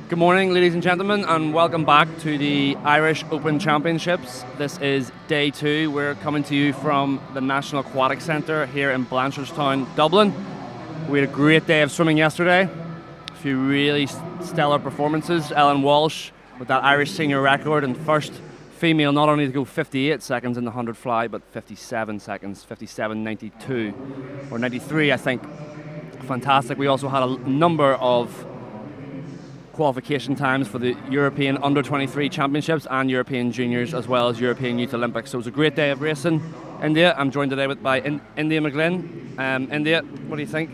Good morning, ladies and gentlemen, and welcome back to the Irish Open Championships. This is day 2. We're coming to you from the National Aquatic Centre here in Blanchardstown, Dublin. We had a great day of swimming yesterday. A few really stellar performances. Ellen Walsh with that Irish senior record, and first female not only to go 58 seconds in the 100 fly, but 57 seconds, 57.92 or 93, I think. Fantastic. We also had a number of qualification times for the European Under-23 Championships and European Juniors, as well as European Youth Olympics. So it was a great day of racing. India, I'm joined today by India McGlynn. India, what do you think?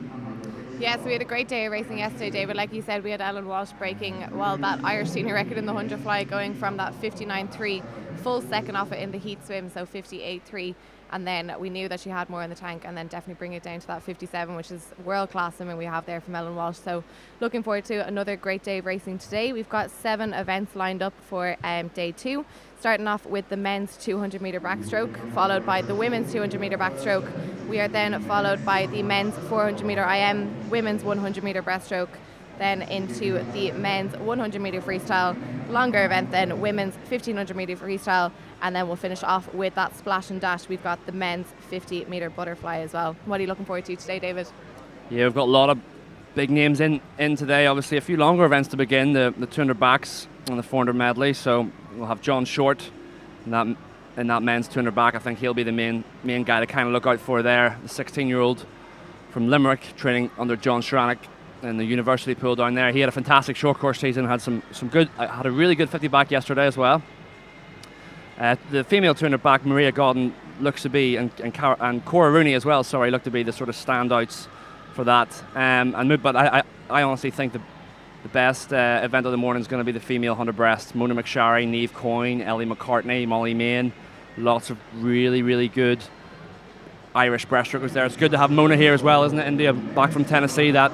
Yes, we had a great day of racing yesterday, David. Like you said, we had Ellen Walsh breaking, that Irish senior record in the 100 fly, going from that 59.3, full second off it in the heat swim, so 58.3. And then we knew that she had more in the tank, and then definitely bring it down to that 57, which is world class swimming we have there from Ellen Walsh. So looking forward to another great day of racing today. We've got 7 events lined up for day 2, starting off with the men's 200 metre backstroke, followed by the women's 200 metre backstroke. We are then followed by the men's 400 metre IM, women's 100 metre breaststroke, then into the men's 100 metre freestyle, longer event then women's 1500 metre freestyle, and then we'll finish off with that splash and dash. We've got the men's 50 metre butterfly as well. What are you looking forward to today, David? Yeah, we've got a lot of big names in today. Obviously a few longer events to begin, the 200 backs and the 400 medley. So we'll have John Short in that men's 200 back. I think he'll be the main guy to kind of look out for there. The 16-year-old from Limerick, training under John Shranick in the university pool down there. He had a fantastic short course season, had had a really good 50 back yesterday as well. The female 200 back, Maria Godden, looks to be, and Cora Rooney as well, look to be the sort of standouts for that. But I honestly think the best event of the morning is going to be the female 100 breast. Mona McSharry, Niamh Coyne, Ellie McCartney, Molly Main. Lots of really, really good Irish breaststrokers there. It's good to have Mona here as well, isn't it, India? Back from Tennessee, that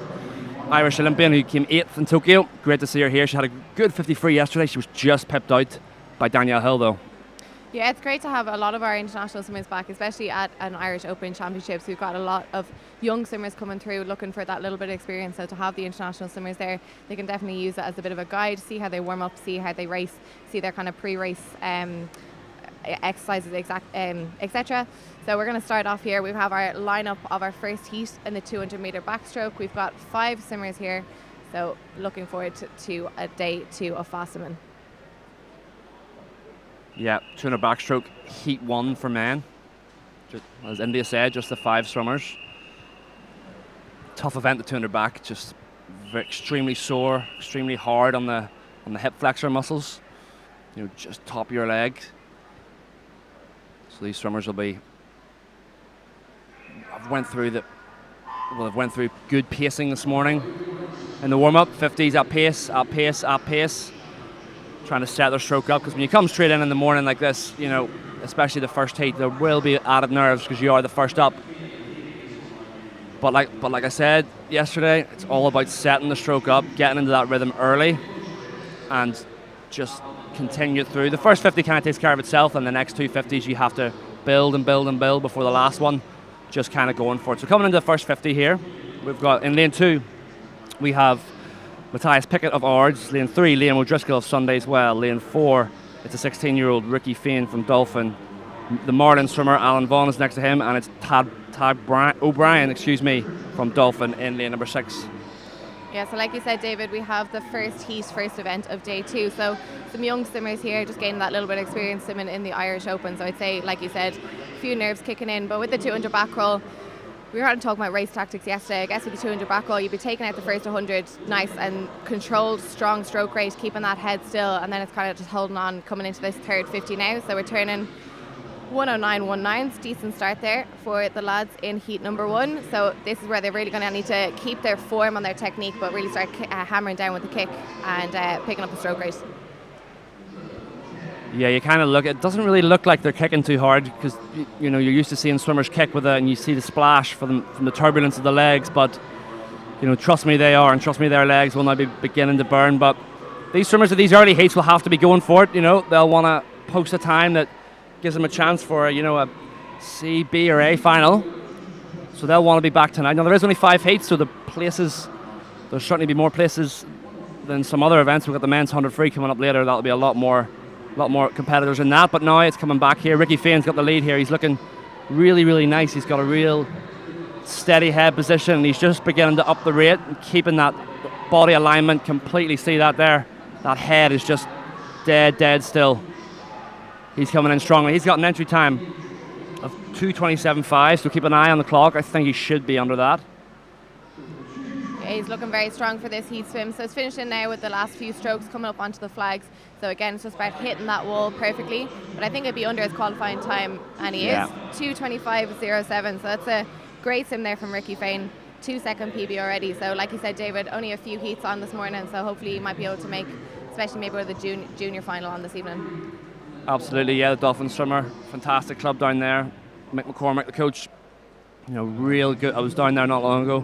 Irish Olympian who came 8th in Tokyo. Great to see her here. She had a good 53 yesterday. She was just pipped out by Danielle Hill, though. Yeah, it's great to have a lot of our international swimmers back, especially at an Irish Open Championships. We've got a lot of young swimmers coming through looking for that little bit of experience. So to have the international swimmers there, they can definitely use it as a bit of a guide, see how they warm up, see how they race, see their kind of pre-race exercises, etc. So we're going to start off here. We have our lineup of our first heat in the 200 metre backstroke. We've got 5 swimmers here, so looking forward to a day 2 of fast swimming. Yeah, 200 backstroke, heat 1 for men. Just, as India said, just the 5 swimmers. Tough event, the 200 back, just extremely sore, extremely hard on the hip flexor muscles. You know, just top of your leg. So these swimmers will be. I've went through good pacing this morning in the warm up. 50s at pace. Trying to set their stroke up, because when you come straight in the morning like this, you know, especially the first heat, there will be added nerves because you are the first up. But like I said yesterday, it's all about setting the stroke up, getting into that rhythm early, and just continue it through. The first 50 kind of takes care of itself, and the next 2 50s you have to build and build and build before the last one, just kind of going for it. So coming into the first 50 here, we've got in lane 2, we have Matthias Pickett of Ards. Lane 3, Liam O'Driscoll of Sundays Well. Lane 4, it's a 16-year-old Ricky Fain from Dolphin. The Marlin swimmer, Alan Vaughan, is next to him, and it's Tad O'Brien, from Dolphin in lane number 6. Yeah, so like you said, David, we have the first event of day 2. So some young swimmers here, just gaining that little bit of experience swimming in the Irish Open. So I'd say, like you said, a few nerves kicking in. But with the 200 back roll, we were talking about race tactics yesterday. I guess with the 200 back roll, you'd be taking out the first 100 nice and controlled, strong stroke rate, keeping that head still, and then it's kind of just holding on, coming into this third 50 now. So we're turning 109.19. It's a decent start there for the lads in heat number 1. So this is where they're really going to need to keep their form on their technique, but really start hammering down with the kick and picking up the stroke rate. Yeah, you kind of look, it doesn't really look like they're kicking too hard, because you know, you're used to seeing swimmers kick with it and you see the splash from the turbulence of the legs, but you know, trust me they are, and trust me their legs will now be beginning to burn. But these swimmers at these early heats will have to be going for it. You know, they'll want to post a time that gives them a chance for a C, B or A final. So they'll want to be back tonight. Now there is only 5 heats, so there'll certainly be more places than some other events. We've got the men's 100 free coming up later. That'll be a lot more competitors in that. But now it's coming back here. Ricky Fane's got the lead here. He's looking really, really nice. He's got a real steady head position, and he's just beginning to up the rate and keeping that body alignment completely. See that there? That head is just dead still. He's coming in strongly. He's got an entry time of 2:27.5, so keep an eye on the clock. I think he should be under that. Yeah, he's looking very strong for this heat swim. So it's finishing now with the last few strokes coming up onto the flags. So again, it's just about hitting that wall perfectly. But I think it'd be under his qualifying time, and he is 2:25.07. So that's a great swim there from Ricky Fane. 2-second PB already. So like you said, David, only a few heats on this morning. So hopefully he might be able to make, especially maybe with the junior final on this evening. Absolutely, yeah. The Dolphin swimmer, fantastic club down there. Mick McCormick, the coach, real good. I was down there not long ago.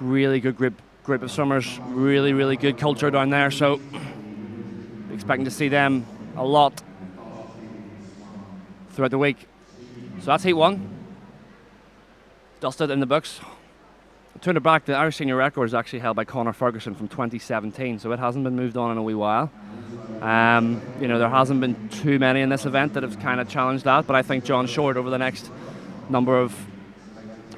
Really good group of swimmers. Really good culture down there. So expecting to see them a lot throughout the week. So that's heat 1. Dusted in the books. Turn it back, the Irish senior record is actually held by Conor Ferguson from 2017, so it hasn't been moved on in a wee while. There hasn't been too many in this event that have kind of challenged that, but I think John Short over the next number of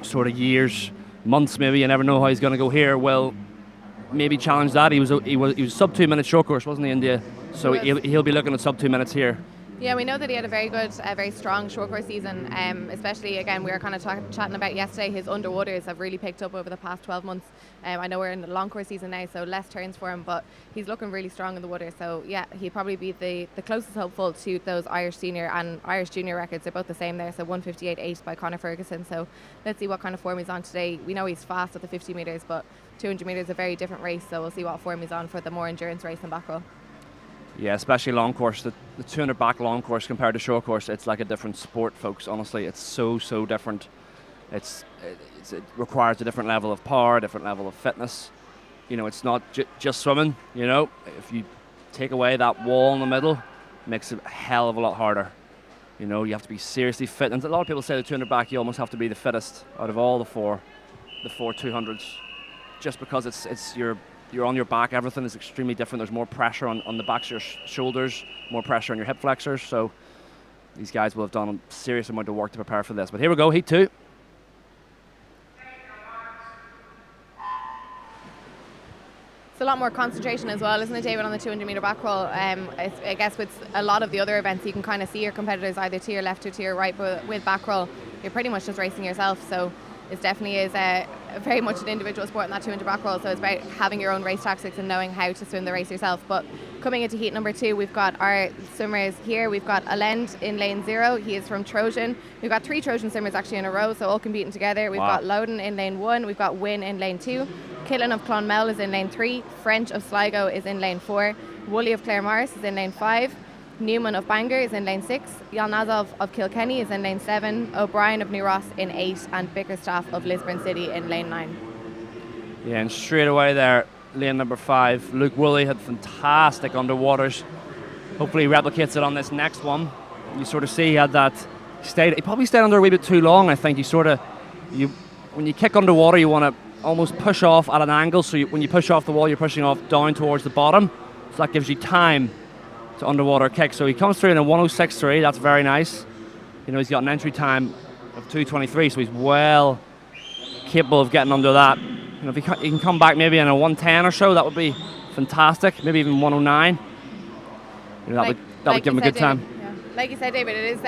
sort of years, months maybe, you never know how he's going to go here, will maybe challenge that. He was sub 2 minute short course, wasn't he, India? So he'll be looking at sub 2 minutes here. Yeah, we know that he had a very good, very strong short course season, especially, again, we were kind of chatting about yesterday, his underwaters have really picked up over the past 12 months. I know we're in the long course season now, so less turns for him, but he's looking really strong in the water. So, yeah, he'd probably be the closest hopeful to those Irish senior and Irish junior records. They're both the same there, so 1:58.8 by Conor Ferguson. So let's see what kind of form he's on today. We know he's fast at the 50 metres, but 200 metres is a very different race, so we'll see what form he's on for the more endurance race in back row. Yeah, especially long course. The 200 back long course compared to short course, it's like a different sport, folks. Honestly, it's so different. It requires a different level of power, different level of fitness. It's not just swimming. If you take away that wall in the middle, it makes it a hell of a lot harder. You have to be seriously fit. And a lot of people say the 200 back, you almost have to be the fittest out of all the four 200s, just because you're on your back. Everything is extremely different. There's more pressure on the backs of your shoulders, more pressure on your hip flexors. So these guys will have done a serious amount of work to prepare for this. But here we go, heat 2. It's a lot more concentration as well, isn't it, David, on the 200 metre back roll? I guess with a lot of the other events, you can kind of see your competitors either to your left or to your right, but with back roll, you're pretty much just racing yourself. So it definitely is very much an individual sport in that 200 back roll, so it's about having your own race tactics and knowing how to swim the race yourself. But coming into heat number 2, we've got our swimmers here. We've got Alend in lane 0. He is from Trojan. We've got 3 Trojan swimmers actually in a row, so all competing together. We've got Loudon in lane 1. We've got Wynn in lane 2. Killen of Clonmel is in lane 3. French of Sligo is in lane 4. Woolley of Claremorris is in lane 5. Newman of Bangor is in lane 6. Yalnazov of Kilkenny is in lane 7. O'Brien of New Ross in 8. And Bickerstaff of Lisburn City in lane 9. Yeah, and straight away there, lane number 5, Luke Woolley had fantastic underwaters. Hopefully he replicates it on this next one. You sort of see he had that, he probably stayed under a wee bit too long, I think. When you kick underwater, you want to almost push off at an angle, so when you push off the wall, you're pushing off down towards the bottom. So that gives you time to underwater kick. So he comes through in a 1:06.3, that's very nice. He's got an entry time of 2:23, so he's well capable of getting under that. If he can come back maybe in a 1:10 or so, that would be fantastic. Maybe even 1:09. That would give him a good time. Yeah. Like you said, David, it is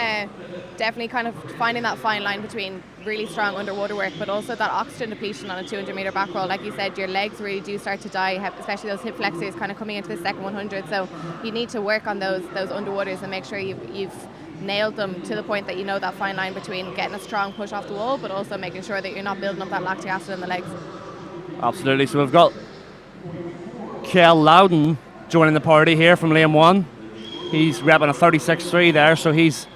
definitely kind of finding that fine line between really strong underwater work, but also that oxygen depletion on a 200 metre back roll. Like you said, your legs really do start to die, especially those hip flexors kind of coming into the second 100. So you need to work on those underwaters and make sure you've nailed them to the point that you know that fine line between getting a strong push off the wall, but also making sure that you're not building up that lactic acid in the legs. Absolutely. So we've got Kjell Loudon joining the party here from lane 1. He's repping a 36.3 there, so he's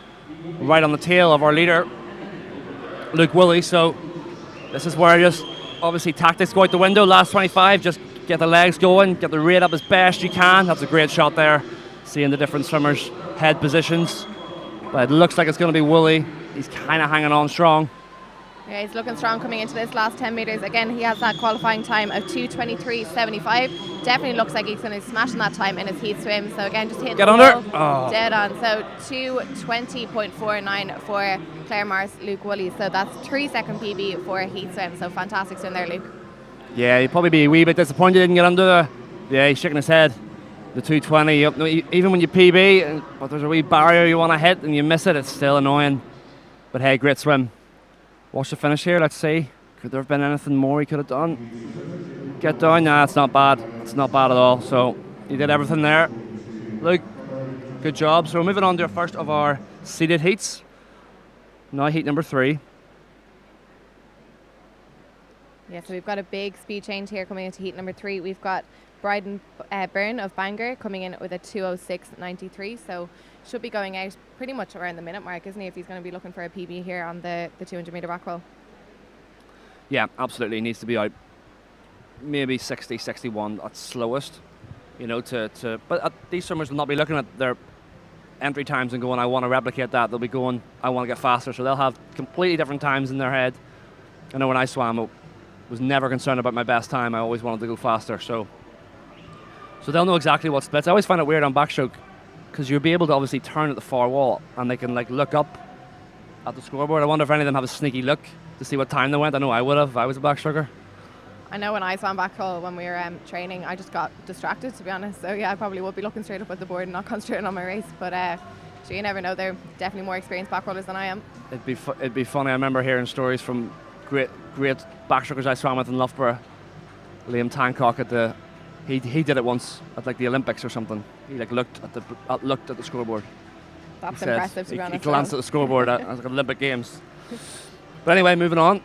right on the tail of our leader, Luke Woolley. So this is where just obviously tactics go out the window. Last 25, just get the legs going, get the rate up as best you can. That's a great shot there, seeing the different swimmers' head positions. But it looks like it's going to be Woolley. He's kind of hanging on strong. Yeah, he's looking strong coming into this last 10 metres. Again, he has that qualifying time of 2:23.75. Definitely looks like he's going to smash that time in his heat swim. So again, just hitting Get the under. wall, dead on. So 2:20.49 for Claire Mars, Luke Woolley. So that's 3-second PB for a heat swim. So fantastic swim there, Luke. Yeah, he'd probably be a wee bit disappointed he didn't get under there. Yeah, he's shaking his head. The 2:20, even when you PB, but there's a wee barrier you want to hit and you miss it, it's still annoying. But hey, great swim. Watch the finish here, let's see. Could there have been anything more he could have done? Get down, nah, it's not bad. It's not bad at all. So he did everything there. Luke, good job. So we're moving on to our first of our seeded heats. Now heat number 3. Yeah, so we've got a big speed change here coming into heat number 3. We've got Bryden Byrne of Bangor coming in with a 2:06.93. So should be going out pretty much around the minute mark, isn't he, if he's going to be looking for a PB here on the 200 metre back roll? Yeah, absolutely. He needs to be out maybe 60, 61 at slowest. You know, but these swimmers will not be looking at their entry times and going, I want to replicate that. They'll be going, I want to get faster. So they'll have completely different times in their head. I know when I swam, I was never concerned about my best time. I always wanted to go faster. So they'll know exactly what splits. I always find it weird on backstroke because you'll be able to obviously turn at the far wall and they can like look up at the scoreboard. I wonder if any of them have a sneaky look to see what time they went. I know I would have if I was a backstroker. I know when I swam back roll when we were training, I just got distracted, to be honest. So yeah, I probably would be looking straight up at the board and not concentrating on my race. But so you never know. They're definitely more experienced back rollers than I am. It'd be funny. I remember hearing stories from great backstrokers I swam with in Loughborough. Liam Tancock he did it once at like the Olympics or something. He like looked at the scoreboard. That's impressive, to be honest. He glanced at the scoreboard at like Olympic Games. But anyway, moving on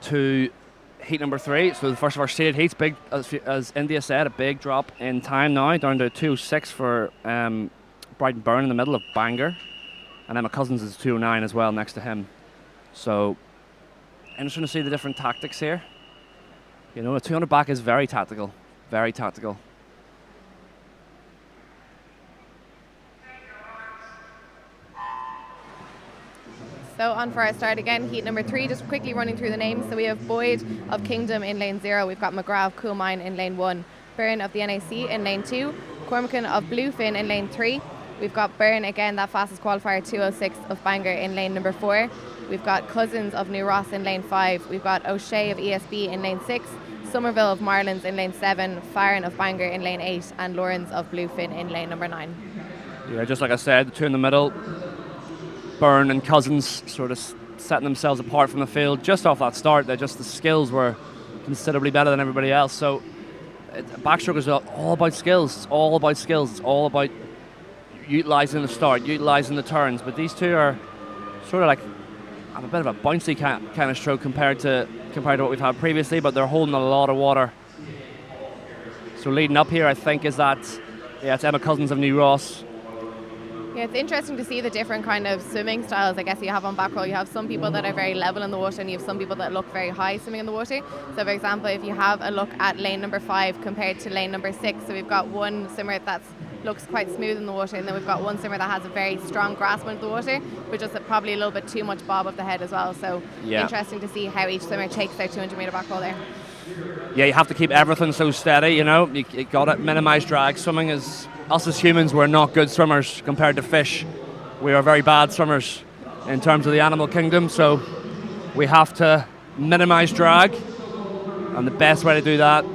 to heat number 3. So the first of our seeded heats, big as India said, a big drop in time now, down to 2:06 for Bryden Byrne in the middle of Bangor, and Emma Cousins is 2:09 as well next to him. So interesting to see the different tactics here. You know, a 200 back is very tactical. Very tactical. So on for our start again, heat number 3, just quickly running through the names. So we have Boyd of Kingdom in lane 0, we've got McGrath of Coolmine in lane 1, Byrne of the NAC in lane 2, Cormacan of Bluefin in lane 3, we've got Byrne again, that fastest qualifier, 2:06 of Bangor in lane number 4, we've got Cousins of New Ross in lane 5, we've got O'Shea of ESB in lane 6, Somerville of Marlins in lane 7, Farron of Bangor in lane 8, and Lawrence of Bluefin in lane number 9. Yeah, just like I said, the two in the middle, Byrne and Cousins sort of setting themselves apart from the field just off that start. The skills were considerably better than everybody else. So backstroke is all about skills. It's all about skills. It's all about utilising the start, utilising the turns. But these two are sort of like have a bit of a bouncy kind of stroke compared to what we've had previously, but they're holding a lot of water. So leading up here, I think, is that it's Emma Cousins of New Ross. Yeah, it's interesting to see the different kind of swimming styles I guess you have on back roll. You have some people that are very level in the water and you have some people that look very high swimming in the water. So for example, if you have a look at lane number 5 compared to lane number 6, so we've got one swimmer that looks quite smooth in the water, and then we've got one swimmer that has a very strong grasp of the water, but just probably a little bit too much bob of the head as well. So interesting to see how each swimmer takes their 200 metre back roll there. Yeah, you have to keep everything so steady, you know. You got to minimise drag. Swimming is, us as humans, we're not good swimmers compared to fish. We are very bad swimmers in terms of the animal kingdom, so we have to minimise drag, and the best way to do that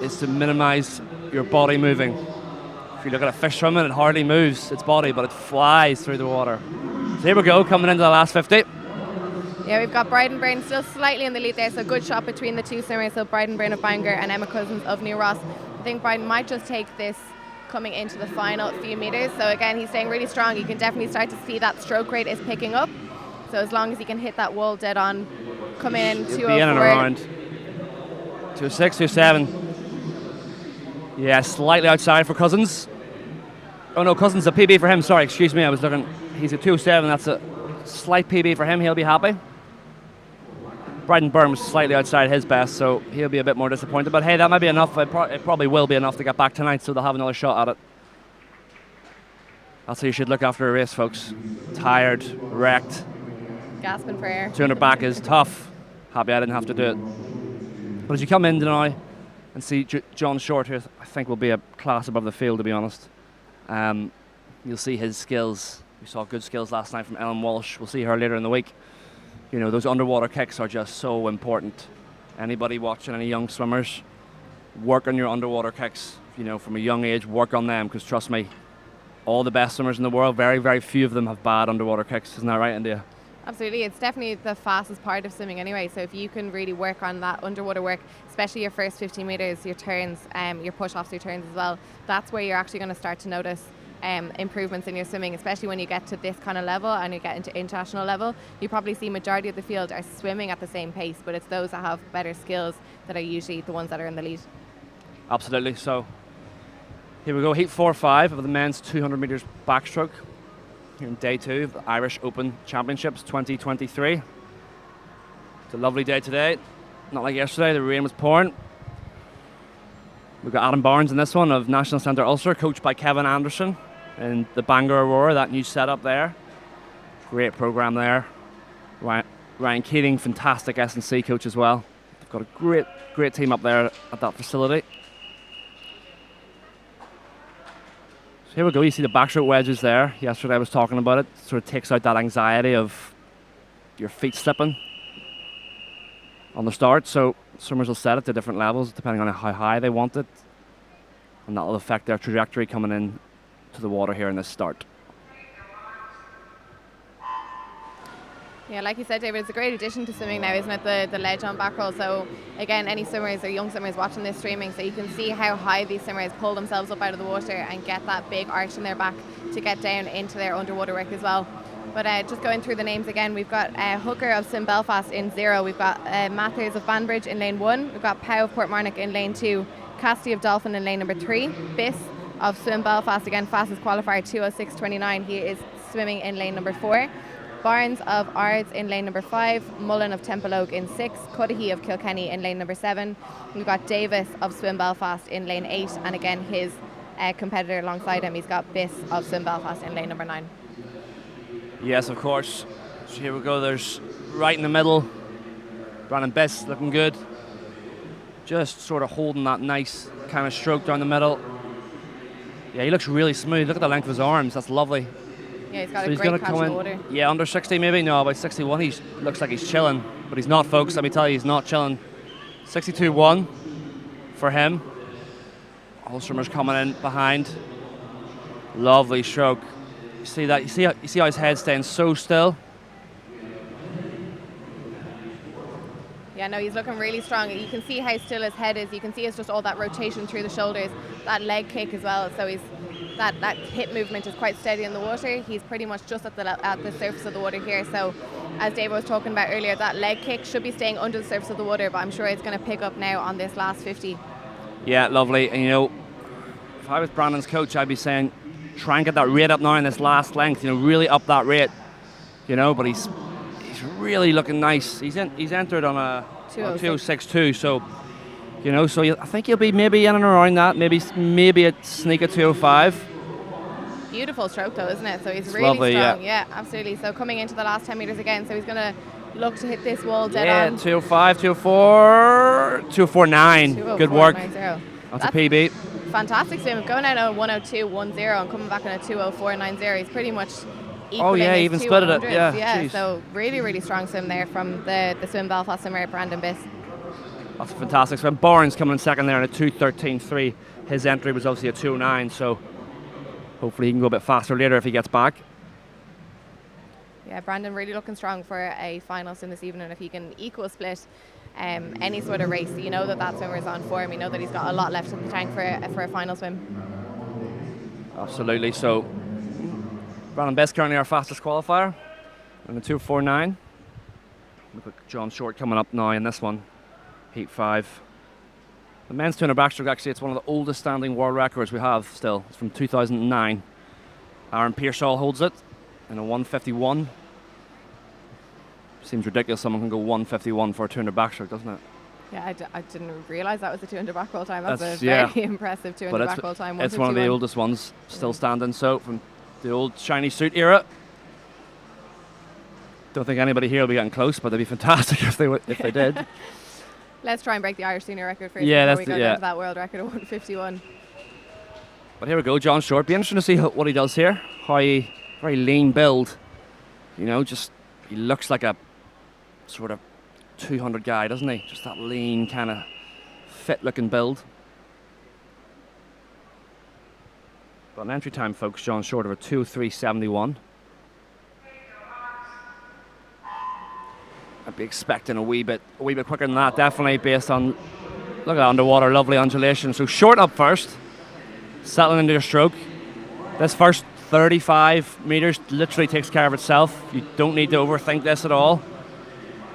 is to minimise your body moving. If you look at a fish swimming, it hardly moves its body, but it flies through the water. So here we go, coming into the last 50. Yeah, we've got Bryden Byrne still slightly in the lead there, so good shot between the two swimmers, so Bryden Byrne of Bangor and Emma Cousins of New Ross. I think Bryden might just take this coming into the final few metres. So again, he's staying really strong. You can definitely start to see that stroke rate is picking up. So as long as he can hit that wall dead on, come in 2:04. Be in and around 2:06, 2:07. Yeah, slightly outside for Cousins. Oh no, Cousins a PB for him. Sorry, excuse me. I was looking. He's at 2:07. That's a slight PB for him. He'll be happy. Bryden Byrne was slightly outside his best, so he'll be a bit more disappointed. But hey, that might be enough. It probably will be enough to get back tonight, so they'll have another shot at it. That's how you should look after a race, folks. Tired, wrecked, Gasping for air. 200 back is tough. Happy I didn't have to do it. But as you come in now and see John Short here, I think will be a class above the field, to be honest. You'll see his skills. We saw good skills last night from Ellen Walsh. We'll see her later in the week. You know, those underwater kicks are just so important. Anybody watching, any young swimmers, work on your underwater kicks. You know, from a young age, work on them, because trust me, all the best swimmers in the world, very, very few of them have bad underwater kicks. Isn't that right, India? Absolutely. It's definitely the fastest part of swimming anyway. So if you can really work on that underwater work, especially your first 15 meters, your turns, your push-offs, your turns as well, that's where you're actually going to start to notice improvements in your swimming, especially when you get to this kind of level and you get into international level. You probably see majority of the field are swimming at the same pace, but it's those that have better skills that are usually the ones that are in the lead. Absolutely. So here we go, heat 4-5 of the men's 200 meters backstroke. Here in day 2 of the Irish Open Championships 2023. It's a lovely day today. Not like yesterday, the rain was pouring. We've got Adam Barnes in this one of National Centre Ulster, coached by Kevin Anderson in the Bangor Aurora, that new setup there. Great programme there. Ryan Keating, fantastic S&C coach as well. They've got a great team up there at that facility. So here we go, you see the backstroke wedges there. Yesterday I was talking about it. Sort of takes out that anxiety of your feet slipping on the start. So swimmers will set it to different levels depending on how high they want it. And that will affect their trajectory coming in to the water here in this start. Yeah, like you said, David, it's a great addition to swimming now, isn't it? The ledge on back roll. So again, any swimmers or young swimmers watching this streaming, so you can see how high these swimmers pull themselves up out of the water and get that big arch in their back to get down into their underwater work as well. But just going through the names again, we've got Hooker of Swim Belfast in 0. We've got Matthews of Banbridge in lane 1. We've got Pow of Portmarnock in lane 2. Cassidy of Dolphin in lane number 3. Biss of Swim Belfast, again fastest qualifier, 2:06.29. He is swimming in lane number 4. Barnes of Ards in lane number 5, Mullen of Templeogue in 6, Cudahy of Kilkenny in lane number 7. We've got Davis of Swim Belfast in lane 8, and again his competitor alongside him, he's got Biss of Swim Belfast in lane number 9. Yes, of course. So here we go, there's right in the middle, Brandon Biss looking good. Just sort of holding that nice kind of stroke down the middle. Yeah, he looks really smooth. Look at the length of his arms, that's lovely. Yeah, he's got a great catch of water. Yeah, under 60 maybe. No, about 61. He looks like he's chilling, but he's not, folks. Let me tell you, he's not chilling. 62.1 for him. All swimmers coming in behind. Lovely stroke. You see that? You see how his head's staying so still. Yeah, no, he's looking really strong. You can see how still his head is. You can see it's just all that rotation through the shoulders, that leg kick as well. So he's that hip movement is quite steady in the water. He's pretty much just at the surface of the water here. So as Dave was talking about earlier, that leg kick should be staying under the surface of the water, but I'm sure it's going to pick up now on this last 50. Yeah, lovely. And you know, if I was Brandon's coach, I'd be saying, try and get that rate up now in this last length. You know, really up that rate. You know, but he's really looking nice. He's entered on a 206.2. So. You know, so I think he'll be maybe in and around that, maybe a sneak at 205. Beautiful stroke though, isn't it? So he's really lovely, strong. Yeah, absolutely. So coming into the last 10 metres again, so he's going to look to hit this wall dead on. 205, 204, 249. Good work. That's a PB. Fantastic swim. Going out on a 102.10 and coming back on a 204.90. He's pretty much equaling. Oh yeah, he even split it. Yeah, so really, really strong swim there from the Swim Belfast swimmer, Brandon Biss. That's a fantastic swim. Barnes coming in second there in a 2:13.3. His entry was obviously a 2:09, so hopefully he can go a bit faster later if he gets back. Yeah, Brandon really looking strong for a final swim this evening. If he can equal split any sort of race, you know that swimmer is on form. You know that he's got a lot left in the tank for a final swim. Absolutely. So Brandon Biss currently our fastest qualifier in the 2:49. Look at John Short coming up now in this one. Heat 5. The men's 200 backstroke, actually, it's one of the oldest standing world records we have still. It's from 2009. Aaron Pearsall holds it in a 1:51. Seems ridiculous someone can go 1:51 for a 200 backstroke, doesn't it? Yeah, I didn't realise that was a 200 back roll time. That's a very impressive 200 back roll time. It's one of the oldest ones still standing, so from the old shiny suit era. Don't think anybody here will be getting close, but it'd be fantastic if they did. Let's try and break the Irish senior record first Yeah, before we go down to that world record of 151. But here we go, John Short. Be interesting to see what he does here. Very lean build. You know, just he looks like a sort of 200 guy, doesn't he? Just that lean, kind of fit-looking build. But an entry time, folks, John Short of a 2:03.71. I'd be expecting a wee bit quicker than that, definitely, based on, look at that underwater, lovely undulation. So Short up first, settling into your stroke. This first 35 metres literally takes care of itself. You don't need to overthink this at all.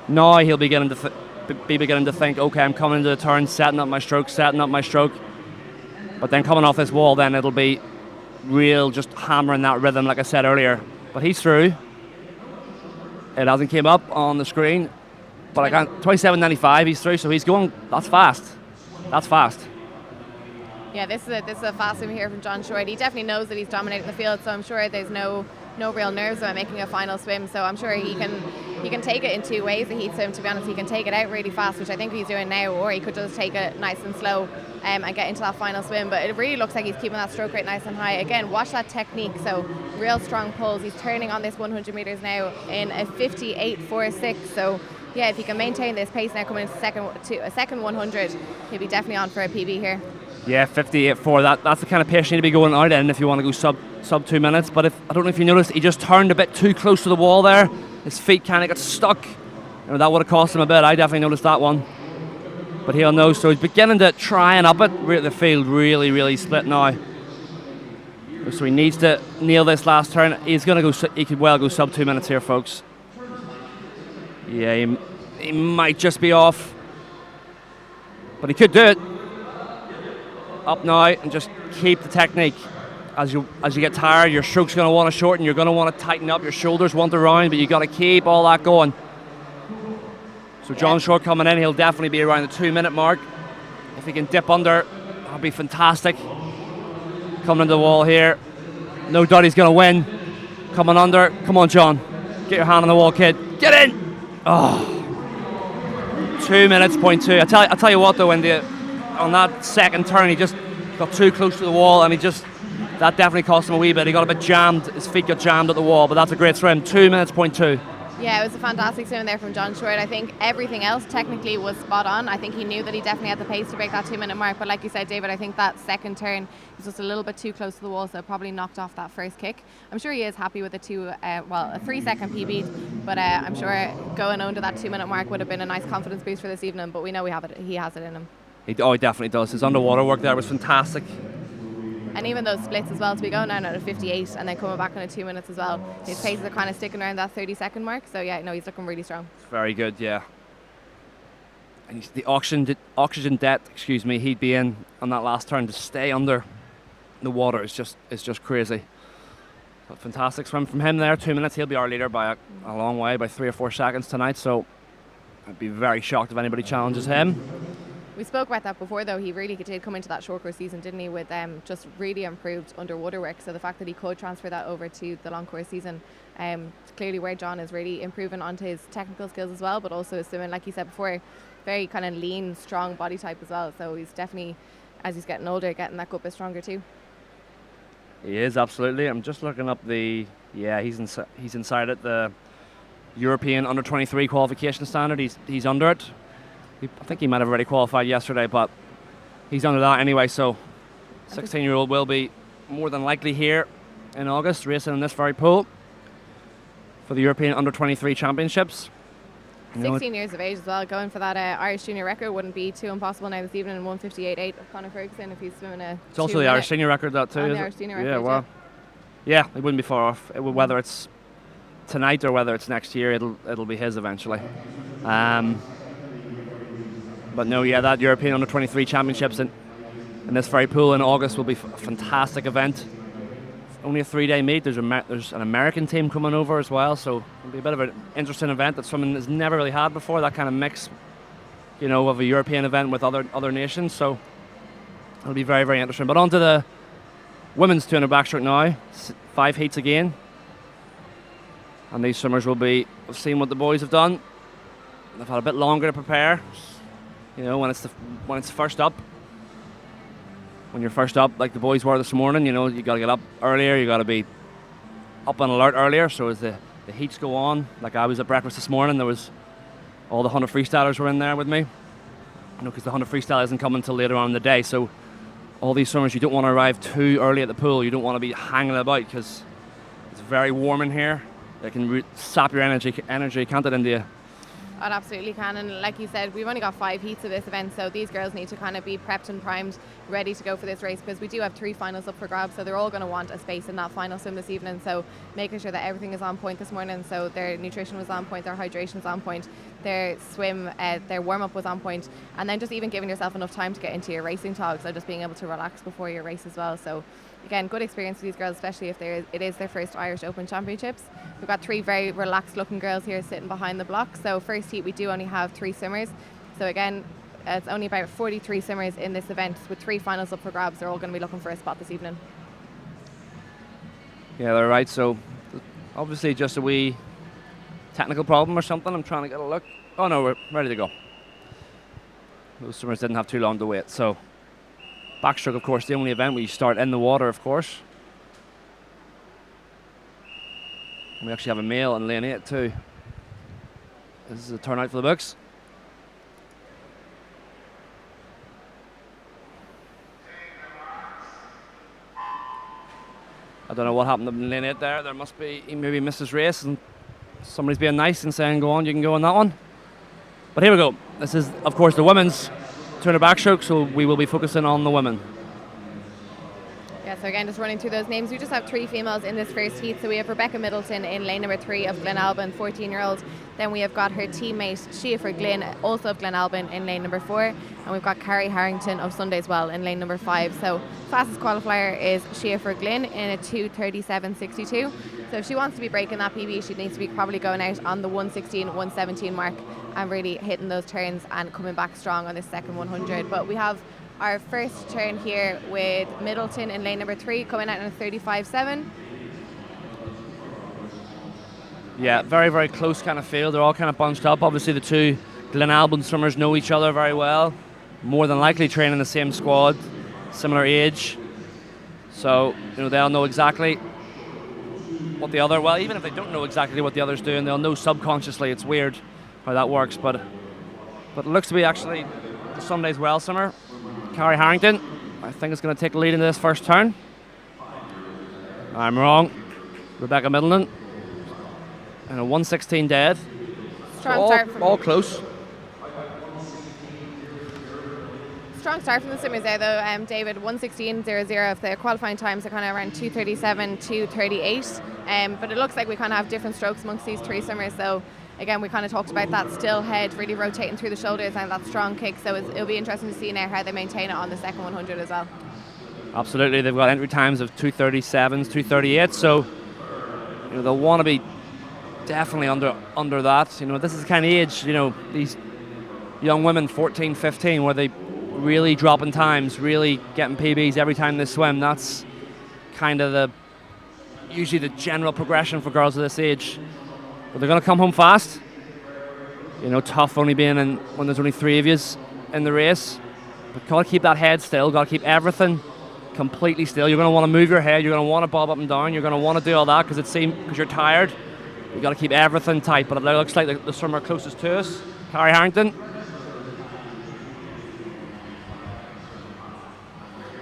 Now he'll be beginning to think, okay, I'm coming into the turn, setting up my stroke. But then coming off this wall, then it'll be real, just hammering that rhythm, like I said earlier. But he's through. It hasn't came up on the screen, but I can't. 27.95, he's through, so he's going. That's fast. That's fast. Yeah, this is a fast swim here from John Short. He definitely knows that he's dominating the field, so I'm sure there's no real nerves about making a final swim. So I'm sure he can take it in two ways. The heat swim, to be honest, he can take it out really fast, which I think he's doing now, or he could just take it nice and slow and get into that final swim. But it really looks like he's keeping that stroke rate nice and high. Again, watch that technique. So real strong pulls. He's turning on this 100 meters now in a 58.46. So yeah, if he can maintain this pace now coming into a second 100, he'll be definitely on for a PB here. Yeah, 58.4. That's the kind of pace you need to be going out in if you want to go sub 2 minutes. But I don't know if you noticed, he just turned a bit too close to the wall there. His feet kind of got stuck. You know, that would have cost him a bit. I definitely noticed that one. But he'll know. So he's beginning to try and up it. The field really split now. So he needs to nail this last turn. He's going to go. He could well go sub 2 minutes here, folks. Yeah, he might just be off, but he could do it. Up now and just keep the technique. As you get tired, your stroke's going to want to shorten. You're going to want to tighten up. Your shoulders want to round, but you got to keep all that going. So John Short coming in, he'll definitely be around the 2 minute mark. If he can dip under, that'll be fantastic. Coming into the wall here, no doubt he's going to win. Coming under, come on, John, get your hand on the wall, kid. Get in. Oh, 2 minutes, 0.2. I tell you what though, on that second turn, he just got too close to the wall, and that definitely cost him a wee bit. He got a bit jammed. His feet got jammed at the wall, but that's a great swim. 2 minutes, 0.2. Yeah, it was a fantastic swim there from John Short. I think everything else technically was spot on. I think he knew that he definitely had the pace to break that 2 minute mark. But like you said, David, I think that second turn was just a little bit too close to the wall, so it probably knocked off that first kick. I'm sure he is happy with a 3 second PB, but I'm sure going under that 2 minute mark would have been a nice confidence boost for this evening. But we know he has it in him. He definitely does. His underwater work there was fantastic. And even those splits as well, to be going down at a 58 and then coming back in a 2 minutes as well. His paces are kind of sticking around that 30 second mark. So yeah, no, he's looking really strong. It's very good, yeah. And the oxygen debt, he'd be in on that last turn to stay under the water is just crazy. But fantastic swim from him there. 2 minutes, he'll be our leader by a long way, by 3 or 4 seconds tonight. So I'd be very shocked if anybody challenges him. We spoke about that before, though. He really did come into that short course season, didn't he, with just really improved underwater work. So the fact that he could transfer that over to the long course season, clearly where John is really improving onto his technical skills as well, but also swimming, like you said before, very kind of lean, strong body type as well. So he's definitely, as he's getting older, getting that gut bit stronger too. He is, absolutely. I'm just looking up he's inside it, the European under-23 qualification standard. He's under it. I think he might have already qualified yesterday, but he's under that anyway, so 16-year-old will be more than likely here in August, racing in this very pool for the European Under-23 Championships. 16 years of age as well, going for that Irish junior record wouldn't be too impossible now this evening in 1:58.8 of Conor Ferguson if he's swimming a It's also the Irish senior record, that too, is Irish senior record, yeah, well, yeah, it wouldn't be far off. Whether it's tonight or whether it's next year, it'll be his eventually. But no, yeah, that European Under-23 Championships in this very pool in August will be a fantastic event. Only a 3-day meet. There's an American team coming over as well, so it'll be a bit of an interesting event that someone has never really had before. That kind of mix, of a European event with other nations. So it'll be very, very interesting. But on to the women's 200 backstroke now. 5 heats again. And these swimmers will be seeing what the boys have done. They've had a bit longer to prepare. You know, when it's first up. When you're first up, like the boys were this morning, you know, you got to get up earlier. You got to be up on alert earlier. So as the heats go on, like I was at breakfast this morning, there was all the 100 freestylers were in there with me. You know, because the 100 freestyle isn't coming until later on in the day. So all these swimmers, you don't want to arrive too early at the pool. You don't want to be hanging about because it's very warm in here. It can sap your energy, can't it, into you? It absolutely can, and like you said, we've only got 5 heats of this event, so these girls need to kind of be prepped and primed, ready to go for this race, because we do have 3 finals up for grabs, so they're all going to want a space in that final swim this evening. So making sure that everything is on point this morning, so their nutrition was on point, their hydration was on point, their swim, their warm-up was on point, and then just even giving yourself enough time to get into your racing tog, so just being able to relax before your race as well. So again, good experience for these girls, especially if it is their first Irish Open Championships. We've got 3 very relaxed looking girls here sitting behind the block. So first heat, we do only have 3 swimmers. So again, it's only about 43 swimmers in this event with 3 finals up for grabs. They're all going to be looking for a spot this evening. Yeah, they're right. So obviously just a wee technical problem or something. I'm trying to get a look. Oh no, we're ready to go. Those swimmers didn't have too long to wait. So backstroke, of course, the only event where you start in the water, of course. We actually have a male in lane 8 too. This is a turnout for the books. I don't know what happened in lane 8 there. There must be, he maybe missed his race and somebody's being nice and saying, go on, you can go on that one. But here we go. This is, of course, the women's 200 backstroke, so we will be focusing on the women. Yeah, so again, just running through those names, we just have 3 females in this first heat. So we have Rebecca Middleton in lane number 3 of Glenalbin, 14-year-old. Then we have got her teammate Sheaffer Glynn, also of Glenalbin, in lane number 4. And we've got Carrie Harrington of Sundays Well in lane number 5. So fastest qualifier is Sheaffer Glynn in a 2:37.62. So if she wants to be breaking that PB, she needs to be probably going out on the 1:16, 1:17 mark and really hitting those turns and coming back strong on this second 100. But we have our first turn here with Middleton in lane number 3 coming out in a 35.7. Yeah, very, very close kind of field. They're all kind of bunched up. Obviously the 2 Glenalbin swimmers know each other very well. More than likely train in the same squad, similar age. So, you know, they'll know exactly what the other, well, even if they don't know exactly what the other's doing, they'll know subconsciously. It's weird how that works, but it looks to be actually the Sundays Well swimmer, Carrie Harrington, I think is going to take the lead into this first turn. I'm wrong. Rebecca Middleton and a 1:16 dead. Strong start from all close. Strong start from the swimmers there though, David. 1:16.00 if the qualifying times are kind of around 2:37, 2:38. But it looks like we kind of have different strokes amongst these 3 swimmers. So again, we kind of talked about that still head really rotating through the shoulders and that strong kick. So it'll be interesting to see now how they maintain it on the second 100 as well. Absolutely, they've got entry times of 2:37s, 2:38. So you know they'll want to be definitely under that. You know, this is the kind of age, you know, these young women, 14, 15, where they really dropping times, really getting PBs every time they swim. That's kind of usually the general progression for girls of this age. But they're going to come home fast. You know, tough only being in when there's only 3 of you in the race. But got to keep that head still. Got to keep everything completely still. You're going to want to move your head. You're going to want to bob up and down. You're going to want to do all that because you're tired. You got to keep everything tight. But it looks like the swimmer closest to us, Carrie Harrington.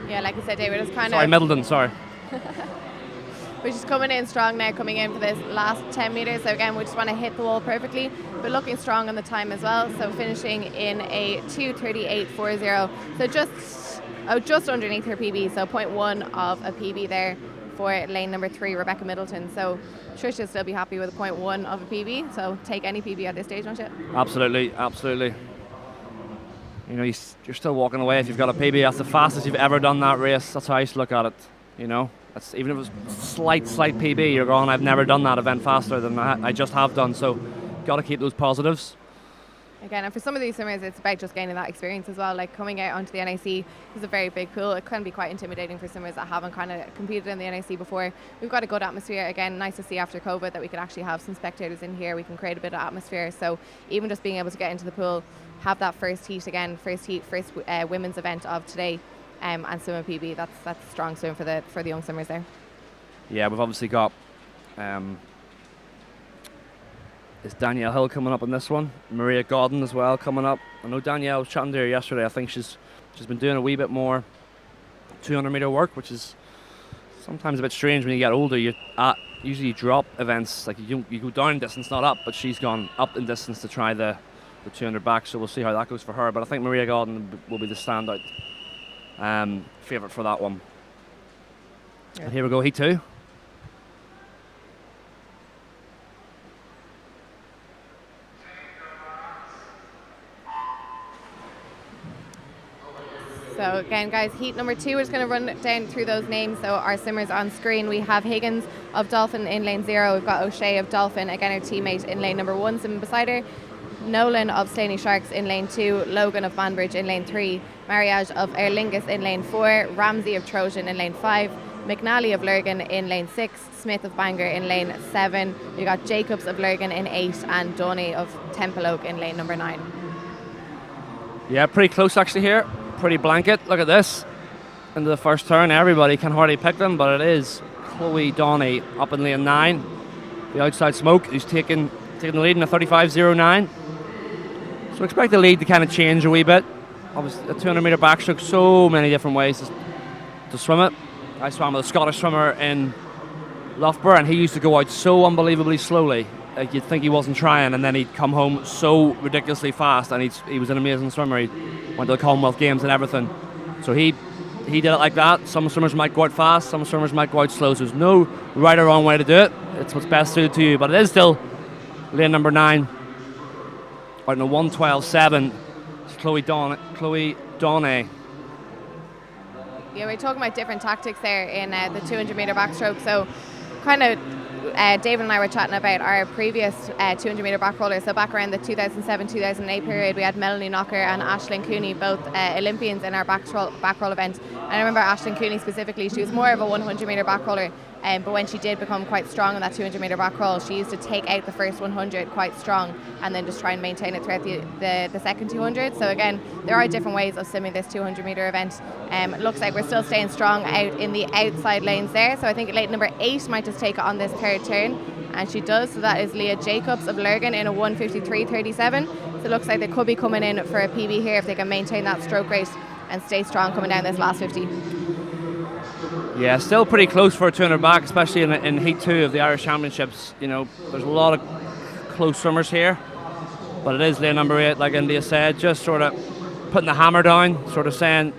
Yeah, like I said, David, it's kind of... Sorry, Middleton, sorry. Which is coming in strong now, coming in for this last 10 metres. So again, we just want to hit the wall perfectly, but looking strong on the time as well. So finishing in a 2:38.40. So just underneath her PB. So 0.1 of a PB there for lane number 3, Rebecca Middleton. So Trish will still be happy with a 0.1 of a PB. So take any PB at this stage, don't you? Absolutely, absolutely. You know, you're still walking away if you've got a PB. That's the fastest you've ever done that race. That's how I used to look at it, you know. That's, even if it was slight PB, you're going, I've never done that event faster than I just have done. So got to keep those positives. Again, and for some of these swimmers, it's about just gaining that experience as well. Like coming out onto the NIC is a very big pool. It can be quite intimidating for swimmers that haven't kind of competed in the NIC before. We've got a good atmosphere. Again, nice to see after COVID that we can actually have some spectators in here. We can create a bit of atmosphere. So even just being able to get into the pool, have that first heat again, first women's event of today, and swim a PB. That's a strong swim for the young swimmers there. Yeah, we've obviously got. Is Danielle Hill coming up on this one? Maria Godden as well coming up. I know Danielle was chatting to her yesterday. I think she's been doing a wee bit more 200 meter work, which is sometimes a bit strange when you get older. Usually you drop events, like you go down in distance, not up, but she's gone up in distance to try the 200 back, so we'll see how that goes for her. But I think Maria Godden will be the standout favourite for that one. Yeah. And here we go, heat 2. So again, guys, heat number 2, we're just going to run down through those names. So our swimmers on screen, we have Higgins of Dolphin in lane 0. We've got O'Shea of Dolphin, again our teammate in lane number 1, swimming beside her. Nolan of Slaney Sharks in lane 2. Logan of Banbridge in lane 3. Mariage of Aer Lingus in lane 4. Ramsey of Trojan in lane 5. McNally of Lurgan in lane 6. Smith of Bangor in lane 7. We've got Jacobs of Lurgan in 8. And Donny of Templeogue in lane number 9. Yeah, pretty close actually here. Pretty blanket. Look at this. Into the first turn, everybody can hardly pick them, but it is Chloe Donny up in lane 9. The outside smoke, who's taking the lead in a 35.09. So expect the lead to kind of change a wee bit. Obviously, a 200 meter backstroke, so many different ways to swim it. I swam with a Scottish swimmer in Loughborough, and he used to go out so unbelievably slowly. Like you'd think he wasn't trying, and then he'd come home so ridiculously fast, and he was an amazing swimmer. He went to the Commonwealth Games and everything. So he did it like that. Some swimmers might go out fast, some swimmers might go out slow. So there's no right or wrong way to do it. It's what's best suited to you. But it is still lane number 9. Out in a 1:12.7. It's Chloe Donny. Yeah, we're talking about different tactics there in the 200 meter backstroke. So kind of David and I were chatting about our previous 200 meter back rollers. So back around the 2007-2008 period, we had Melanie Knocker and Aisling Cooney, both Olympians in our back roll event. And I remember Aisling Cooney specifically, she was more of a 100 meter back roller. But when she did become quite strong in that 200 meter back roll, she used to take out the first 100 quite strong and then just try and maintain it throughout the second 200. So again, there are different ways of swimming this 200 meter event. It looks like we're still staying strong out in the outside lanes there. So I think lane number 8 might just take it on this third turn. And she does. So that is Leah Jacobs of Lurgan in a 1:53.37. So it looks like they could be coming in for a PB here if they can maintain that stroke rate and stay strong coming down this last 50. Yeah, still pretty close for a 200 back, especially in Heat 2 of the Irish Championships. You know, there's a lot of close swimmers here, but it is lane number 8, like India said, just sort of putting the hammer down, sort of saying,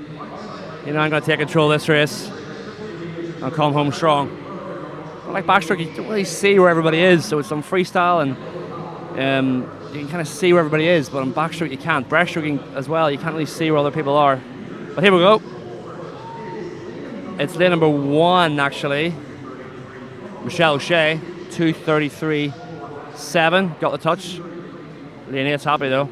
you know, I'm going to take control of this race and come home strong. But like backstroke, you don't really see where everybody is, so it's on freestyle and you can kind of see where everybody is, but on backstroke you can't. Breaststroking as well, you can't really see where other people are. But here we go. It's lane number 1 actually. Michelle O'Shea, 2:33.7. Got the touch. Lane 8's happy though.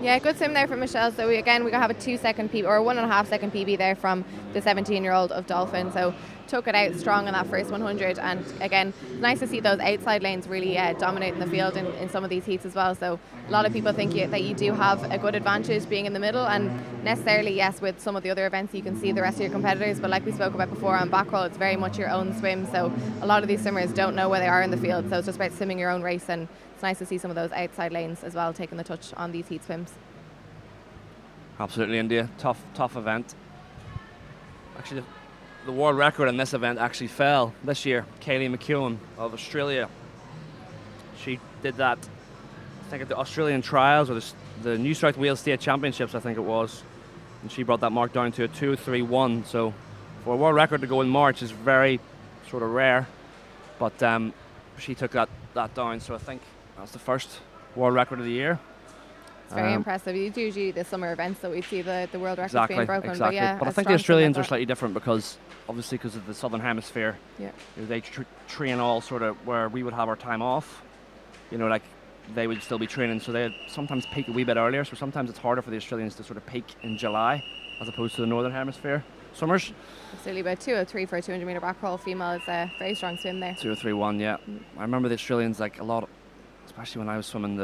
Yeah, good swim there from Michelle. So we going to have a 2 second PB or a 1.5 second PB there from the 17-year-old of Dolphin. So took it out strong in that first 100, and again, it's nice to see those outside lanes really dominating the field in some of these heats as well. So a lot of people think that you do have a good advantage being in the middle, and necessarily yes, with some of the other events you can see the rest of your competitors, but like we spoke about before on back roll, it's very much your own swim. So a lot of these swimmers don't know where they are in the field, so it's just about swimming your own race, and it's nice to see some of those outside lanes as well taking the touch on these heat swims. Absolutely, India. Tough event. Actually, the world record in this event actually fell this year. Kaylee McEwen of Australia. She did that, I think, at the Australian Trials or the New South Wales State Championships, I think it was. And she brought that mark down to a 2:31. So for a world record to go in March is very sort of rare. But she took that down. So I think that's the first world record of the year. It's very impressive. It's usually the summer events that we see the world records being broken. Exactly. But, yeah, but I think the Australians are slightly different because of the Southern Hemisphere. Yeah. You know, they train all sort of where we would have our time off. You know, like they would still be training, so they sometimes peak a wee bit earlier, so sometimes it's harder for the Australians to sort of peak in July as opposed to the Northern Hemisphere summers. Absolutely, about 2:03 for a 200 metre back crawl. Female is a very strong swim there. 2:03.1, yeah. I remember the Australians, like a lot, especially when I was swimming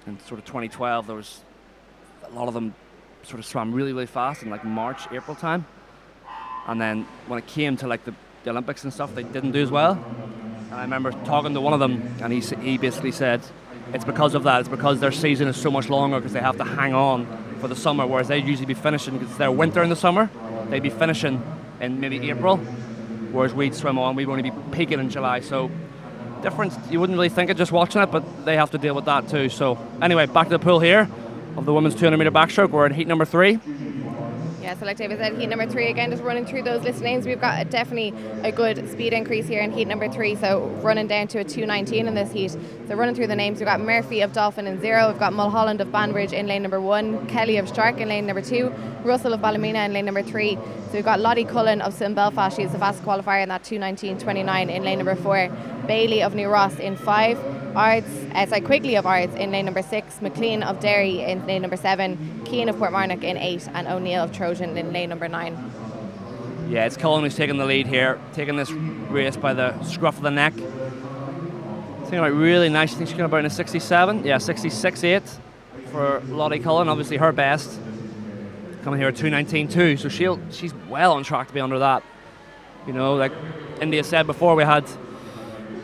in sort of 2012, there was a lot of them sort of swam really, really fast in like March, April time. And then when it came to like the Olympics and stuff, they didn't do as well. And I remember talking to one of them, and he basically said it's because of that. It's because their season is so much longer because they have to hang on for the summer, whereas they'd usually be finishing, because it's their winter in the summer, they'd be finishing in maybe April, whereas we'd swim on, we'd only be peaking in July. So difference, you wouldn't really think it just watching it, but they have to deal with that too. So anyway, back to the pool here of the women's 200 metre backstroke. We're in heat number 3. Yeah, so like David said, heat number 3, again, just running through those list names. We've got definitely a good speed increase here in heat number 3, so running down to a 2:19 in this heat. So running through the names, we've got Murphy of Dolphin in 0, we've got Mulholland of Banbridge in lane number 1, Kelly of Stark in lane number 2, Russell of Ballymena in lane number 3. So we've got Lottie Cullen of Sim Belfast, she's the fastest qualifier in that 2:19.29 in lane number 4, Bailey of New Ross in 5, Quigley of Ards in lane number 6, McLean of Derry in lane number 7, Keane of Portmarnock in 8, and O'Neill of Trojan in lane number 9. Yeah, it's Cullen who's taking the lead here, taking this race by the scruff of the neck. Taking it really nice. I think she's going about in a 67. Yeah, 66.8 for Lottie Cullen. Obviously her best. Coming here at 2:19.2, so she's well on track to be under that. You know, like India said before, we had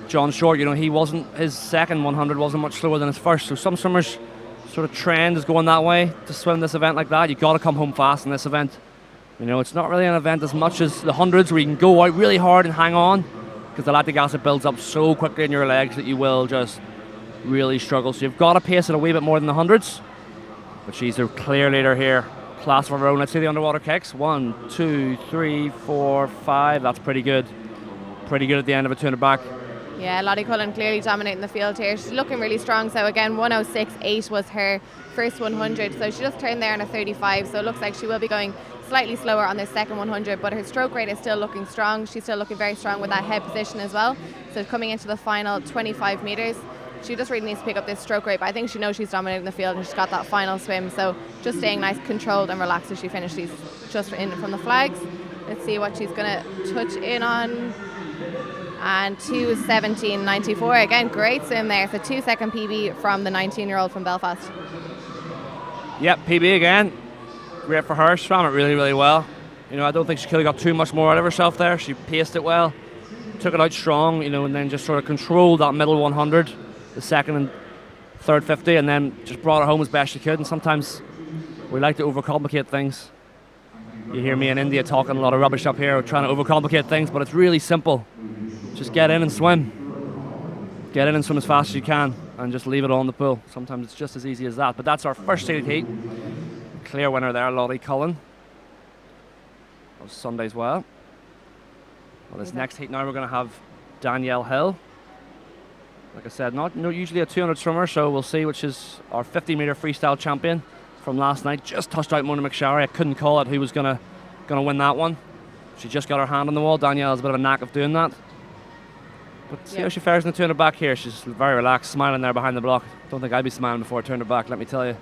John Short, you know, his second 100 wasn't much slower than his first, so some swimmers sort of trend is going that way to swim this event like that. You got to come home fast in this event. You know, it's not really an event as much as the hundreds where you can go out really hard and hang on, because the lactic acid builds up so quickly in your legs that you will just really struggle. So you've got to pace it a wee bit more than the hundreds. But she's a clear leader here. Class of her own. Let's see the underwater kicks. 1, 2, 3, 4, 5. That's pretty good. Pretty good at the end of a 200 back. Yeah, Lottie Cullen clearly dominating the field here. She's looking really strong. So again, 1:06.8 was her first 100. So she just turned there in a 35. So it looks like she will be going slightly slower on this second 100, but her stroke rate is still looking strong. She's still looking very strong with that head position as well. So coming into the final 25 metres, she just really needs to pick up this stroke rate, but I think she knows she's dominating the field and she's got that final swim. So just staying nice, controlled and relaxed as she finishes these just in from the flags. Let's see what she's going to touch in on. And 2:17.94. Again, great swim there. It's a 2-second PB from the 19-year-old from Belfast. Yep, PB again. Great for her. She swam it really, really well. You know, I don't think she could have got too much more out of herself there. She paced it well, took it out strong, you know, and then just sort of controlled that middle 100, the second and third 50, and then just brought it home as best she could. And sometimes we like to overcomplicate things. You hear me in India talking a lot of rubbish up here, trying to overcomplicate things, but it's really simple. Just get in and swim. Get in and swim as fast as you can and just leave it all in the pool. Sometimes it's just as easy as that. But that's our first seeded heat. Clear winner there, Lottie Cullen. That was Sunday's well. Well, this next heat now we're going to have Danielle Hill. Like I said, not usually a 200 swimmer, so we'll see, which is our 50 metre freestyle champion from last night. Just touched out Mona McSharry. I couldn't call it who was gonna win that one. She just got her hand on the wall. Danielle has a bit of a knack of doing that. But see how she fares in the 200 back here. She's very relaxed, smiling there behind the block. Don't think I'd be smiling before I turned her back, let me tell you.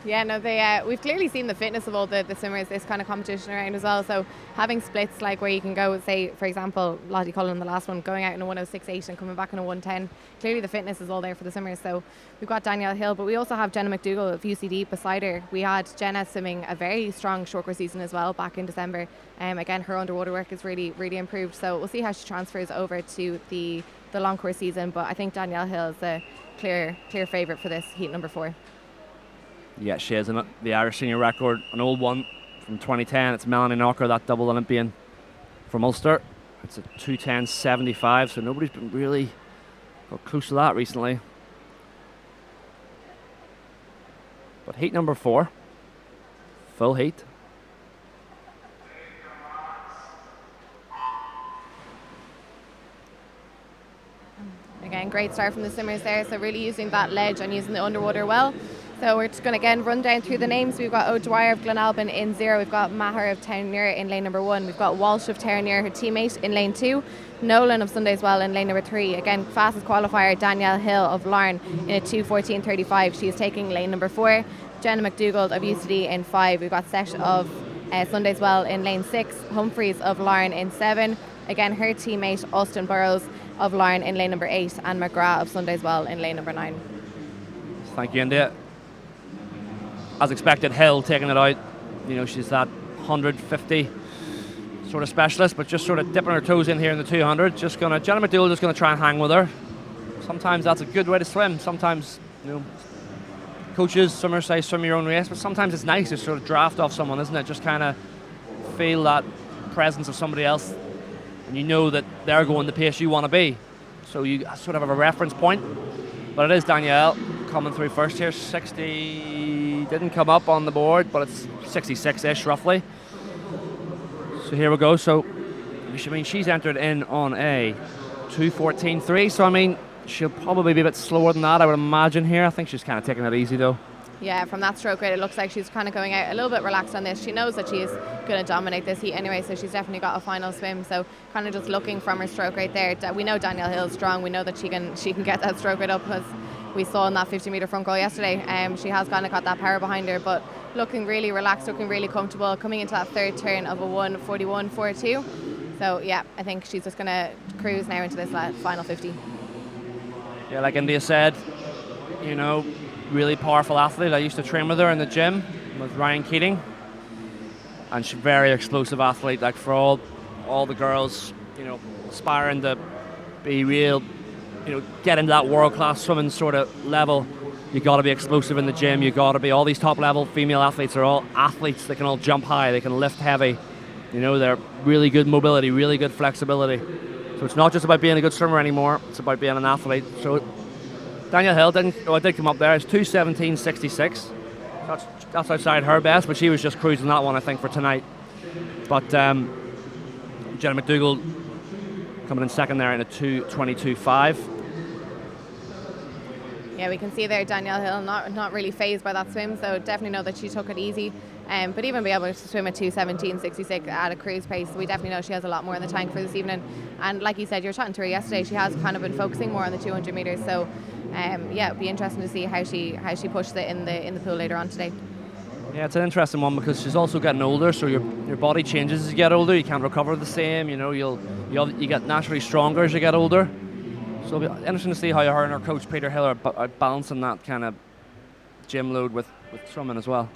Yeah, no, we've clearly seen the fitness of all the swimmers this kind of competition around as well. So having splits like where you can go, say, for example, Lottie Cullen, the last one, going out in a 1:06.8 and coming back in a 1:10. Clearly the fitness is all there for the swimmers. So we've got Danielle Hill, but we also have Jenna McDougall of UCD beside her. We had Jenna swimming a very strong short course season as well back in December. Again, her underwater work is really, really improved. So we'll see how she transfers over to the long course season. But I think Danielle Hill is the clear favourite for this heat number 4. Yeah, she is. The Irish senior record, an old one from 2010. It's Melanie Knocker, that double Olympian from Ulster. It's a 2:10.75, so nobody's been really got close to that recently. But heat number 4, full heat. Again, great start from the swimmers there. So really using that ledge and using the underwater well. So we're just going to again run down through the names. We've got O'Dwyer of Glenalbin in 0. We've got Maher of Townmuir in lane number 1. We've got Walsh of Townmuir, her teammate, in lane 2. Nolan of Sunday as well in lane number 3. Again, fastest qualifier, Danielle Hill of Larne in a 2:14.35. She is taking lane number 4. Jenna McDougall of UCD in 5. We've got Seth of Sunday as well in lane 6. Humphreys of Larne in 7. Again, her teammate, Austin Burrows of Larne in lane number 8. And McGrath of Sunday as well in lane number 9. Thank you, India. As expected, Hill taking it out. She's that 150 sort of specialist, but just sort of dipping her toes in here in the 200. Jenna McDougall just going to try and hang with her. Sometimes that's a good way to swim. Sometimes, coaches, swimmers say swim your own race, but sometimes it's nice to sort of draft off someone, isn't it? Just kind of feel that presence of somebody else, and you know that they're going the pace you want to be. So you sort of have a reference point. But it is Danielle coming through first here. 60 didn't come up on the board, but it's 66-ish roughly. So here we go. So she's entered in on a 2:14.3. So she'll probably be a bit slower than that, I would imagine here. I think she's kind of taking it easy though. Yeah, from that stroke rate, it looks like she's kind of going out a little bit relaxed on this. She knows that she's going to dominate this heat anyway, so she's definitely got a final swim. So kind of just looking from her stroke rate there. We know Danielle Hill's strong. We know that she can get that stroke rate up, because we saw in that 50-metre front goal yesterday. She has kind of got that power behind her, but looking really relaxed, looking really comfortable, coming into that third turn of a 1:41.42. So yeah, I think she's just going to cruise now into this final 50. Yeah, like India said, really powerful athlete. I used to train with her in the gym with Ryan Keating, and she's a very explosive athlete. Like for all the girls, aspiring to be real, get into that world-class swimming sort of level, you got to be explosive in the gym. You got to be. All these top-level female athletes are all athletes. They can all jump high. They can lift heavy. They're really good mobility, really good flexibility. So it's not just about being a good swimmer anymore. It's about being an athlete. So Danielle Hill did come up there. It's 2:17.66. That's outside her best, but she was just cruising that one, I think, for tonight. But Jenna McDougall coming in second there in a 2:22.5. Yeah, we can see there Danielle Hill not really phased by that swim, so definitely know that she took it easy. But even be able to swim at 2:17.66 at a cruise pace, we definitely know she has a lot more in the tank for this evening. And like you said, you were chatting to her yesterday, she has kind of been focusing more on the 200 metres. So yeah, it'll be interesting to see how she pushes it in the pool later on today. Yeah, it's an interesting one because she's also getting older, so your body changes as you get older. You can't recover the same. You get naturally stronger as you get older. So it'll be interesting to see how her and her coach Peter Hill are balancing that kind of gym load with swimming as well.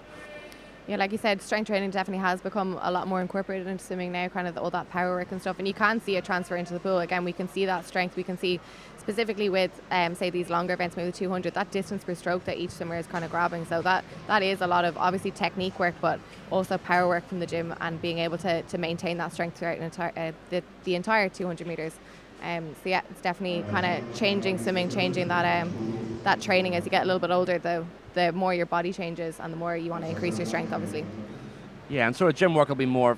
Yeah, like you said, strength training definitely has become a lot more incorporated into swimming now, kind of all that power work and stuff, and you can see it transfer into the pool. Again, we can see that strength. We can see specifically with say these longer events, maybe the 200, that distance per stroke that each swimmer is kind of grabbing. So that is a lot of obviously technique work, but also power work from the gym and being able to maintain that strength throughout the entire 200 metres. So yeah, it's definitely kind of changing swimming, changing that training as you get a little bit older. Though the more your body changes and the more you want to increase your strength, obviously. Yeah, and sort of gym work will be more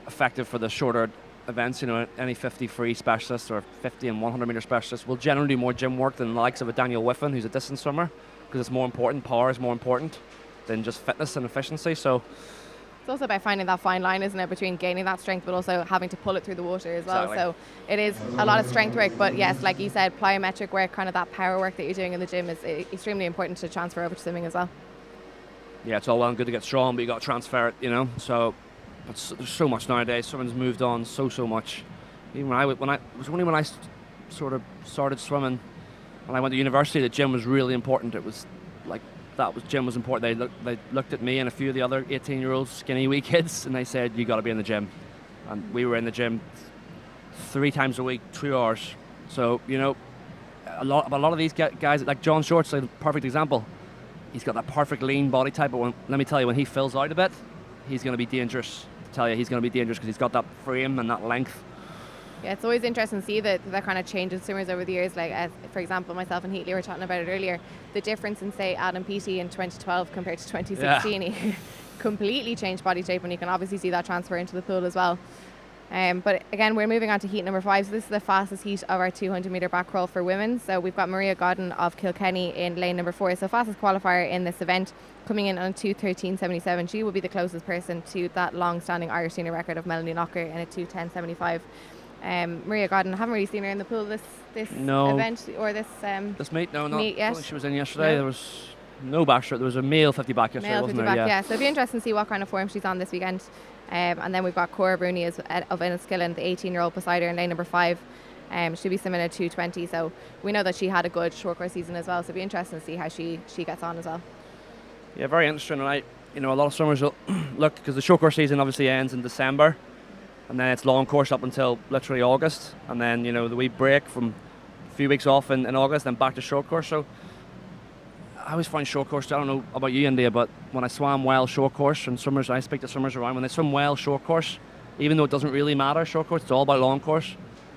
effective for the shorter events. Any 50 free specialists or 50 and 100 metre specialists will generally do more gym work than the likes of a Daniel Whiffen, who's a distance swimmer, because it's more important. Power is more important than just fitness and efficiency. So it's also about finding that fine line, isn't it, between gaining that strength but also having to pull it through the water as well. Exactly. So it is a lot of strength work, but yes, like you said, plyometric work, kind of that power work that you're doing in the gym is extremely important to transfer over to swimming as well. Yeah, it's all well and good to get strong, but you got to transfer it, So there's so much nowadays. Swimming's moved on so much. Even when I sort of started swimming, when I went to university, the gym was really important. It was like gym was important. They looked at me and a few of the other 18-year-old skinny wee kids, and they said, "You got to be in the gym." And we were in the gym 3 times a week, 2 hours. So a lot of these guys, like John Short's a perfect example. He's got that perfect lean body type, but let me tell you, when he fills out a bit, he's going to be dangerous. He's going to be dangerous because he's got that frame and that length. Yeah, it's always interesting to see that kind of change in swimmers over the years. Like, for example, myself and Heatley were talking about it earlier. The difference in, say, Adam Peaty in 2012 compared to 2016, he completely changed body shape, and you can obviously see that transfer into the pool as well. But again, we're moving on to heat number 5. So this is the fastest heat of our 200 metre back crawl for women. So we've got Maria Godden of Kilkenny in lane number 4. So fastest qualifier in this event, coming in on 2:13.77. She will be the closest person to that long-standing Irish senior record of Melanie Knocker in a 2:10.75. Maria Godden, I haven't really seen her in the pool this event or this meet. No, meet yet. I think she was in yesterday. No. There was no backstroke. There was a male 50 back yesterday, male wasn't 50 there? back, yeah. So it'll be interesting to see what kind of form she's on this weekend. And then we've got Cora Bruni of Enniskillen, the 18-year-old beside her in lane number 5. She'll be swimming at 2:20. So we know that she had a good short course season as well. So it'll be interesting to see how she gets on as well. Yeah, very interesting. And a lot of swimmers will look, because the short course season obviously ends in December, and then it's long course up until literally August, and then the wee break from a few weeks off in August, then back to short course. So I always find short course, I don't know about you, India, but when I swam well short course, and swimmers, I speak to swimmers around, when they swim well short course, even though it doesn't really matter short course, it's all about long course,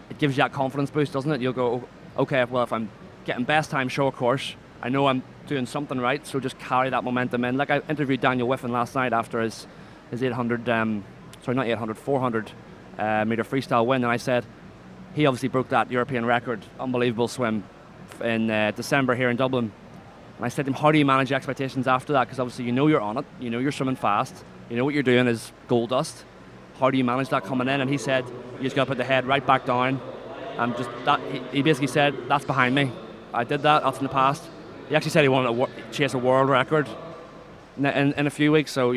it gives you that confidence boost, doesn't it? You'll go, okay, well, if I'm getting best time short course, I know I'm doing something right, so just carry that momentum in. Like, I interviewed Daniel Whiffen last night after his 400 metre freestyle win, and I said he obviously broke that European record, unbelievable swim in December here in Dublin. And I said to him, how do you manage expectations after that? Because obviously you're on it, you're swimming fast, what you're doing is gold dust. How do you manage that coming in? And he said, you just got to put the head right back down. And just that, he basically said, that's behind me. I did that, that's in the past. He actually said he wanted to chase a world record in a few weeks, so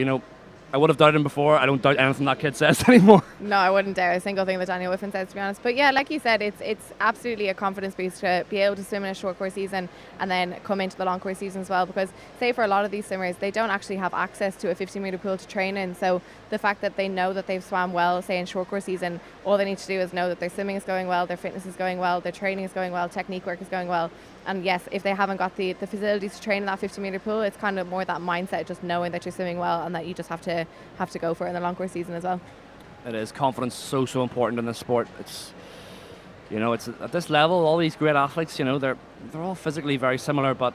I would have doubted him before. I don't doubt anything that kid says anymore. No, I wouldn't doubt a single thing that Daniel Whiffen says, to be honest. But yeah, like you said, it's absolutely a confidence boost to be able to swim in a short course season and then come into the long course season as well. Because say for a lot of these swimmers, they don't actually have access to a 50 metre pool to train in. So the fact that they know that they've swam well, say in short course season, all they need to do is know that their swimming is going well, their fitness is going well, their training is going well, technique work is going well. And yes, if they haven't got the facilities to train in that 50 metre pool, it's kind of more that mindset, just knowing that you're swimming well and that you just have to go for it in the long course season as well. It is. Confidence so important in this sport. It's it's at this level, all these great athletes, they're all physically very similar, but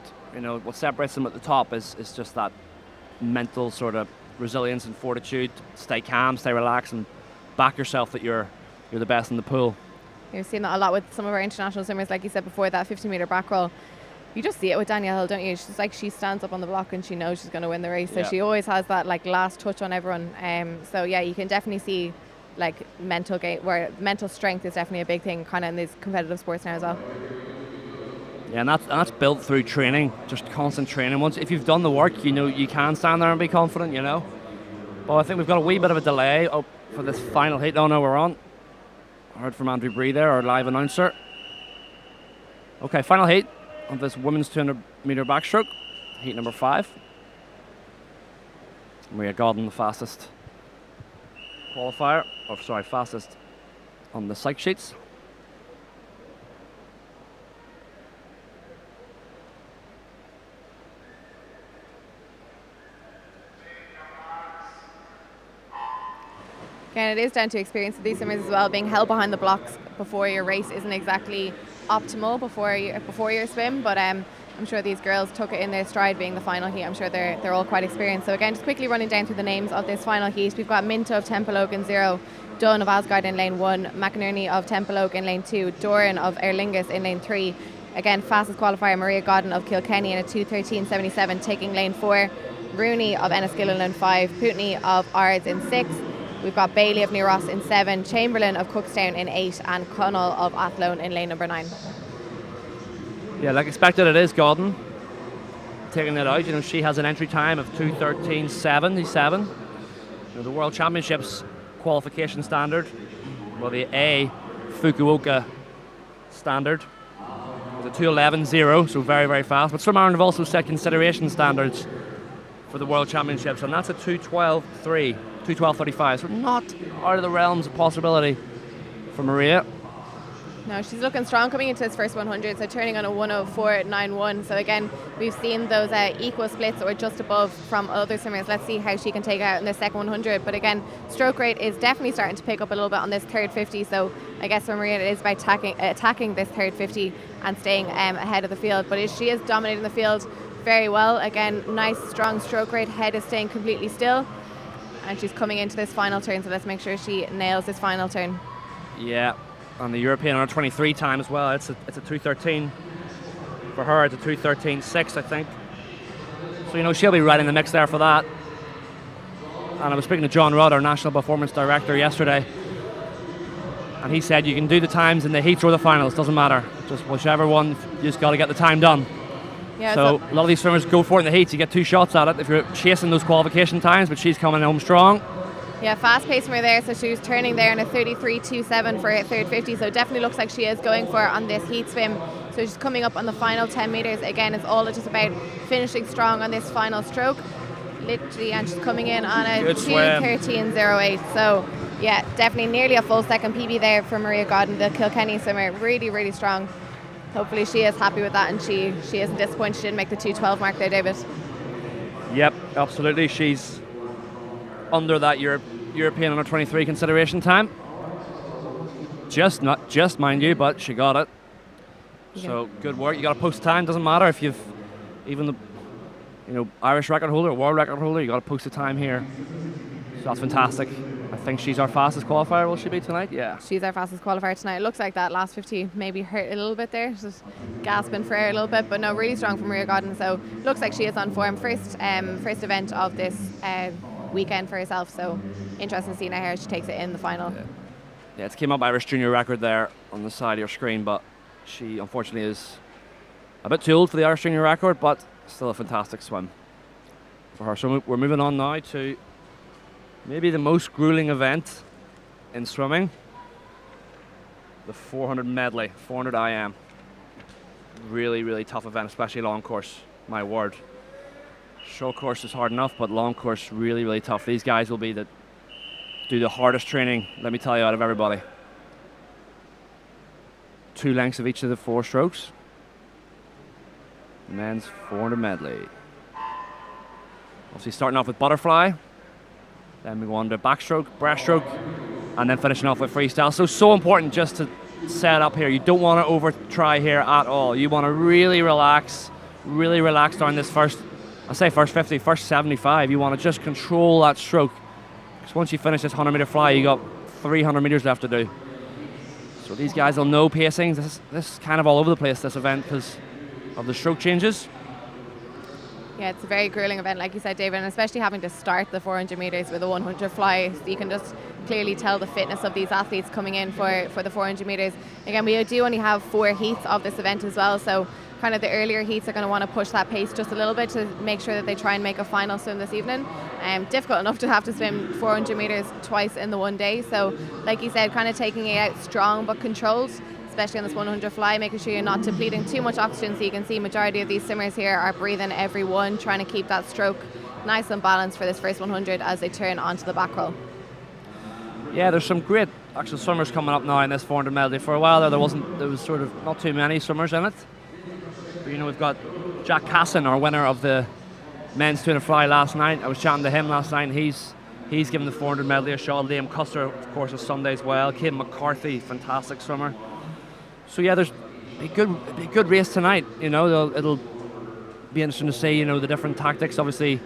what separates them at the top is just that mental sort of resilience and fortitude. Stay calm, stay relaxed, and back yourself that you're the best in the pool. You've seen that a lot with some of our international swimmers, like you said before, that 50 metre back roll. You just see it with Danielle Hill, don't you? She's like, she stands up on the block and she knows she's going to win the race. So she always has that last touch on everyone. So yeah, you can definitely see mental strength is definitely a big thing kind of in these competitive sports now as well. Yeah, and that's built through training, just constant training. Once if you've done the work, you can stand there and be confident, But I think we've got a wee bit of a delay for this final heat. Oh no, we're on. I heard from Andrew Bree there, our live announcer. Okay, final heat of this women's 200 metre backstroke, heat number 5. Maria Godden, the fastest qualifier, fastest on the psych sheets. Again, it is down to experience of these swimmers as well. Being held behind the blocks before your race isn't exactly optimal before your swim, but I'm sure these girls took it in their stride being the final heat. I'm sure they're all quite experienced. So again, just quickly running down through the names of this final heat. We've got Minto of Templeogue in 0, Dunn of Asgard in lane 1, McInerney of Templeogue in lane 2, Doran of Aer Lingus in lane 3. Again, fastest qualifier Maria Godden of Kilkenny in a 2:13.77, taking lane 4. Rooney of Enniskillen in lane 5, Putney of Ards in 6. We've got Bailey of New Ross in 7, Chamberlain of Cookstown in 8, and Connell of Athlone in lane number 9. Yeah, like expected, it is Godden taking it out. She has an entry time of 2:13.77. The World Championships qualification standard, well, the A Fukuoka standard, is a 2:11.0, so very, very fast. But some have also set consideration standards for the World Championships, and that's a 2:12.3. 2:12.35, so not out of the realms of possibility for Maria. No, she's looking strong coming into this first 100, so turning on a 1:04.91. So again, we've seen those equal splits or just above from other swimmers. Let's see how she can take it out in the second 100. But again, stroke rate is definitely starting to pick up a little bit on this third 50. So I guess for Maria, it is by attacking this third 50 and staying ahead of the field. But she is dominating the field very well. Again, nice strong stroke rate. Head is staying completely still. And she's coming into this final turn, so let's make sure she nails this final turn. Yeah, on the European under 23 time as well. It's a 2:13 for her. It's a 2:13.6, I think. So she'll be right in the mix there for that. And I was speaking to John Rudd, our national performance director, yesterday, and he said you can do the times in the heats or the finals, doesn't matter. Just whichever one, you just got to get the time done. Yeah, so a lot of these swimmers go for it in the heats. You get 2 shots at it if you're chasing those qualification times, but she's coming home strong. Yeah, fast pace from her there, so she was turning there in a 33.27 for her third 50, so definitely looks like she is going for it on this heat swim. So she's coming up on the final 10 metres. Again, it's all just about finishing strong on this final stroke. Literally, and she's coming in on a 2:13.08. So yeah, definitely nearly a full second PB there for Maria Godden, the Kilkenny swimmer. Really, really strong. Hopefully she is happy with that, and she isn't disappointed she didn't make the 2:12 mark there, David. Yep, absolutely. She's under that European under 23 consideration time. Not just, mind you, but she got it. Yeah. So good work. You got to post time. Doesn't matter if you've even the Irish record holder or world record holder. You got to post the time here. So that's fantastic. I think she's our fastest qualifier. Will she be tonight? Yeah. She's our fastest qualifier tonight. It looks like that last 50 maybe hurt a little bit there, just gasping for air a little bit, but no, really strong from Maria Godden. So looks like she is on form. First event of this weekend for herself. So interesting to see now how she takes it in the final. Yeah, it's came up Irish junior record there on the side of your screen, but she unfortunately is a bit too old for the Irish junior record, but still a fantastic swim for her. So we're moving on now to maybe the most grueling event in swimming, the 400 medley, 400 IM. Really, really tough event, especially long course, my word. Short course is hard enough, but long course really, really tough. These guys will do the hardest training, let me tell you, out of everybody. 2 lengths of each of the 4 strokes. Men's 400 medley. Obviously starting off with butterfly, then we go on to backstroke, breaststroke, and then finishing off with freestyle. So important just to set up here. You don't want to over try here at all. You want to really relax during this first 50, first 75. You want to just control that stroke. Because once you finish this 100 meter fly, you got 300 meters left to do. So these guys will know pacing. This is kind of all over the place, this event, because of the stroke changes. Yeah, it's a very grueling event, like you said, David, and especially having to start the 400 metres with a 100 fly. So you can just clearly tell the fitness of these athletes coming in for the 400 metres. Again, we do only have 4 heats of this event as well, so kind of the earlier heats are going to want to push that pace just a little bit to make sure that they try and make a final swim this evening. Difficult enough to have to swim 400 metres twice in the one day, so like you said, kind of taking it out strong but controlled, especially on this 100 fly, making sure you're not depleting too much oxygen. So you can see majority of these swimmers here are breathing every one, trying to keep that stroke nice and balanced for this first 100 as they turn onto the back roll. Yeah, there's some great actual swimmers coming up now in this 400 medley. For a while there was sort of not too many swimmers in it. But, we've got Jack Casson, our winner of the men's 200 fly last night. I was chatting to him last night, and he's given the 400 medley a shot. Liam Custer, of course, is Sunday as well. Caden McCarthy, fantastic swimmer. So yeah, there's a good race tonight. It'll be interesting to see, the different tactics. Obviously,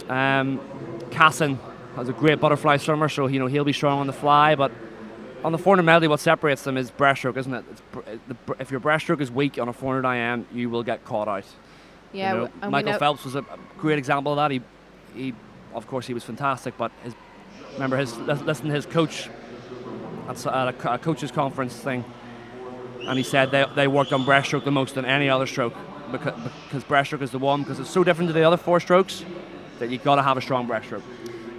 Casson has a great butterfly swimmer, so he'll be strong on the fly. But on the 400 medley, what separates them is breaststroke, isn't it? If your breaststroke is weak on a 400 IM, you will get caught out. Yeah, Michael Phelps was a great example of that. He of course, he was fantastic, but listen to his coach at a coaches conference thing, and he said they worked on breaststroke the most than any other stroke because breaststroke is the one, because it's so different to the other 4 strokes that you've got to have a strong breaststroke.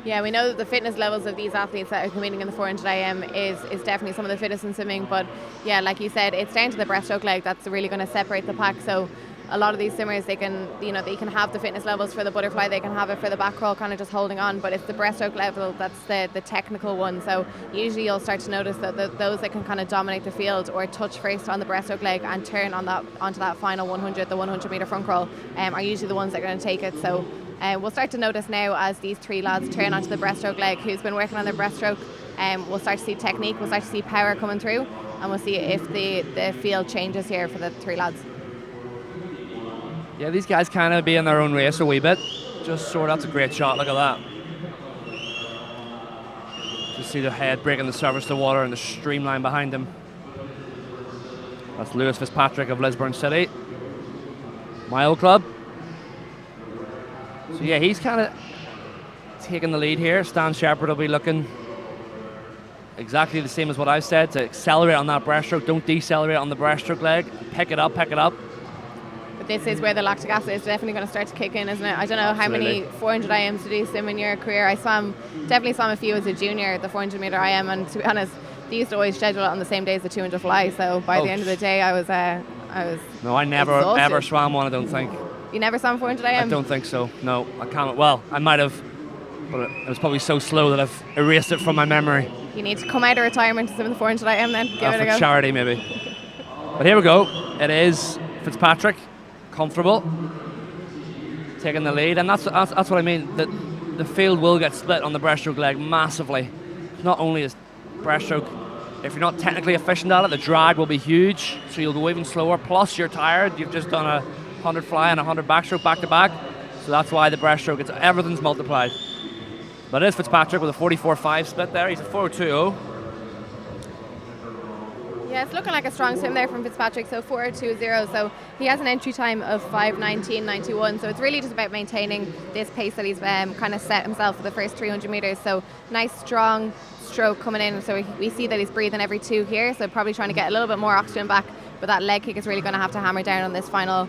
Yeah, we know that the fitness levels of these athletes that are competing in the 400 IM is definitely some of the fittest in swimming, but yeah, like you said, it's down to the breaststroke leg that's really going to separate the pack. So a lot of these swimmers, they can have the fitness levels for the butterfly, they can have it for the back roll, kind of just holding on, but it's the breaststroke level that's the technical one. So usually you'll start to notice that those that can kind of dominate the field or touch first on the breaststroke leg and turn onto that final 100, the 100 meter front crawl, are usually the ones that are going to take it. So we'll start to notice now as these 3 lads turn onto the breaststroke leg, who's been working on their breaststroke, we'll start to see technique, we'll start to see power coming through, and we'll see if the field changes here for the 3 lads. Yeah, these guys kind of be in their own race a wee bit. That's a great shot, look at that. See the head breaking the surface of the water and the streamline behind him. That's Lewis Fitzpatrick of Lisburn City, my old club. So yeah, he's kind of taking the lead here. Stan Shepherd will be looking exactly the same as what I said, to accelerate on that breaststroke. Don't decelerate on the breaststroke leg. Pick it up, pick it up. But this is where the lactic acid is definitely going to start to kick in, isn't it? I don't know how many 400 IMs did you swim in your career. I definitely swam a few as a junior, the 400 meter IM, and to be honest, they used to always schedule it on the same day as the 200 fly. So by the end of the day, I was No, I never exhausted. ever swam one. I don't think. You never swam 400 IM? I don't think so. No, I can't. Well, I might have, but it was probably so slow that I've erased it from my memory. You need to come out of retirement to swim the 400 IM then. Give it a go. For charity, maybe. But here we go. It is Fitzpatrick, comfortable, taking the lead, and that's what I mean. The field will get split on the breaststroke leg massively. Not only is breaststroke, if you're not technically efficient at it, the drag will be huge, so you'll go even slower. Plus, you're tired. You've just done a 100 fly and a 100 backstroke back to back, so that's why the breaststroke, everything's multiplied. But it is Fitzpatrick with a 44.5 split there. He's a 4.20. Yeah, it's looking like a strong swim there from Fitzpatrick, so 4.20. So he has an entry time of 5:19.91. So it's really just about maintaining this pace that he's kind of set himself for the first 300 meters. So nice, strong stroke coming in. So we see that he's breathing every 2 here. So probably trying to get a little bit more oxygen back. But that leg kick is really going to have to hammer down on this final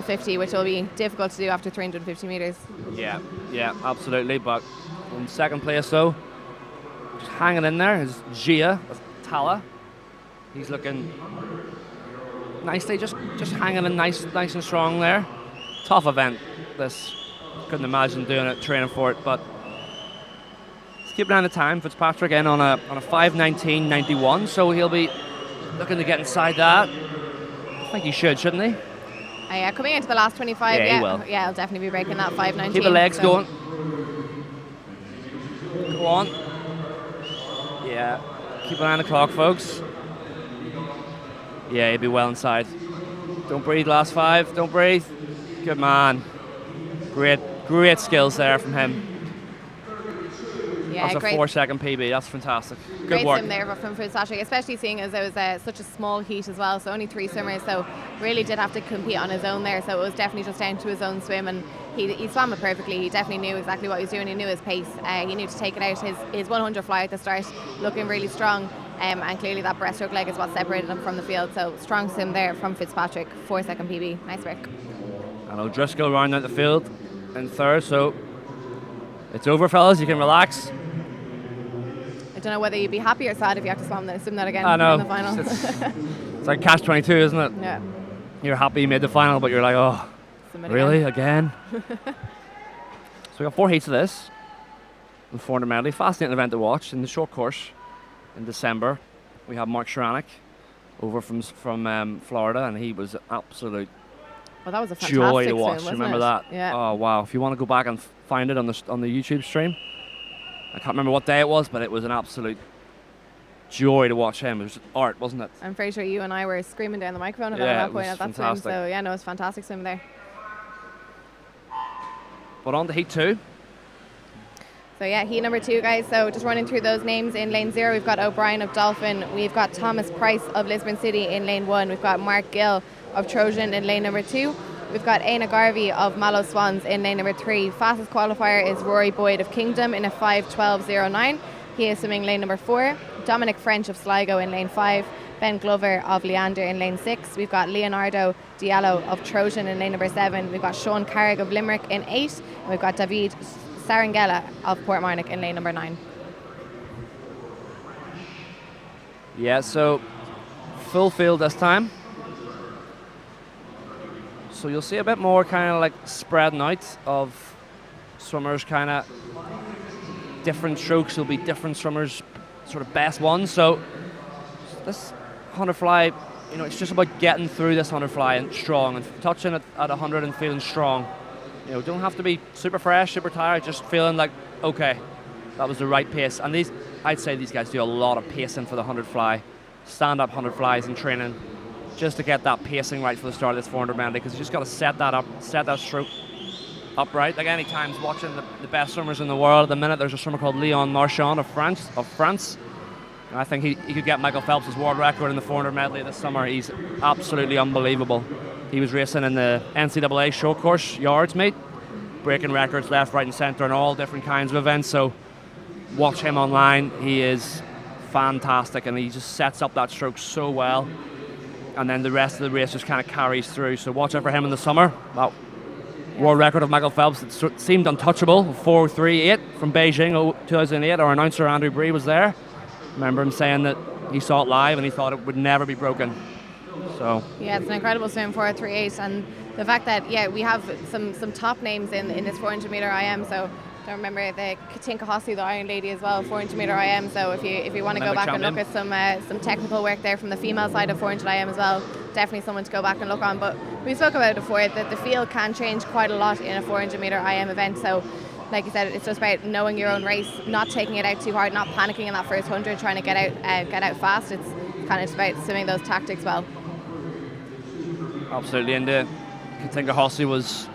50, which will be difficult to do after 350 meters. Yeah, absolutely. But in second place, though, just hanging in there is Gia Tala. He's looking nicely, just hanging in nice and strong there. Tough event, this. Couldn't imagine doing it, training for it, but let's keep an eye on the time. Fitzpatrick in on a 5:19.91, so he'll be looking to get inside that. I think he shouldn't he? Yeah, coming into the last 25, he will. Yeah, he'll definitely be breaking that 5:19. Keep the legs going. Go on. Yeah, keep an eye on the clock, folks. Yeah, he'll be well inside. Don't breathe, last 5. Don't breathe. Good man. Great skills there from him. Yeah, that's a 4-second PB. That's fantastic. Good great work. Swim there from Fitzpatrick, especially seeing as it was such a small heat as well. So only 3 swimmers. So really did have to compete on his own there. So it was definitely just down to his own swim, and he swam it perfectly. He definitely knew exactly what he was doing. He knew his pace. He knew to take it out. His 100 fly at the start, looking really strong. And clearly that breaststroke leg is what separated him from the field. So strong swim there from Fitzpatrick. 4-second PB. Nice work. And O'Driscoll round out the field in third. So it's over, fellas. You can relax. I don't know whether you'd be happy or sad if you have to swim that again in the final. It's like catch 22, isn't it? Yeah. You're happy you made the final, but you're like, oh, really? Again? So we got 4 heats of this. The 400 medley. Fascinating event to watch in the short course. In December, we have Mark Sharanek over from Florida, and he was absolute that was a fantastic joy to watch. swim, Remember it? that? Yeah. Oh wow! If you want to go back and find it on the YouTube stream, I can't remember what day it was, but it was an absolute joy to watch him. It was just art, wasn't it? I'm pretty sure you and I were screaming down the microphone at that point at that swim. So yeah, no, it was fantastic swim there. But on to heat 2. So yeah, heat number 2, guys. So just running through those names. In lane 0, we've got O'Brien of Dolphin. We've got Thomas Price of Lisburn City in lane 1. We've got Mark Gill of Trojan in lane number 2. We've got Aina Garvey of Mallow Swans in lane number 3. Fastest qualifier is Rory Boyd of Kingdom in a 5:12.09. He is swimming lane number 4. Dominic French of Sligo in lane 5. Ben Glover of Leander in lane 6. We've got Leonardo Diallo of Trojan in lane number 7. We've got Sean Carrick of Limerick in 8. And we've got David Sarangella of Portmarnock in lane number 9. Yeah, so full field this time. So you'll see a bit more kind of like spreading out of swimmers, kind of different strokes. Will be different swimmers, sort of best ones. So this 100 fly, it's just about getting through this 100 fly and strong and touching it at 100 and feeling strong. Don't have to be super fresh, super tired, just feeling like, okay, that was the right pace. And I'd say these guys do a lot of pacing for the 100 fly, stand-up 100 flies in training, just to get that pacing right for the start of this 400 medley, because you just got to set that up, set that stroke. upright. Like any times watching the best swimmers in the world at the minute, there's a swimmer called Leon Marchand of France. And I think he could get Michael Phelps' world record in the 400 medley this summer. He's absolutely unbelievable. He was racing in the NCAA short course yards meet, breaking records left, right and centre in all different kinds of events. So watch him online. He is fantastic and he just sets up that stroke so well. And then the rest of the race just kind of carries through. So watch out for him in the summer. That world record of Michael Phelps, it seemed untouchable, 4:38 from Beijing 2008. Our announcer Andrew Bree was there. Remember him saying that he saw it live and he thought it would never be broken. So yeah, it's an incredible swim, 4:38, and the fact that we have some top names in this 400 meter IM. So I remember the Katinka Hossie, the Iron Lady as well, 400 meter IM. So if you want to go back and look at some technical work there from the female side of 400 IM as well, definitely someone to go back and look on. But we spoke about it before that the field can change quite a lot in a 400 meter IM event. So like you said, it's just about knowing your own race, not taking it out too hard, not panicking in that first 100, trying to get out fast. It's kind of about swimming those tactics well. Absolutely, and Katinka Hossie was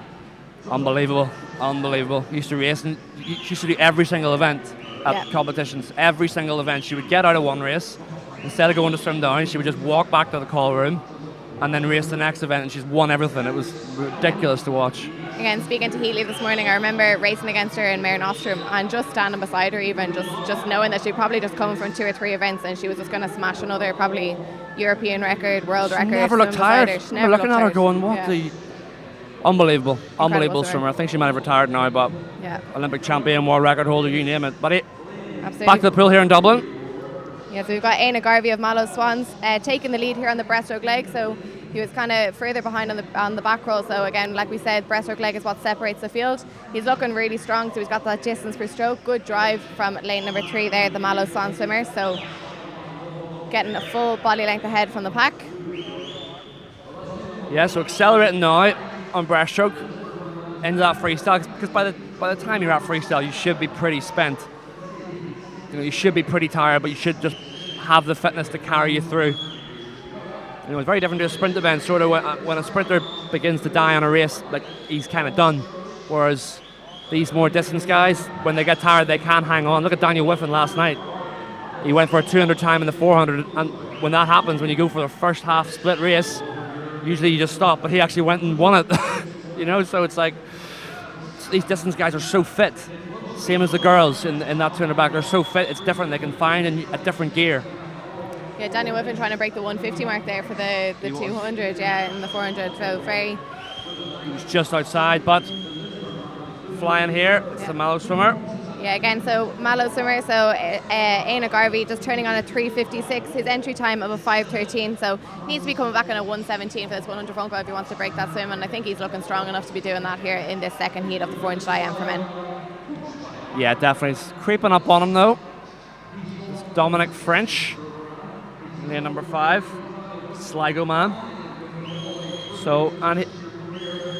unbelievable. Used to race, and she used to do every single event at competitions. Every single event, she would get out of one race, instead of going to swim down, she would just walk back to the call room, and then race the next event, and she's won everything. It was ridiculous to watch. Again, speaking to Healy this morning, I remember racing against her in Mare Nostrum and just standing beside her, even just knowing that she'd probably just come from 2 or 3 events and she was just going to smash another probably European record, world record. Never looked tired. We're looking at her going, what the... Unbelievable swimmer. I think she might have retired now, but Olympic champion, world record holder, you name it. But absolutely. Back to the pool here in Dublin. Yeah, so we've got Éanna Garvey of Mallow Swans taking the lead here on the breaststroke leg. So he was kind of further behind on the back roll. So again, like we said, breaststroke leg is what separates the field. He's looking really strong, so he's got that distance per stroke. Good drive from lane number 3 there, the Mallow Swan swimmer. So getting a full body length ahead from the pack. Yeah, so accelerating now on breaststroke into that freestyle, because by the time you're at freestyle, you should be pretty spent. You should be pretty tired, but you should just have the fitness to carry you through. It's very different to a sprint event. Sort of when a sprinter begins to die on a race, like he's kind of done. Whereas these more distance guys, when they get tired, they can hang on. Look at Daniel Whiffen last night. He went for a 200 time in the 400, and when that happens, when you go for the first half split race, usually you just stop. But he actually went and won it. So it's like these distance guys are so fit. Same as the girls in that 200 back, they're so fit. It's different. They can find a different gear. Yeah, Daniel Whiffen trying to break the 150 mark there for the 200, in the 400. So very. He was just outside, but flying here. It's the Mallow swimmer. Yeah, again, so Mallow swimmer. So Éanna Garvey just turning on a 3:56. His entry time of a 5:13. So needs to be coming back on a 1:17 for this 100 front row if he wants to break that swim. And I think he's looking strong enough to be doing that here in this second heat of the 400 IM for men. Yeah, definitely. It's creeping up on him though. It's Dominic French. Lane number 5, Sligo man. So, and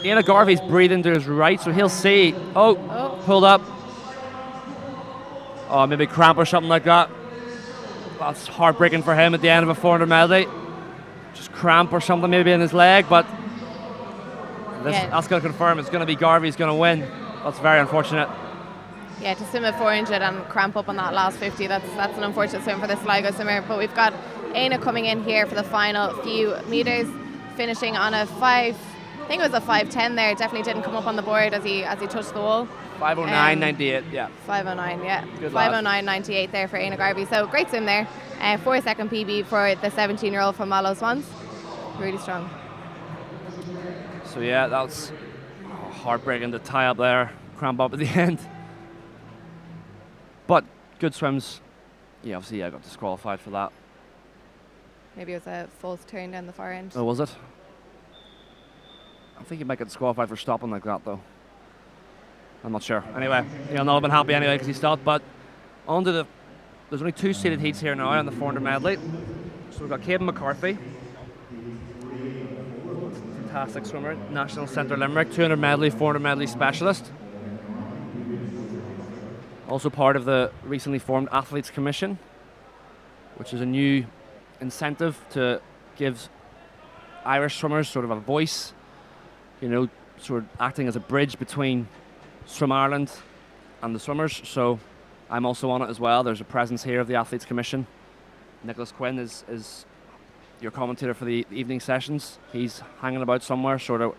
Éanna Garvey's breathing to his right, so he'll see. Oh, pulled up. Oh, maybe cramp or something like that. That's heartbreaking for him at the end of a 400 medley. Just cramp or something maybe in his leg, but that's going to confirm it's going to be Garvey's going to win. That's very unfortunate. Yeah, to swim at 400 and cramp up on that last 50, that's an unfortunate swim for the Sligo swimmer. But we've got Éanna coming in here for the final few meters, finishing on a 5. I think it was a 5:10 there. Definitely didn't come up on the board as he touched the wall. 5:09.98, yeah. 5:09, yeah. Good 5:09.98 there for Éanna Garvey. So great swim there. 4-second PB for the 17-year-old from Mallow Swans. Really strong. So yeah, that's heartbreaking to tie up there, cramp up at the end. But good swims. Yeah, obviously I got disqualified for that. Maybe it was a false turn down the far end. Oh, was it? I think you might get disqualified for stopping like that, though. I'm not sure. Anyway, he'll not have been happy anyway because he stopped. But there's only 2 seeded heats here now on the 400 medley. So we've got Caden McCarthy, fantastic swimmer, National Centre Limerick, 200 medley, 400 medley specialist. Also part of the recently formed Athletes Commission, which is a new incentive to give Irish swimmers sort of a voice, sort of acting as a bridge between Swim Ireland and the swimmers. So I'm also on it as well. There's a presence here of the Athletes Commission. Nicholas Quinn is your commentator for the evening sessions. He's hanging about somewhere, sort of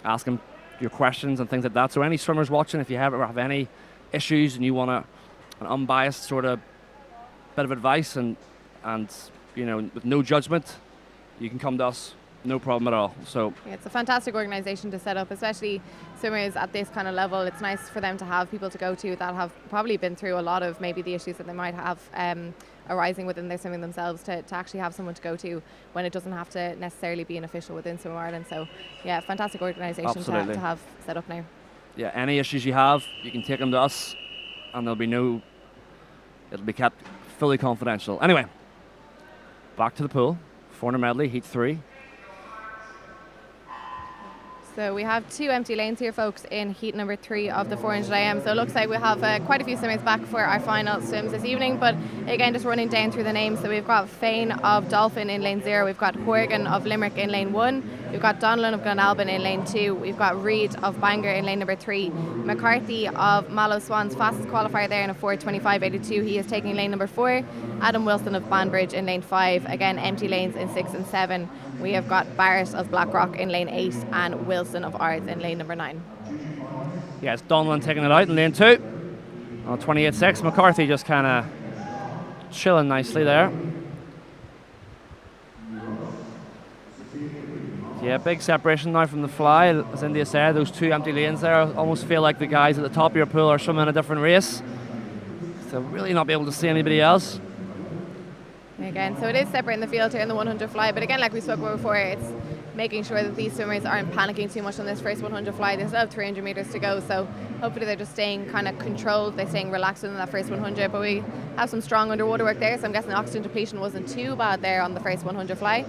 asking your questions and things like that. So any swimmers watching, if you ever have any issues and you want an unbiased sort of bit of advice and you know, with no judgment, you can come to us. No problem at all. So yeah, it's a fantastic organisation to set up, especially swimmers at this kind of level. It's nice for them to have people to go to that have probably been through a lot of maybe the issues that they might have arising within their swimming themselves, to actually have someone to go to when it doesn't have to necessarily be an official within Swim Ireland. So yeah, fantastic organisation to have set up now. Yeah, any issues you have, you can take them to us, and it'll be kept fully confidential. Anyway, back to the pool. 400 medley, heat 3. So we have 2 empty lanes here, folks, in heat number 3 of the 400 IM. So it looks like we have quite a few swimmers back for our final swims this evening. But again, just running down through the names. So we've got Fane of Dolphin in lane 0. We've got Horgan of Limerick in lane 1. We've got Donlan of Glenalbin in lane 2. We've got Reid of Bangor in lane number 3. McCarthy of Mallow Swans, fastest qualifier there in a 4:25.82. He is taking lane number 4. Adam Wilson of Banbridge in lane 5. Again, empty lanes in 6 and 7. We have got Barrett of Blackrock in lane 8 and Wilson of Ards in lane number 9. Yeah, it's Donlan taking it out in lane 2. On 28.6. McCarthy just kind of chilling nicely there. Yeah, big separation now from the fly. As India said, those 2 empty lanes there almost feel like the guys at the top of your pool are swimming a different race. So really not be able to see anybody else. Again, so it is separating the field here in the 100 fly, but again, like we spoke about before, it's making sure that these swimmers aren't panicking too much on this first 100 fly. They still have 300 metres to go, so hopefully they're just staying kind of controlled, they're staying relaxed in that first 100, but we have some strong underwater work there, so I'm guessing the oxygen depletion wasn't too bad there on the first 100 fly.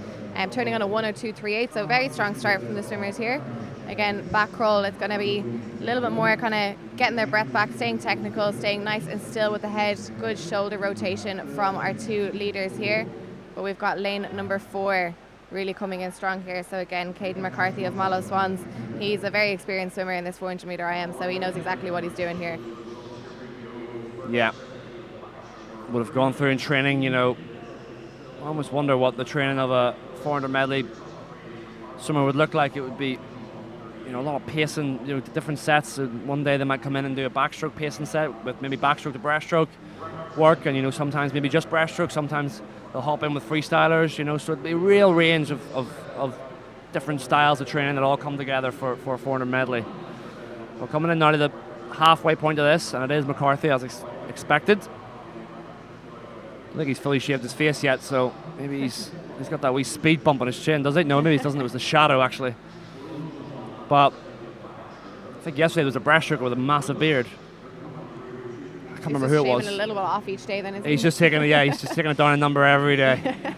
Turning on a 1:02.38, so very strong start from the swimmers here. Again, back crawl, it's going to be a little bit more kind of getting their breath back, staying technical, staying nice and still with the head. Good shoulder rotation from our 2 leaders here. But we've got lane number 4 really coming in strong here. So again, Caden McCarthy of Mallow Swans. He's a very experienced swimmer in this 400 metre IM, so he knows exactly what he's doing here. Yeah. Would have gone through in training, you know. I almost wonder what the training of a 400 medley swimmer would look like. It would be, you know, a lot of pacing, you know, different sets. One day they might come in and do a backstroke pacing set with maybe backstroke to breaststroke work, and you know, sometimes maybe just breaststroke, sometimes they'll hop in with freestylers, you know, so it'd be a real range of different styles of training that all come together for a 400 medley. We're coming in now to the halfway point of this, and it is McCarthy as expected. I don't think he's fully shaved his face yet, so maybe he's got that wee speed bump on his chin, does he? No, maybe he doesn't, it was the shadow actually. But I think yesterday there was a breaststroker with a massive beard. I can't remember who it was. He's a little bit off each day then, isn't he? He's just taking it down a number every day.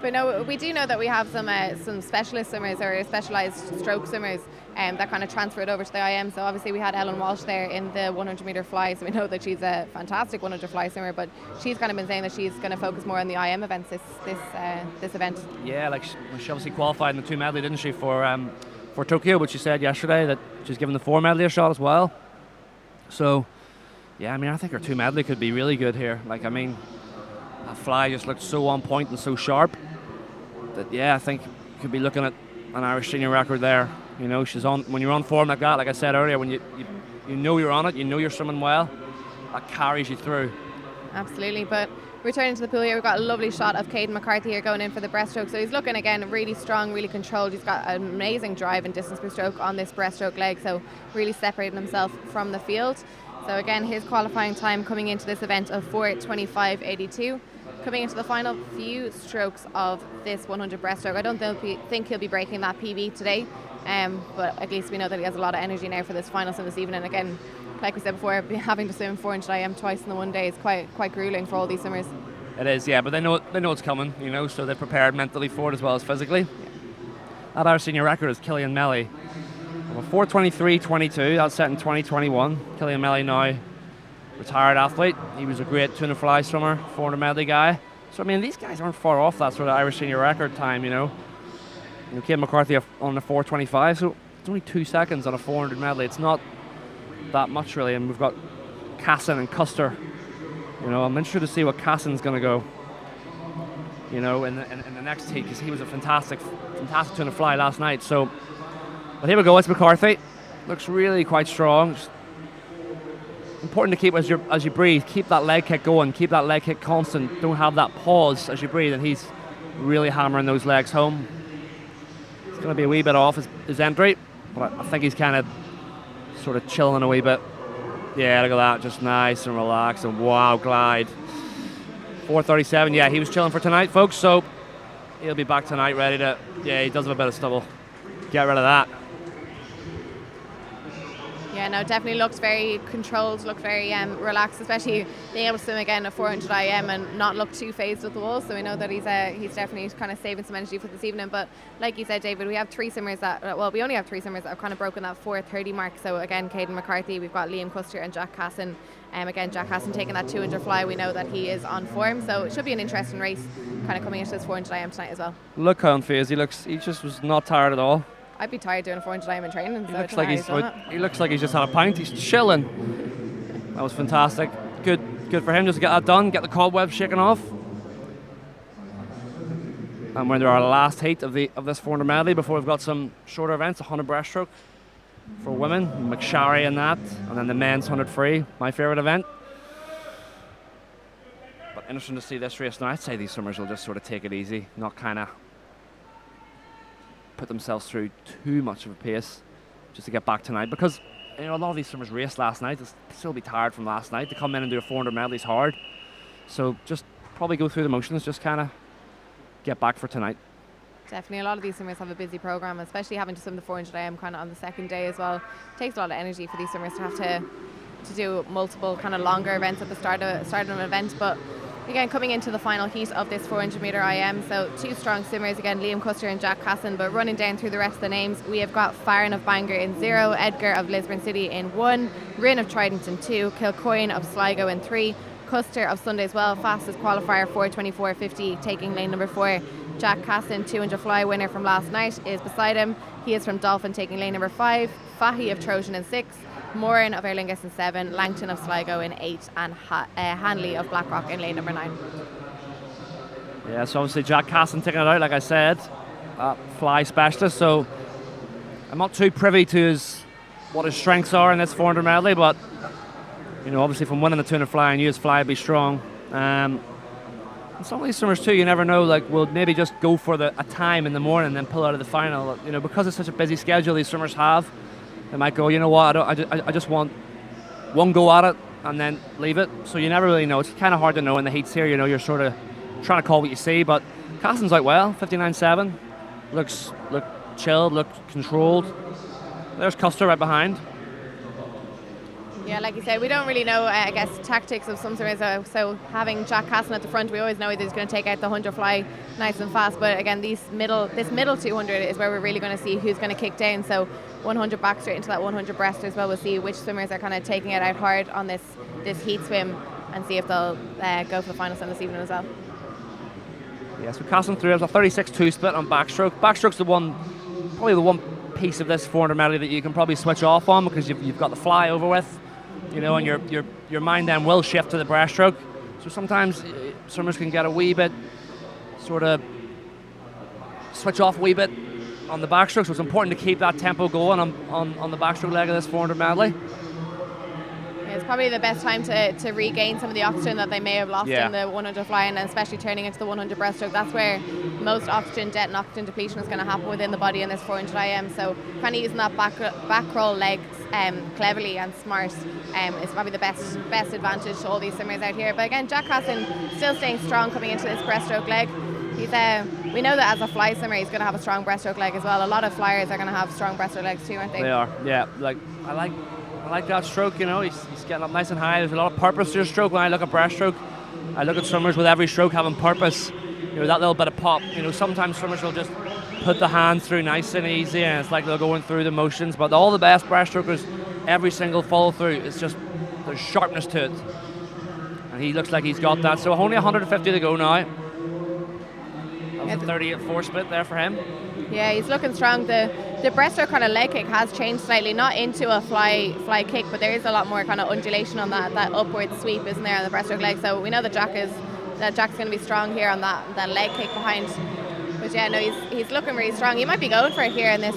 But no, we do know that we have some specialist swimmers or specialised stroke swimmers that kind of transferred over to the IM. So obviously we had Ellen Walsh there in the 100 metre fly, so we know that she's a fantastic 100 fly swimmer, but she's kind of been saying that she's going to focus more on the IM events this event. Yeah, like she obviously qualified in the 2 medley, didn't she, for Tokyo, but she said yesterday that she's given the 4 medley a shot as well. So yeah, I mean, I think her 2 medley could be really good here. Like, I mean, that fly just looked so on point and so sharp that, yeah, I think you could be looking at an Irish senior record there. You know, she's on, when you're on form like that, like I said earlier, when you know you're on it, you know you're swimming well, that carries you through. Absolutely. But returning to the pool here, we've got a lovely shot of Caden McCarthy here going in for the breaststroke. So he's looking, again, really strong, really controlled. He's got an amazing drive and distance per stroke on this breaststroke leg, so really separating himself from the field. So again, his qualifying time coming into this event of 4:25.82. Coming into the final few strokes of this 100 breaststroke. I don't think he'll be breaking that PB today, but at least we know that he has a lot of energy now for this final swim this evening. And again, like we said before, having to swim 400 IM twice in the one day is quite grueling for all these swimmers. It is, yeah, but they know it's coming, you know, so they're prepared mentally for it as well as physically. Yeah. That our senior record is Killian Melly. 4:23.22, that's set in 2021. Killian Melly now retired athlete. He was a great tuna fly swimmer, 400 medley guy. So I mean, these guys aren't far off that sort of Irish senior record time, you know. Caden McCarthy on the 4:25, so It's only 2 seconds on a 400 medley. It's not that much really, and we've got Casson and Custer. You know, I'm interested to see what Casson's going to go. You know, in the next heat, because he was a fantastic tuna fly last night. So, but here we go. It's McCarthy. Looks really quite strong. Just important to keep as you breathe. Keep that leg kick going. Keep that leg kick constant. Don't have that pause as you breathe. And he's really hammering those legs home. It's going to be a wee bit off his entry, but I think he's kind of sort of chilling a wee bit. Yeah, look at that. Just nice and relaxed. And wow, glide. 4:37. Yeah, he was chilling for tonight, folks. So he'll be back tonight, ready to. Yeah, he does have a bit of stubble. Get rid of that. Yeah, no, definitely looks very controlled, looked very relaxed, especially being able to swim again at 400 IM and not look too phased with the wall. So we know that he's definitely kind of saving some energy for this evening. But like you said, David, we have 3 swimmers we only have 3 swimmers that have kind of broken that 4:30 mark. So again, Caden McCarthy, we've got Liam Custer and Jack Casson. Again, Jack Casson taking that 200 fly. We know that he is on form, so it should be an interesting race kind of coming into this 400 IM tonight as well. Look how unfazed he just was not tired at all. I'd be tired doing a 400 IM in training. He looks like he's just had a pint. He's chilling. That was fantastic. Good for him just to get that done, get the cobwebs shaken off. And we're in our last heat of this 400 medley before we've got some shorter events, 100 breaststroke for women, McSharry and that, and then the men's 100 free, my favourite event. But interesting to see this race now. I'd say these swimmers will just sort of take it easy, not kind of put themselves through too much of a pace just to get back tonight, because you know a lot of these swimmers raced last night. They'll still be tired from last night. To come in and do a 400 medley is hard, so just probably go through the motions, just kind of get back for tonight. Definitely, a lot of these swimmers have a busy program, especially having to swim the 400 IM kind of on the second day as well. It takes a lot of energy for these swimmers to have to do multiple kind of longer events at the start of an event. But again, coming into the final heat of this 400 metre IM, so 2 strong swimmers again, Liam Custer and Jack Casson. But running down through the rest of the names, we have got Farron of Bangor in 0, Edgar of Lisburn City in 1, Ryn of Trident in 2, Kilcoyne of Sligo in 3, Custer of Sundays Well, fastest qualifier 4:24.50, taking lane number 4. Jack Casson, 200 fly winner from last night, is beside him. He is from Dolphin, taking lane number 5. Fahy of Trojan in 6. Moran of Aer Lingus in 7. Langton of Sligo in 8. And Hanley of Blackrock in lane number 9. Yeah, so obviously Jack Casson taking it out, like I said, fly specialist. So I'm not too privy to what his strengths are in this 400 medley, but you know, obviously from winning the 200 fly, I knew his fly would be strong. And some of these swimmers too, you never know, like will maybe just go for a time in the morning and then pull out of the final. You know, because it's such a busy schedule these swimmers have, they might go, you know what, I just want one go at it and then leave it. So you never really know. It's kind of hard to know in the heats here. You know, you're sort of trying to call what you see. But Casson's out well, 59.7. Look chilled, look controlled. There's Custer right behind. Yeah, like you said, we don't really know, I guess, tactics of some swimmers. So having Jack Casson at the front, we always know that he's going to take out the 100 fly nice and fast. But again, this middle 200 is where we're really going to see who's going to kick down. So 100 back straight into that 100 breast as well. We'll see which swimmers are kind of taking it out hard on this heat swim and see if they'll go for the final swim this evening as well. Yeah, so Casson through, it was a 36-2 split on backstroke. Backstroke's probably the one piece of this 400 medley that you can probably switch off on, because you've got the fly over with. You know, and your mind then will shift to the breaststroke. So sometimes swimmers can get a wee bit, sort of switch off a wee bit on the backstroke. So it's important to keep that tempo going on the backstroke leg of this 400 medley. Yeah, it's probably the best time to regain some of the oxygen that they may have lost in the 100 fly, and especially turning into the 100 breaststroke. That's where most oxygen debt and oxygen depletion is going to happen within the body in this 400 IM. So kind of using that back roll legs cleverly and smart is probably the best advantage to all these swimmers out here. But again, Jack Casson still staying strong coming into this breaststroke leg. We know that as a fly swimmer, he's going to have a strong breaststroke leg as well. A lot of flyers are going to have strong breaststroke legs too, aren't they? They are, yeah. Like I like that stroke. You know, he's getting up nice and high. There's a lot of purpose to your stroke. When I look at breaststroke, I look at swimmers with every stroke having purpose. You know, that little bit of pop. You know, sometimes swimmers will just put the hands through nice and easy, and it's like they're going through the motions. But all the best breaststrokers, every single follow through, it's just there's sharpness to it, and he looks like he's got that. So only 150 to go now. That was a 38-4 split there for him. Yeah, he's looking strong. The the breaststroke kind of leg kick has changed slightly, not into a fly kick, but there is a lot more kind of undulation on that upward sweep, isn't there, on the breaststroke leg? So we know that Jack's going to be strong here on that leg kick behind. But yeah, no, he's looking really strong. He might be going for it here in this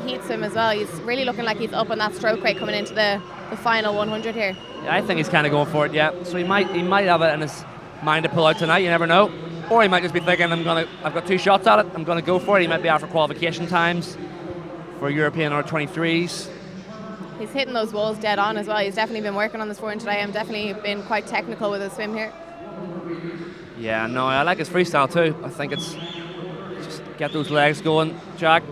heat swim as well. He's really looking like he's up on that stroke rate coming into the final 100 here. Yeah, I think he's kind of going for it. Yeah, so he might have it in his mind to pull out tonight. You never know. Or he might just be thinking, I've got 2 shots at it. I'm gonna go for it. He might be after qualification times for European under-23s. He's hitting those walls dead on as well. He's definitely been working on this 400 IM. Definitely been quite technical with his swim here. Yeah, no, I like his freestyle too. I think it's just get those legs going, Jack.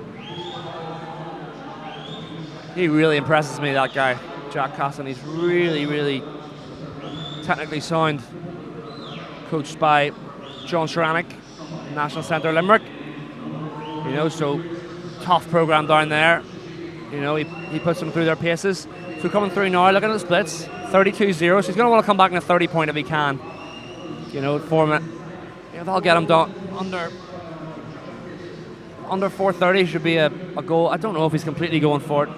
He really impresses me, that guy, Jack Casson. He's really, really technically sound. Coached by John Sharanek, National Centre Limerick. You know, so tough program down there. You know, he puts them through their paces. So coming through now, looking at the splits, 32-0. So he's going to want to come back in a 30 point if he can. You know, format. If they'll get him done under 4:30 should be a goal. I don't know if he's completely going for it.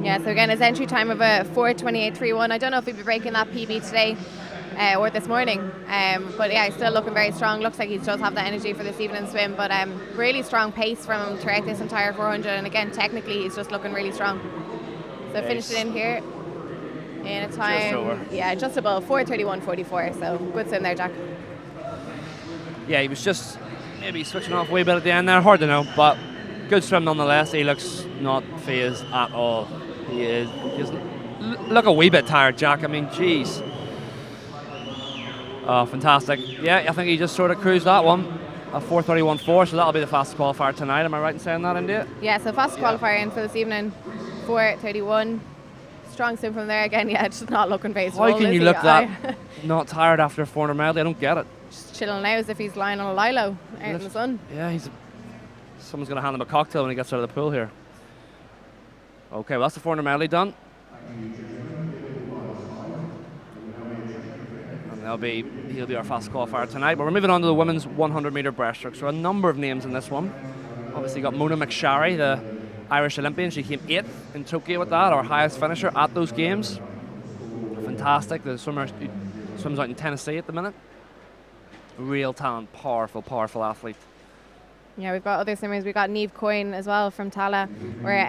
Yeah, so again, his entry time of a 4:28.31. I don't know if he'll be breaking that PB today or this morning. But yeah, he's still looking very strong. Looks like he does have the energy for this evening swim. But really strong pace from him throughout this entire 400. And again, technically, he's just looking really strong. So finished it in here in a time, just above 4:31.44. So good swim there, Jack. Yeah, he was just maybe switching off a wee bit at the end there. Hard to know, but good swim nonetheless. He looks not phased at all. He look a wee bit tired, Jack. I mean, jeez. Oh, fantastic. Yeah, I think he just sort of cruised that one. A 4:31.4, so that'll be the fastest qualifier tonight. Am I right in saying that, India? Yeah, so fastest qualifier in for this evening, 4:31. Strong swim from there again. Yeah, just not looking very swole. Why can you look that not tired after a 400 medley? I don't get it. Just chilling now as if he's lying on a lilo out in the sun. Yeah, someone's going to hand him a cocktail when he gets out of the pool here. Okay, well, that's the 400 medley done. And he'll be our fastest qualifier tonight. But we're moving on to the women's 100 metre breaststroke. So a number of names in this one. Obviously got Mona McSharry, the Irish Olympian. She came 8th in Tokyo with that, our highest finisher at those games. Fantastic. The swimmer swims out in Tennessee at the minute. Real talent, powerful athlete. Yeah, we've got other swimmers. We've got Niamh Coyne as well from Tala. We're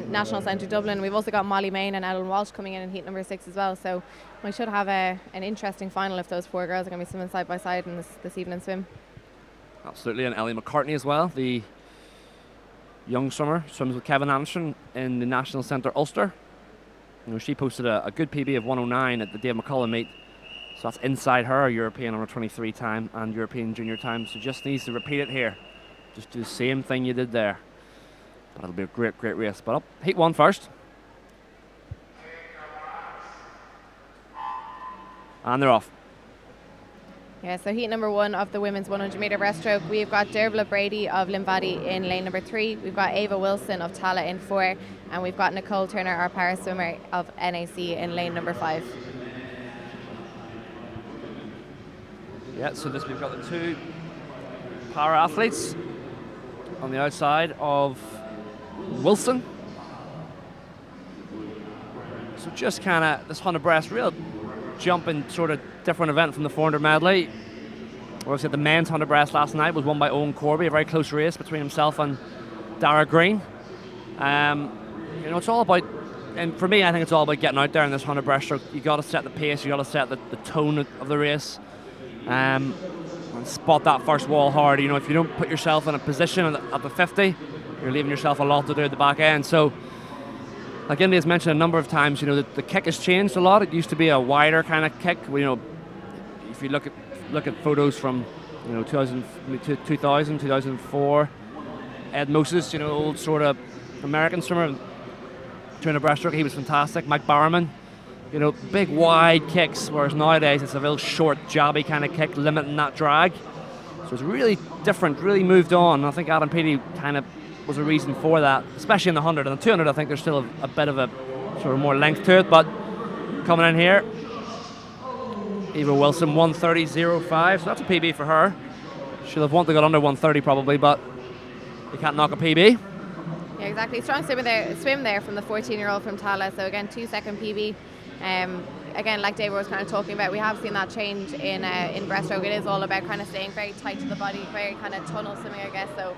National Centre Dublin. We've also got Molly Main and Ellen Walsh coming in heat number 6 as well. So we should have an interesting final if those 4 girls are going to be swimming side by side in this evening swim. Absolutely, and Ellie McCartney as well, the young swimmer, swims with Kevin Anderson in the National Centre Ulster. You know, she posted a good PB of 109 at the Dave McCullough meet. So that's inside her European under 23 time and European junior time. So just needs to repeat it here. Just do the same thing you did there. But it'll be a great race. But up, heat 1 first. And they're off. Yeah, so heat number 1 of the women's 100 metre breaststroke. We've got Dervla Brady of Limvady in lane number 3. We've got Ava Wilson of Tala in 4. And we've got Nicole Turner, our para swimmer of NAC in lane number 5. Yeah, so we've got the 2 para athletes on the outside of Wilson. So just kind of this 100 breast, real jumping sort of different event from the 400 medley. Obviously the men's 100 breast last night was won by Owen Corby, a very close race between himself and Dara Green. You know, it's all about, and for me I think it's all about getting out there in this 100 breaststroke. You got to set the pace, you got to set the tone of the race. And spot that first wall hard. You know, if you don't put yourself in a position at the 50, you're leaving yourself a lot to do at the back end. So, like Indy's mentioned a number of times, you know, the kick has changed a lot. It used to be a wider kind of kick. You know, if you look at photos from, you know, 2000, 2004, Ed Moses, you know, old sort of American swimmer, doing a breaststroke, he was fantastic. Mike Bowerman. You know, big wide kicks, whereas nowadays it's a real short, jabby kind of kick, limiting that drag. So it's really different, really moved on. And I think Adam Peaty kind of was a reason for that, especially in the 100. And the 200, I think there's still a bit of a sort of more length to it. But coming in here, Eva Wilson, 1:30.05. So that's a PB for her. She'll have wanted to go under 1:30 probably, but you can't knock a PB. Yeah, Exactly. Strong swim there from the 14-year-old from Tala. So again, 2-second PB. Again, like David was kind of talking about, we have seen that change in breaststroke. It is all about kind of staying very tight to the body, very kind of tunnel swimming, I guess. So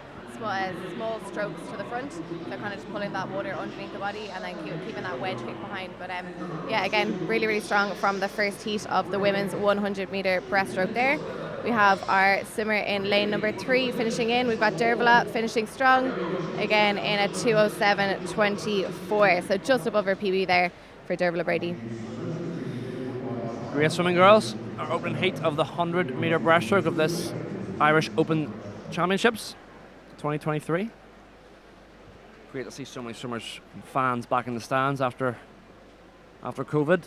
small strokes to the front, so kind of just pulling that water underneath the body and then keeping that wedge kick behind. But yeah, again, really, really strong from the first heat of the women's 100-metre breaststroke there. We have our swimmer in lane number 3 finishing in. We've got Dervla finishing strong, again in a 2:07.24, so just above her PB there for Dervla Brady. Great swimming, girls. Our opening heat of the 100-metre breaststroke of this Irish Open Championships 2023. Great to see so many swimmers and fans back in the stands after COVID.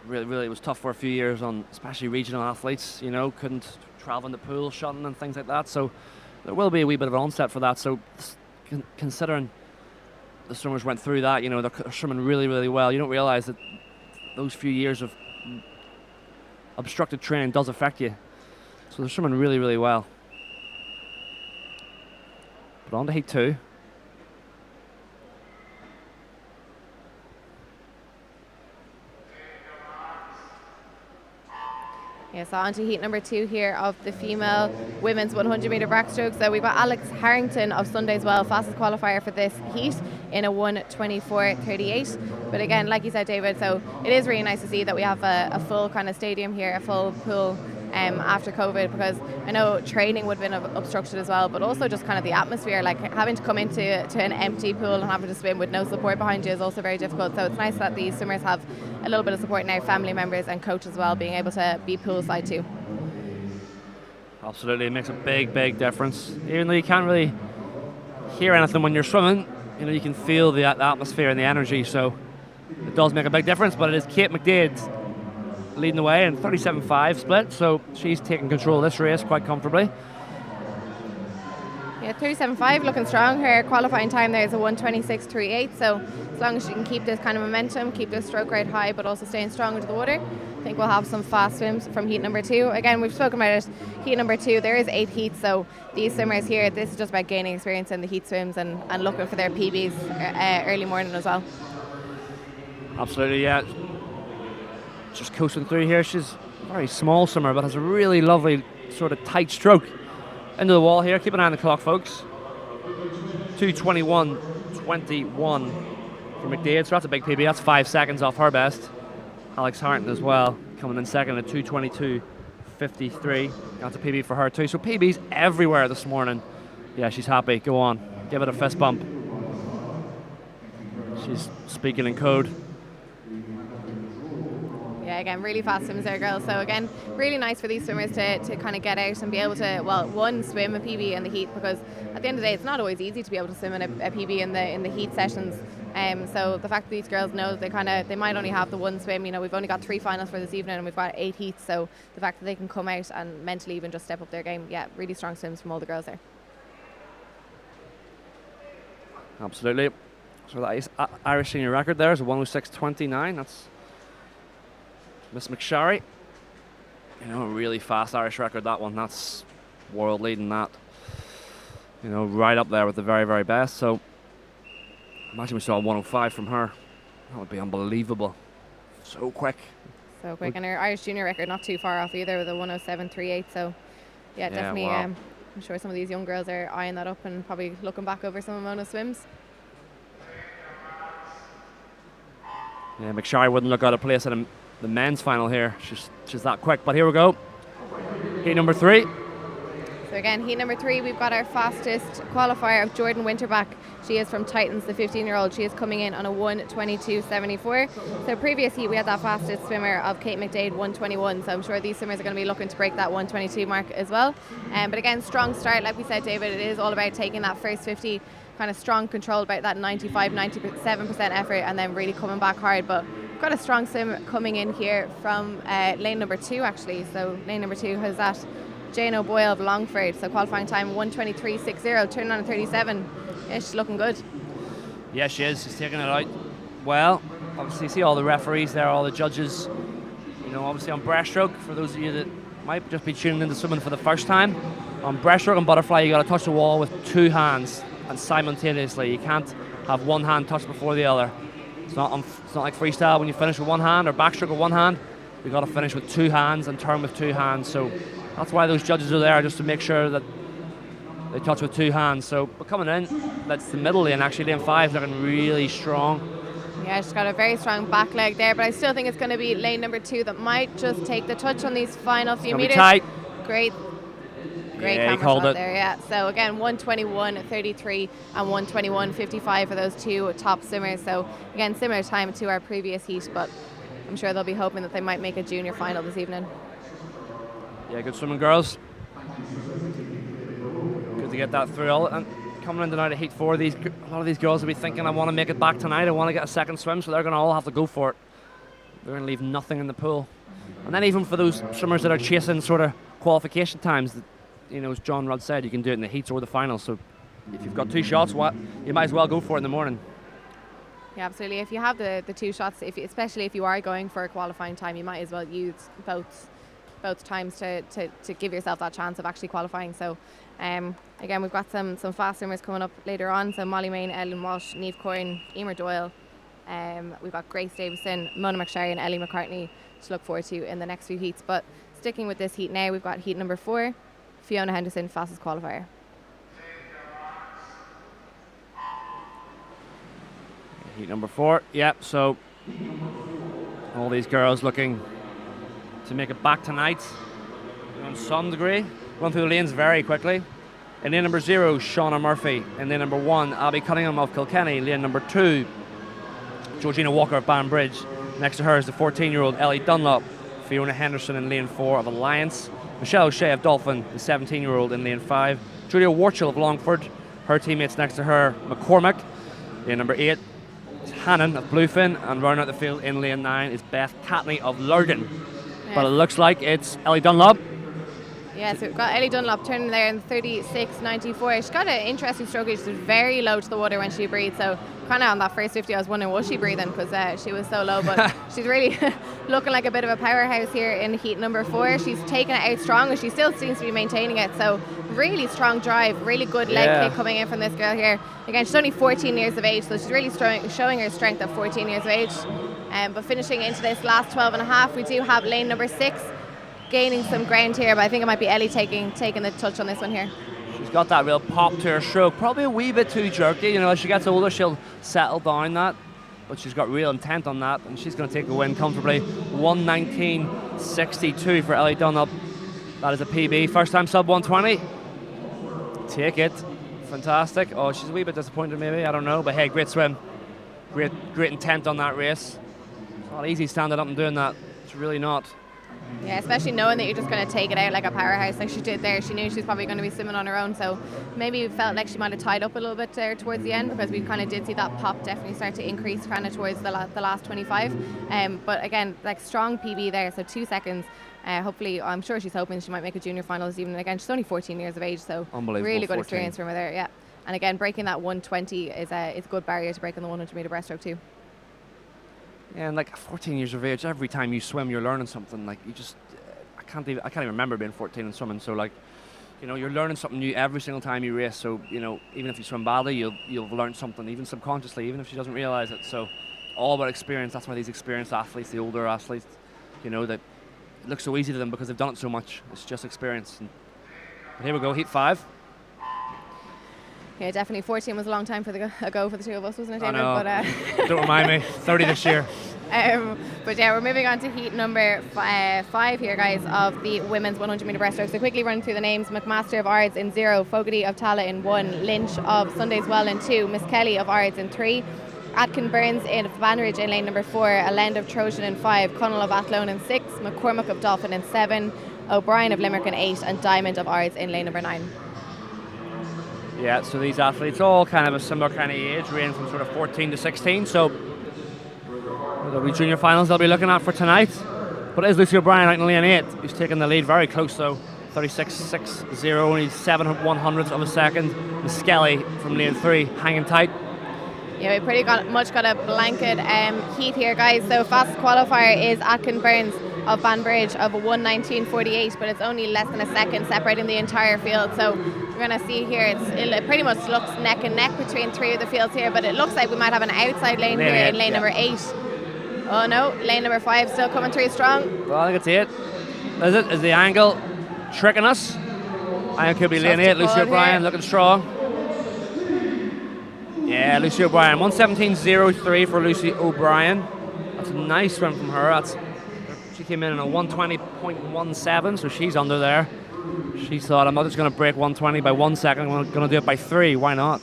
Really, it was tough for a few years on especially regional athletes, you know, couldn't travel in the pool, shutting and things like that. So there will be a wee bit of an onset for that. So considering the swimmers went through that, you know, they're swimming really, really well. You don't realise that those few years of obstructed training does affect you. So they're swimming really, really well. But on to heat 2. Yeah, so on to heat number 2 here of the female women's 100-metre breaststroke. So we've got Alex Harrington of Sunday as well, fastest qualifier for this heat in a 1:24.38. But again, like you said, David, so it is really nice to see that we have a full kind of stadium here, a full pool after COVID, because I know training would have been obstructed as well, but also just kind of the atmosphere, like having to come into an empty pool and having to swim with no support behind you is also very difficult. So it's nice that these swimmers have a little bit of support now, family members and coach as well, being able to be poolside too. Absolutely, it makes a big difference. Even though you can't really hear anything when you're swimming, you know, you can feel the atmosphere and the energy, so it does make a big difference. But it is Kate McDade leading the way in 37.5 split, so she's taking control of this race quite comfortably. Yeah, 37.5 looking strong. Her qualifying time there is a 1:26.38, so as long as she can keep this kind of momentum, keep this stroke rate high, but also staying strong into the water, I think we'll have some fast swims from heat number 2. Again, we've spoken about it, heat number 2, there is 8 heats, so these swimmers here, this is just about gaining experience in the heat swims and looking for their PBs early morning as well. Absolutely, yeah. Just coasting through here. She's a very small swimmer, but has a really lovely sort of tight stroke into the wall here. Keep an eye on the clock, folks. 2:21.21 for McDade, so that's a big PB. That's 5 seconds off her best. Alex Harrington as well, coming in second at 2:22.53. That's a PB for her too. So PBs everywhere this morning. Yeah, she's happy. Go on, give it a fist bump. She's speaking in code. Yeah, again, really fast swims there, girls. So again, really nice for these swimmers to kind of get out and be able to, well, one, swim a PB in the heat, because at the end of the day, it's not always easy to be able to swim in a PB in the heat sessions. So the fact that these girls know they might only have the one swim. You know, we've only got 3 finals for this evening and we've got 8 heats. So the fact that they can come out and mentally even just step up their game, yeah, really strong swims from all the girls there. Absolutely. So that is Irish senior record there is a 1:06.29. That's Miss McSharry. You know, a really fast Irish record, that one. That's world leading, that. You know, right up there with the very, very best. So imagine we saw a 1:05 from her. That would be unbelievable. So quick. So quick. And her Irish junior record not too far off either with a 1:07.38. So yeah, definitely. Wow. I'm sure some of these young girls are eyeing that up and probably looking back over some of Mona's swims. Yeah, McSharry wouldn't look out of place in the men's final here. She's that quick. But here we go. Heat number 3. So again, heat number 3, we've got our fastest qualifier of Jordan Winterback. She is from Titans, the 15-year-old. She is coming in on a 1:22.74. So previous heat, we had that fastest swimmer of Kate McDade, 1:21. So I'm sure these swimmers are going to be looking to break that 1:22 mark as well. But again, strong start. Like we said, David, it is all about taking that first 50, kind of strong control, about that 97% effort, and then really coming back hard. But we've got a strong swim coming in here from lane number 2, actually. So lane number 2 has that Jane O'Boyle of Longford. So qualifying time 1:23.60, turning on a 37. Yeah, she's looking good. Yeah, she is. She's taking it out well. Obviously, you see all the referees there, all the judges. You know, obviously on breaststroke, for those of you that might just be tuning into swimming for the first time, On breaststroke and butterfly, you got to touch the wall with 2 hands and simultaneously. You can't have one hand touched before the other. It's not like freestyle when you finish with one hand, or backstroke with one hand. You got to finish with 2 hands and turn with 2 hands. So that's why those judges are there, just to make sure that they touch with 2 hands. So, but coming in, that's the middle lane. Actually, lane 5 is looking really strong. Yeah, she's got a very strong back leg there, but I still think it's going to be lane number 2 that might just take the touch on these final few meters. Tight. Great Yeah, camera shot there, yeah. So again, 1:21:33 and 1:21:55 for those 2 top swimmers. So again, similar time to our previous heat, but I'm sure they'll be hoping that they might make a junior final this evening. Yeah, good swimming, girls. Good to get that through. And coming in tonight at heat 4, a lot of these girls will be thinking, I want to make it back tonight, I want to get a second swim, so they're going to all have to go for it. They're going to leave nothing in the pool. And then even for those swimmers that are chasing sort of qualification times, you know, as John Rudd said, you can do it in the heats or the finals. So if you've got 2 shots, you might as well go for it in the morning. Yeah, absolutely. If you have the 2 shots, especially if you are going for a qualifying time, you might as well use both times to give yourself that chance of actually qualifying. So again, we've got some fast swimmers coming up later on. So Molly Main, Ellen Walsh, Niamh Corrin, Emer Doyle. We've got Grace Davison, Mona McSherry and Ellie McCartney to look forward to in the next few heats. But sticking with this heat now, we've got heat number 4, Fiona Henderson, fastest qualifier. Heat number 4, yep, so all these girls looking to make it back tonight in some degree. Run through the lanes very quickly. In lane number 0, Shauna Murphy. In lane number 1, Abby Cunningham of Kilkenny. Lane number 2, Georgina Walker of Banbridge. Next to her is the 14-year-old Ellie Dunlop. Fiona Henderson in lane 4 of Alliance. Michelle O'Shea of Dolphin, the 17-year-old in lane 5. Julia Warchel of Longford. Her teammates next to her, McCormick. Lane number 8 is Hannon of Bluefin. And rounding out the field in lane 9 is Beth Catney of Lurgan. Yeah. But it looks like it's Ellie Dunlop. Yeah, so we've got Ellie Dunlop turning there in 36.94. She's got an interesting stroke. She's very low to the water when she breathes. So kind of on that first 50, I was wondering, was she breathing? Because she was so low. But she's really looking like a bit of a powerhouse here in heat number 4. She's taking it out strong, and she still seems to be maintaining it. So really strong drive, really good leg kick coming in from this girl here. Again, she's only 14 years of age, so she's really showing her strength at 14 years of age. But finishing into this last 12 and a half, we do have lane number 6 gaining some ground here, but I think it might be Ellie taking the touch on this one here. She's got that real pop to her stroke, probably a wee bit too jerky. You know, as she gets older, she'll settle down that, but she's got real intent on that, and she's going to take the win comfortably. 1:19.62 for Ellie Dunlop. That is a PB. First time sub 120. Take it. Fantastic. Oh, she's a wee bit disappointed maybe, I don't know, but hey, great swim. Great intent on that race. It's not easy standing up and doing that. It's really not. Yeah, especially knowing that you're just going to take it out like a powerhouse like she did there. She knew she was probably going to be swimming on her own, so maybe felt like she might have tied up a little bit there towards the end, because we kind of did see that pop definitely start to increase kind of towards the last 25. But again, like strong PB there, so 2 seconds. Hopefully, I'm sure she's hoping she might make a junior final this evening. Again, she's only 14 years of age, so really good 14. experience from her there. Yeah, and again, breaking that 120 is a good barrier to break in the 100 meter breaststroke too. Yeah, and like 14 years of age, every time you swim, you're learning something. Like you just, I can't even remember being 14 and swimming. So like, you know, you're learning something new every single time you race. So you know, even if you swim badly, you'll learn something, even subconsciously, even if she doesn't realize it. So all about experience. That's why these experienced athletes, the older athletes, you know, that it looks so easy to them because they've done it so much. It's just experience. But here we go, heat 5. Yeah, definitely. 14 was a long time for the two of us, wasn't it, David? I know. But, don't remind me. 30 this year. But yeah, we're moving on to heat number 5 here, guys, of the women's 100 metre breaststroke. So quickly running through the names: McMaster of Ards in 0, Fogarty of Tala in 1, Lynch of Sundays Well in 2, Miss Kelly of Ards in 3, Atkin Burns in Banridge in lane number 4, Allend of Trojan in 5, Connell of Athlone in 6, McCormick of Dolphin in 7, O'Brien of Limerick in 8, and Diamond of Ards in lane number 9. Yeah, so these athletes all kind of a similar kind of age, ranging from sort of 14 to 16. So there'll be junior finals they'll be looking at for tonight. But it is Lucy O'Brien out in lane 8, who's taking the lead very close though. 36.60, only 7/100ths of a second. Miss Skelly from lane 3, hanging tight. Yeah, we pretty much got a blanket heat here, guys. So fastest qualifier is Atkin Burns of Banbridge of a 1:19.48, but it's only less than a second separating the entire field. So we're going to see here, it pretty much looks neck and neck between three of the fields here, but it looks like we might have an outside lane here in lane number 8. Oh no, lane number 5 still coming through strong. Well, I think it's 8. Is the angle tricking us? I think it could be lane 8. Lucy O'Brien looking strong. Yeah, Lucy O'Brien. 1:17.03 for Lucy O'Brien. That's a nice swim from her. She came in a 1:20.17, so she's under there. She thought, I'm not just going to break 1:20 by 1 second, I'm going to do it by 3. Why not?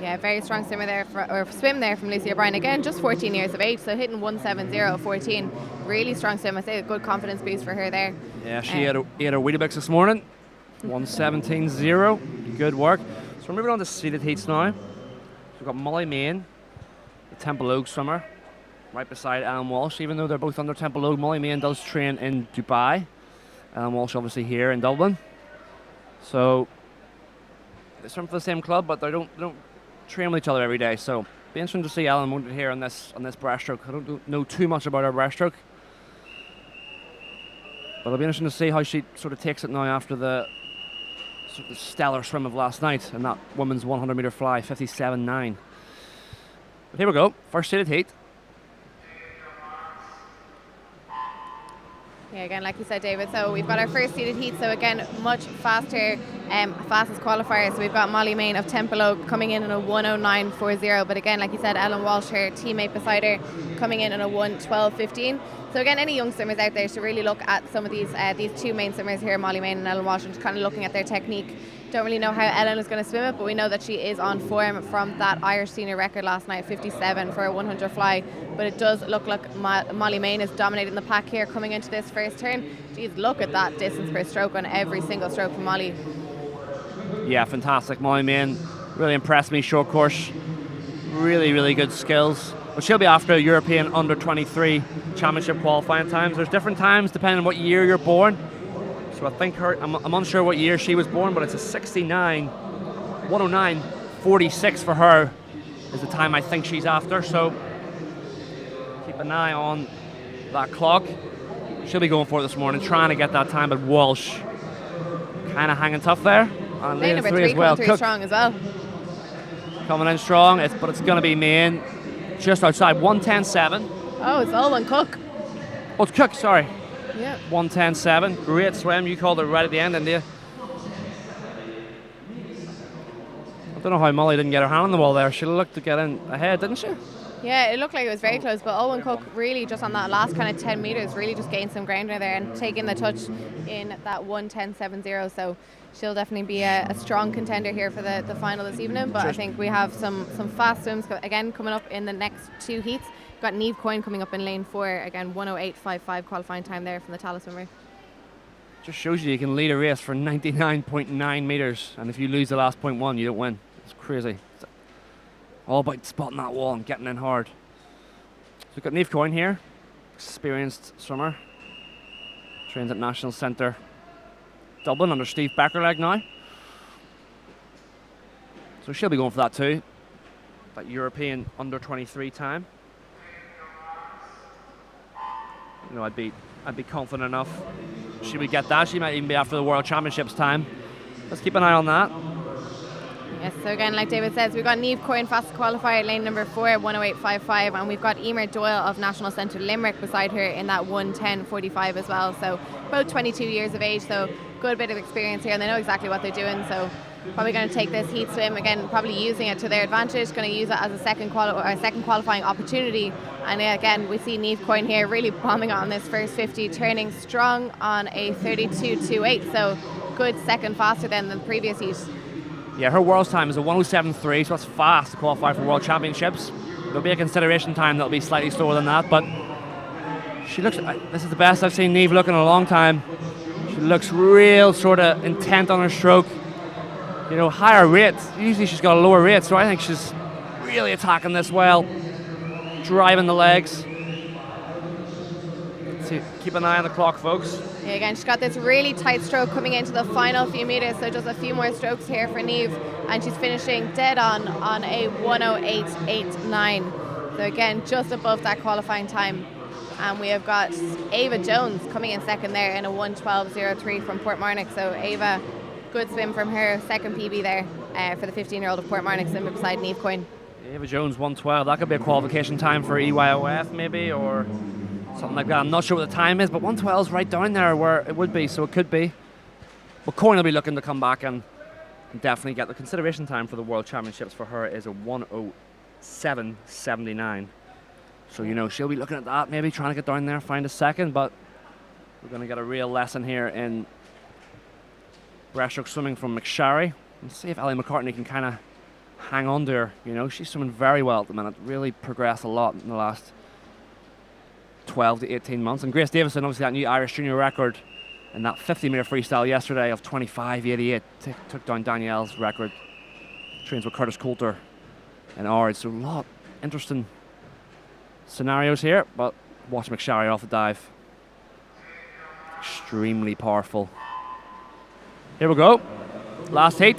Yeah, very strong swim there from Lucy O'Brien. Again, just 14 years of age, so hitting 1:70.14. Really strong swim. I say a good confidence boost for her there. Yeah, she had her Weetabix this morning. 1:17.0. Good work. So we're moving on to seeded heats now. So we've got Molly Main, the Temple Oak swimmer, right beside Ellen Walsh. Even though they're both under Temple Oak, Molly Main does train in Dubai. Ellen Walsh obviously here in Dublin. So they swim for the same club, but they don't train with each other every day. So be interesting to see Ellen mounted here on this breaststroke. I don't know too much about her breaststroke, but it'll be interesting to see how she sort of takes it now after the sort of stellar swim of last night and that women's 100-meter fly, 57.9. But here we go, first seeded heat. Yeah, again, like you said, David, so we've got our first seeded heat, so again, much faster, fastest qualifier. So we've got Molly Main of Temple Oak coming in a 1:09.40, but again, like you said, Ellen Walsh, her teammate beside her, coming in a 1:12.15. So again, any young swimmers out there should really look at some of these two main swimmers here, Molly Main and Ellen Walsh, and just kind of looking at their technique. Don't really know how Ellen is going to swim it, but we know that she is on form from that Irish senior record last night, 57 for a 100 fly. But it does look like Molly Main is dominating the pack here coming into this first turn. Geez, look at that distance per stroke on every single stroke from Molly. Yeah, fantastic. Molly Main really impressed me. Short course, really good skills. But she'll be after a European under-23 championship qualifying times. There's different times depending on what year you're born. So I think I'm unsure what year she was born, but it's a 1:09.46 for her is the time I think she's after. So keep an eye on that clock. She'll be going for it this morning, trying to get that time, but Walsh kind of hanging tough there. And lane number 3 coming through strong as well. Coming in strong, but it's going to be Main just outside 1:10.7. Oh, it's Olwen Cook. Oh, it's Cook, sorry. Yeah. 1:10.7. Great swim. You called it right at the end, didn't you? I don't know how Molly didn't get her hand on the wall there. She looked to get in ahead, didn't she? Yeah, it looked like it was very close, but Olwen Cook really just on that last kind of 10 metres really just gained some ground there and taking the touch in that 1:10.70. So she'll definitely be a strong contender here for the final this evening. But I think we have some fast swims again coming up in the next 2 heats. We've got Niamh Coyne coming up in lane 4, again 1:08.55 qualifying time there from the Tallaght swimmer. Just shows you can lead a race for 99.9 metres, and if you lose the last 0.1, you don't win. It's crazy. It's all about spotting that wall and getting in hard. So we've got Niamh Coyne here, experienced swimmer, trains at National Centre Dublin under Steve Beckerleg now. So she'll be going for that too, that European under-23 time. You know, I'd be confident enough she would get that. She might even be after the World Championships time. Let's keep an eye on that. Yes, so again, like David says, we've got Niamh Coyne, fastest qualifier, lane number 4 at 1:08.55, and we've got Emer Doyle of National Centre Limerick beside her in that 1:10.45 as well. So about 22 years of age, so good bit of experience here, and they know exactly what they're doing. So probably going to take this heat swim again, probably using it to their advantage, going to use it as a second qualifying opportunity. And again, we see Niamh Coyne here really bombing on this first 50, turning strong on a 32.28, so good second faster than the previous heat. Yeah, her world's time is a 1:07.3, so that's fast to qualify for World Championships. There'll be a consideration time that'll be slightly slower than that, but she looks, this is the best I've seen Niamh look in a long time. She looks real sort of intent on her stroke. You know, higher rate. Usually she's got a lower rate, so I think she's really attacking this well, driving the legs. So keep an eye on the clock, folks. Yeah, again, she's got this really tight stroke coming into the final few metres, so just a few more strokes here for Niamh, and she's finishing dead on a 1:08.89. So again, just above that qualifying time. And we have got Ava Jones coming in second there in a 1:12.03 from Portmarnock. So Ava, good swim from her, second PB there for the 15-year-old of Portmarnock, swimming beside Niamh Coyne. Ava Jones 1:12. That could be a qualification time for EYOF maybe, or something like that. I'm not sure what the time is, but 1:12 is right down there where it would be, so it could be. But Coyne will be looking to come back and definitely get the consideration time for the World Championships for her is a 1:07.79. So, you know, she'll be looking at that, maybe trying to get down there, find a second, but we're going to get a real lesson here in breaststroke swimming from McSharry. And see if Ellie McCartney can kind of hang on to her. You know, she's swimming very well at the minute, really progressed a lot in the last 12 to 18 months. And Grace Davison, obviously that new Irish junior record in that 50-metre freestyle yesterday of 25.88, took down Danielle's record. Trains with Curtis Coulter and Ard. So a lot interesting scenarios here, but watch McSharry off the dive. Extremely powerful. Here we go. Last heat.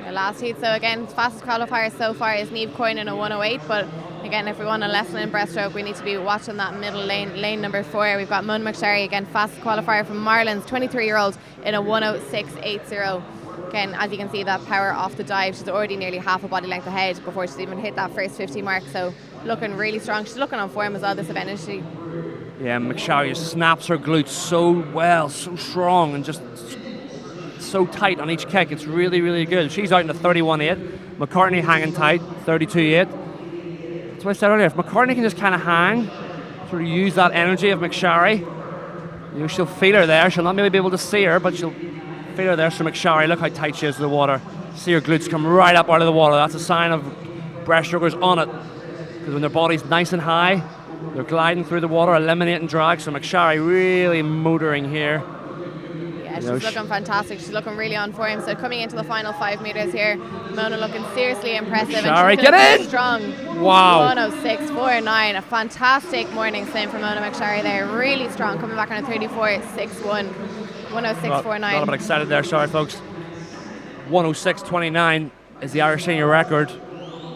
The last heat. So again, fastest qualifier so far is Niamh Coyne in a 1:08. But again, if we want a lesson in breaststroke, we need to be watching that middle lane number 4. We've got Mona McSharry again, fastest qualifier from Marlins, 23-year-old in a 1:06.80. Again, as you can see, that power off the dive. She's already nearly half a body length ahead before she's even hit that first 50 mark. So looking really strong. She's looking on form as well this event, isn't she? Yeah, McSharry snaps her glutes so well, so strong, and just so tight on each kick. It's really, really good. She's out in the 31.8. McCartney hanging tight, 32.8. That's what I said earlier. If McCartney can just kind of hang, sort of use that energy of McSharry, you know, she'll feel her there. She'll not maybe be able to see her, but she'll feel her there. So McSharry, look how tight she is to the water. See her glutes come right up out of the water. That's a sign of breaststrokers on it. Because when their body's nice and high, they're gliding through the water, eliminating drag. So McSharry really motoring here. Yeah, she's looking fantastic. She's looking really on form. So coming into the final 5 metres here, Mona looking seriously impressive. McSharry, and she's get in! Strong. Wow. 1:06.49. A fantastic morning swim from Mona McSharry there. Really strong, coming back on a 34.61. 1:06.49. Got a bit excited there, sorry folks. 1:06.29 is the Irish senior record.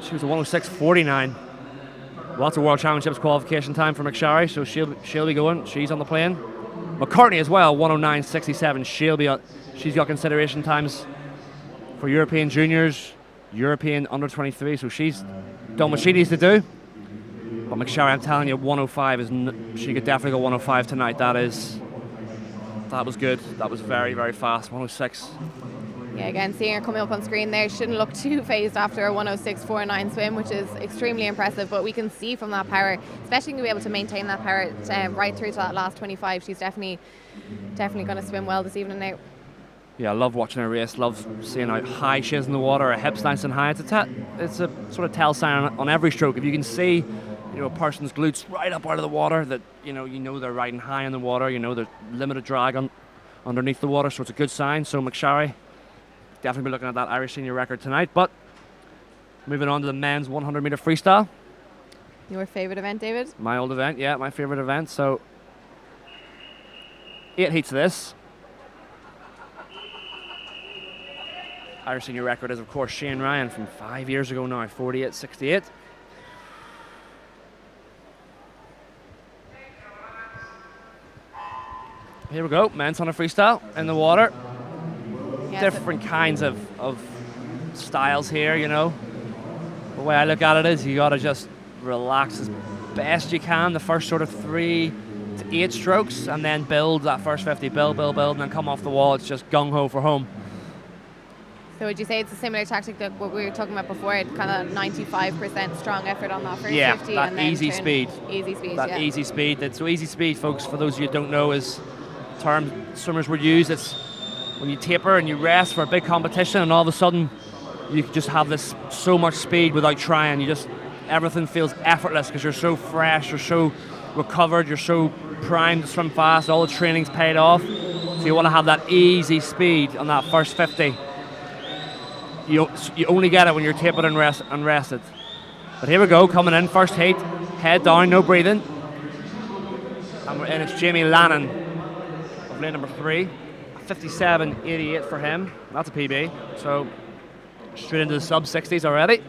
She was a 1:06.49. Lots of World Championships qualification time for McSharry, so she'll be going. She's on the plane. McCartney as well, 1:09.67. She's got consideration times for European juniors, European under 23. So she's done what she needs to do. But McSharry, I'm telling you, 1:05 she could definitely go 1:05 tonight. That was good. That was very, very fast. 1:06. Yeah, again, seeing her coming up on screen there, shouldn't look too phased after a 1:06.49 swim, which is extremely impressive. But we can see from that power, especially to be able to maintain that power right through to that last 25, she's definitely going to swim well this evening now. Yeah, I love watching her race. Love seeing how high she is in the water. Her hips nice and high. It's a sort of tell sign on every stroke. If you can see, you know, a person's glutes right up out of the water, that you know they're riding high in the water. You know, there's limited drag underneath the water, so it's a good sign. So McSharry, definitely be looking at that Irish senior record tonight. But moving on to the men's 100-metre freestyle. Your favourite event, David? My old event, yeah, my favourite event. So 8 heats of this. Irish senior record is, of course, Shane Ryan from 5 years ago now, 48.68. Here we go, men's 100 freestyle in the water. Yeah, different kinds of styles here, you know. The way I look at it is you gotta just relax as best you can the first sort of 3 to 8 strokes, and then build that first 50, build, and then come off the wall. It's just gung-ho for home. So would you say it's a similar tactic that what we were talking about before, kind of 95% strong effort on that first 50? Yeah, that and then easy speed. Easy speed, that easy speed. So easy speed, folks, for those of you who don't know, is a term swimmers would use. It's when you taper and you rest for a big competition, and all of a sudden you just have this so much speed without trying. Everything feels effortless because you're so fresh, you're so recovered, you're so primed to swim fast, all the training's paid off. So you want to have that easy speed on that first 50. You only get it when you're tapered and rested. But here we go, coming in, first heat, head down, no breathing. And it's Jamie Lannon of lane number 3. 57.88 for him. That's a PB. So straight into the sub-60s already.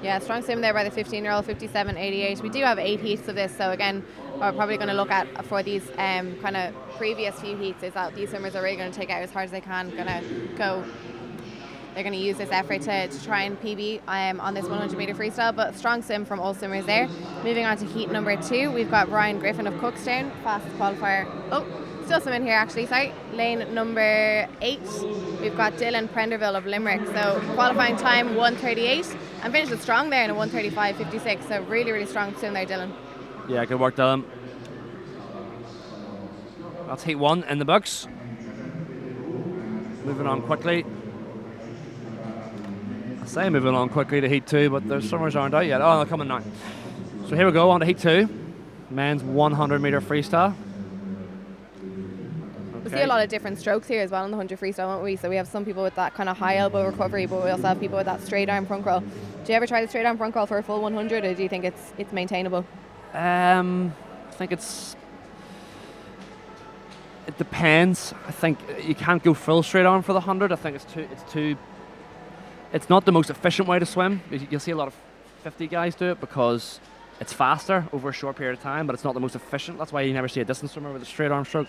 Yeah, strong swim there by the 15-year-old, 57.88. We do have 8 heats of this, so again, what we're probably going to look at for these kind of previous few heats is that these swimmers are really going to take it out as hard as they can, they're going to use this effort to try and PB on this 100 metre freestyle, but strong swim from all swimmers there. Moving on to heat number 2, we've got Ryan Griffin of Cookstown, fastest qualifier. Oh, still some in here actually, sorry. Lane number 8, we've got Dylan Prenderville of Limerick. So qualifying time 1:38 and finished it strong there in a 1:35.56. So really, really strong swim there, Dylan. Yeah, good work, Dylan. That's heat 1 in the books. Moving on quickly. I say moving on quickly to heat 2, but the swimmers aren't out yet. Oh, they're coming now. So here we go on to heat 2. Men's 100 metre freestyle. We see a lot of different strokes here as well in the 100 freestyle, won't we? So we have some people with that kind of high elbow recovery, but we also have people with that straight arm front crawl. Do you ever try the straight arm front crawl for a full 100, or do you think it's maintainable? I think it depends. I think you can't go full straight arm for the 100. I think it's not the most efficient way to swim. You'll see a lot of 50 guys do it because it's faster over a short period of time, but it's not the most efficient. That's why you never see a distance swimmer with a straight arm stroke.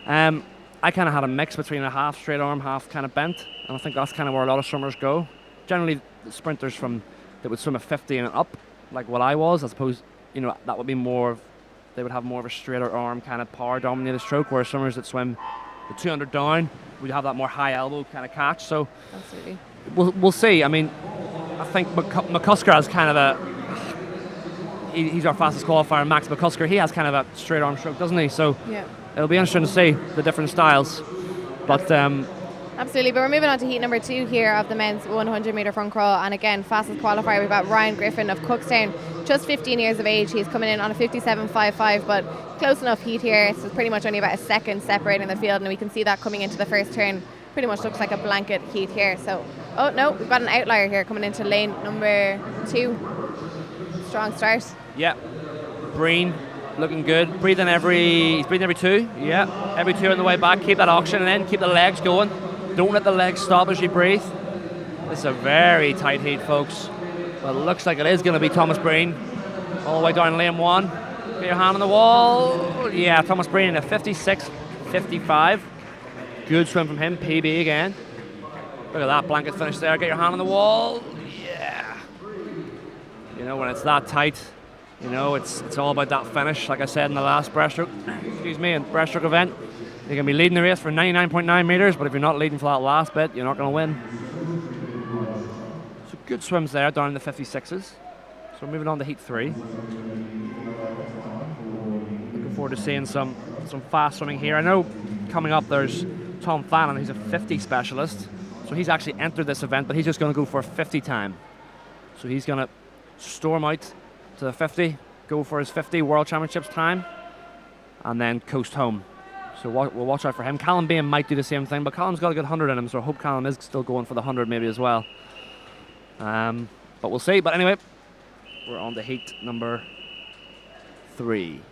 I kind of had a mix between a half straight arm, half kind of bent, and I think that's kind of where a lot of swimmers go. Generally, the sprinters that would swim a 50 and up, like what I was, I suppose, that would be they would have more of a straighter arm kind of power dominated stroke, whereas swimmers that swim the 200 down would have that more high elbow kind of catch. So absolutely, we'll see. I mean, I think McCusker has kind of he's our fastest qualifier, Max McCusker. He has kind of a straight arm stroke, doesn't he? So yeah, it'll be interesting to see the different styles. But absolutely, but we're moving on to heat number 2 here of the men's 100 metre front crawl, and again, fastest qualifier, we've got Ryan Griffin of Cookstown, just 15 years of age. He's coming in on a 57.55, but close enough heat here. So it's pretty much only about a second separating the field, and we can see that coming into the first turn. Pretty much looks like a blanket heat here. So, oh no, we've got an outlier here coming into lane number 2. Strong start. Yeah, Breen looking good. He's breathing every 2. Yeah, every 2 on the way back. Keep that oxygen in, keep the legs going. Don't let the legs stop as you breathe. This is a very tight heat, folks. But it looks like it is going to be Thomas Breen. All the way down lane 1. Get your hand on the wall. Yeah, Thomas Breen in a 56.55. Good swim from him, PB again. Look at that blanket finish there. Get your hand on the wall. Yeah. When it's that tight, it's all about that finish. Like I said in the last breaststroke event, you can be leading the race for 99.9 meters, but if you're not leading for that last bit, you're not going to win. So good swims there down in the 56s. So we're moving on to heat 3. Looking forward to seeing some fast swimming here. I know coming up there's Tom Fannin, who's a 50 specialist. So he's actually entered this event, but he's just going to go for a 50 time. So he's going to storm out to the 50, go for his 50 World Championships time, and then coast home. So we'll watch out for him. Callum Bain might do the same thing, but Callum's got a good 100 in him, so I hope Callum is still going for the 100 maybe as well. But we'll see. But anyway, we're on to heat number 3.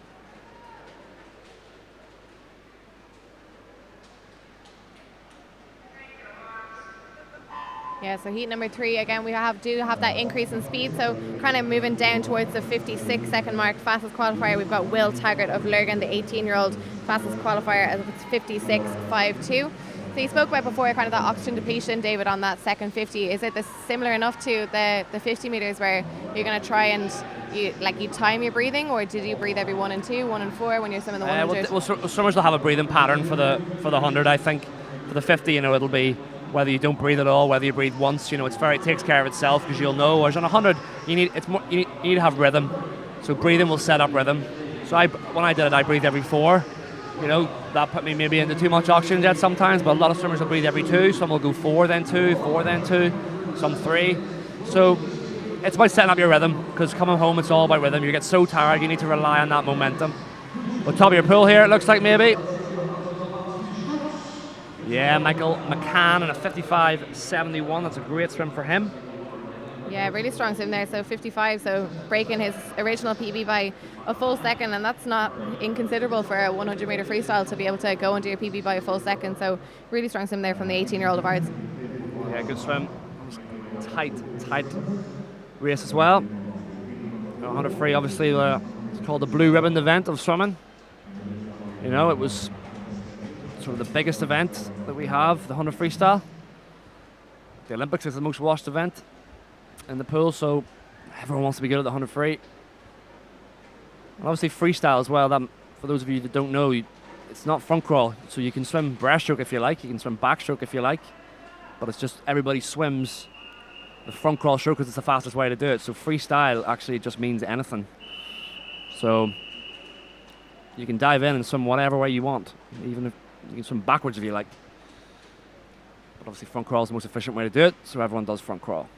Yeah, so heat number 3, again, we do have that increase in speed, so kind of moving down towards the 56-second mark. Fastest qualifier, we've got Will Taggart of Lurgan, the 18-year-old fastest qualifier, as it's 56.52. So you spoke about before kind of that oxygen depletion, David, on that second 50. Is it similar enough to the 50 meters where you're going to try and you time your breathing, or did you breathe every 1 and 2, 1 and 4 when you're swimming the 100? Well, swimmers will have a breathing pattern for the 100. I think for the 50, it'll be whether you don't breathe at all, whether you breathe once. It takes care of itself, because you'll know. Whereas on 100, you need to have rhythm. So breathing will set up rhythm. So when I did it, I breathed every 4. That put me maybe into too much oxygen jet sometimes, but a lot of swimmers will breathe every 2. Some will go 4 then 2, 4 then 2, some 3. So it's about setting up your rhythm, because coming home it's all about rhythm. You get so tired, you need to rely on that momentum. But top of your pool here, it looks like maybe. Yeah, Michael McCann in a 55.71. That's a great swim for him. Yeah, really strong swim there. So 55, so breaking his original PB by a full second, and that's not inconsiderable for a 100 meter freestyle to be able to go and do your PB by a full second. So really strong swim there from the 18-year-old of ours. Yeah, good swim. Tight race as well. 100 free, obviously, it's called the blue ribbon event of swimming. You know, it was sort of the biggest event that we have, the 100 freestyle. The Olympics is the most watched event in the pool, so everyone wants to be good at the 100 free. And obviously freestyle as well. That, for those of you that don't know, it's not front crawl, so you can swim breaststroke if you like, you can swim backstroke if you like, but it's just everybody swims the front crawl stroke because it's the fastest way to do it. So freestyle actually just means anything. So you can dive in and swim whatever way you want, even if you can swim backwards if you like. But obviously front crawl is the most efficient way to do it, so everyone does front crawl.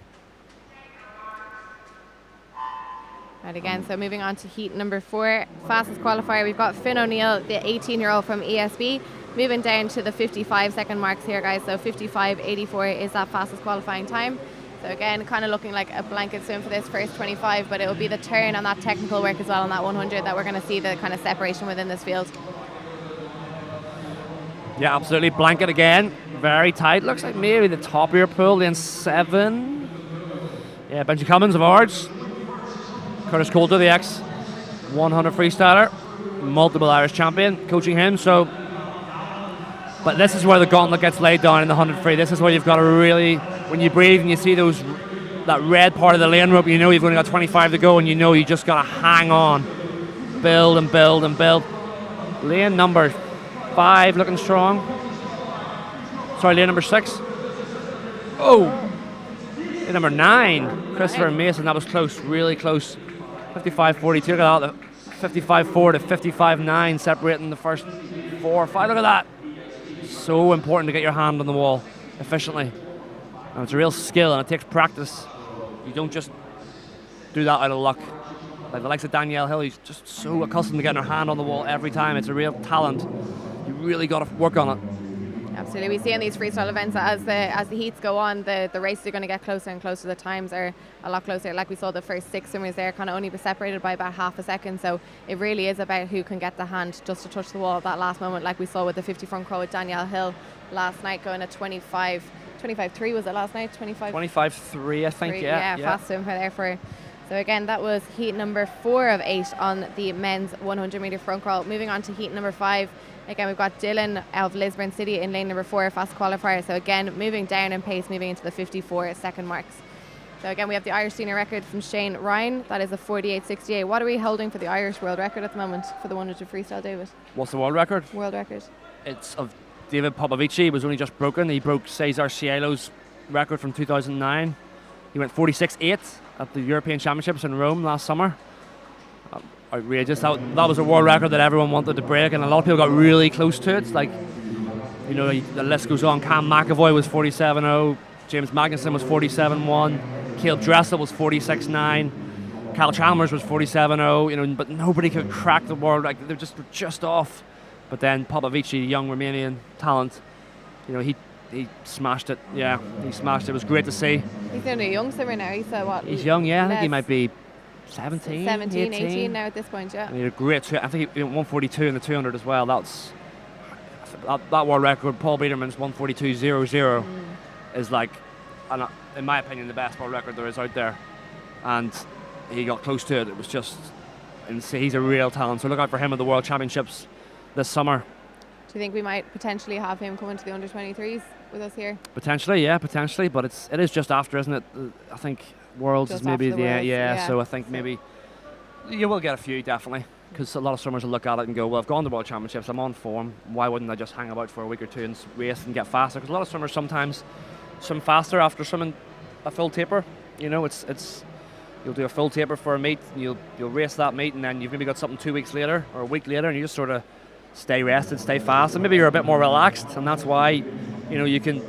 Right, again, so moving on to heat number 4, fastest qualifier, we've got Finn O'Neill, the 18-year-old from ESB, moving down to the 55-second marks here, guys. So 55.84 is that fastest qualifying time. So again, kind of looking like a blanket swim for this first 25, but it will be the turn on that technical work as well on that 100 that we're going to see the kind of separation within this field. Yeah, absolutely. Blanket again, very tight. Looks like maybe the top of your pool, then 7. Yeah, Benji Cummins of ours. Curtis Coulter, the ex-100 freestyler, multiple Irish champion, coaching him. So, but this is where the gauntlet gets laid down in the 100 free. This is where you've got to really, when you breathe and you see that red part of the lane rope, you know you've only got 25 to go, and you know you just got to hang on, build and build and build. Lane number 5 looking strong. Sorry, lane number 6. Oh, lane number 9, Christopher Mason. That was close, really close. 55.42. Look at that. 55.4 to 55.9 separating the first 4 or 5. Look at that. So important to get your hand on the wall efficiently. And it's a real skill and it takes practice. You don't just do that out of luck. Like the likes of Danielle Hill, he's just so accustomed to getting her hand on the wall every time. It's a real talent. You really got to work on it. Absolutely. We see in these freestyle events that as the heats go on, the races are going to get closer and closer. The times are a lot closer. Like we saw the first 6 swimmers there kind of only be separated by about half a second. So it really is about who can get the hand just to touch the wall at that last moment, like we saw with the 50 front crawl with Danielle Hill last night, going at 25.3 was it last night? 25.3 I think. Yeah, fast swim there for her. So again, that was heat number 4 of 8 on the men's 100 metre front crawl. Moving on to heat number 5. Again, we've got Dylan of Lisburn City in lane number 4, fast qualifier. So again, moving down in pace, moving into the 54-second marks. So again, we have the Irish senior record from Shane Ryan. That is a 48.68. What are we holding for the Irish world record at the moment for the 100 freestyle, David? What's the world record? World record. It's of David Popovici. It was only just broken. He broke Cesar Cielo's record from 2009. He went 46.8 at the European Championships in Rome last summer. Outrageous. That was a world record that everyone wanted to break, and a lot of people got really close to it. It's like, you know, the list goes on. Cam McAvoy was 47.0, James Magnuson was 47.1, Caleb Dressel was 46.9, Kyle Chalmers was 47.0. You know, but nobody could crack the world. Like they were just off. But then Popovici, young Romanian talent, you know, he smashed it. Yeah, he smashed it. It was great to see. He's only a young swimmer now. He's what? He's young, yeah. I think he might be 17, 18 now at this point, yeah. And he had a great, I think he went 142 in the 200 as well. That world record, Paul Biederman's 142.00 is like, in my opinion, the best world record there is out there. And he got close to it. It was just, and he's a real talent. So look out for him at the World Championships this summer. Do you think we might potentially have him come into the under-23s with us here? Potentially, yeah, potentially. But it is just after, isn't it? I think Worlds just is maybe the Worlds, yeah. So I think maybe you will get a few, definitely, because a lot of swimmers will look at it and go, well, I've gone to World Championships, I'm on form, why wouldn't I just hang about for a week or two and race and get faster? Because a lot of swimmers sometimes swim faster after swimming a full taper. You know, it's you'll do a full taper for a meet, and you'll race that meet, and then you've maybe got something 2 weeks later or a week later, and you just sort of stay rested, stay fast, and maybe you're a bit more relaxed, and that's why, you know, you can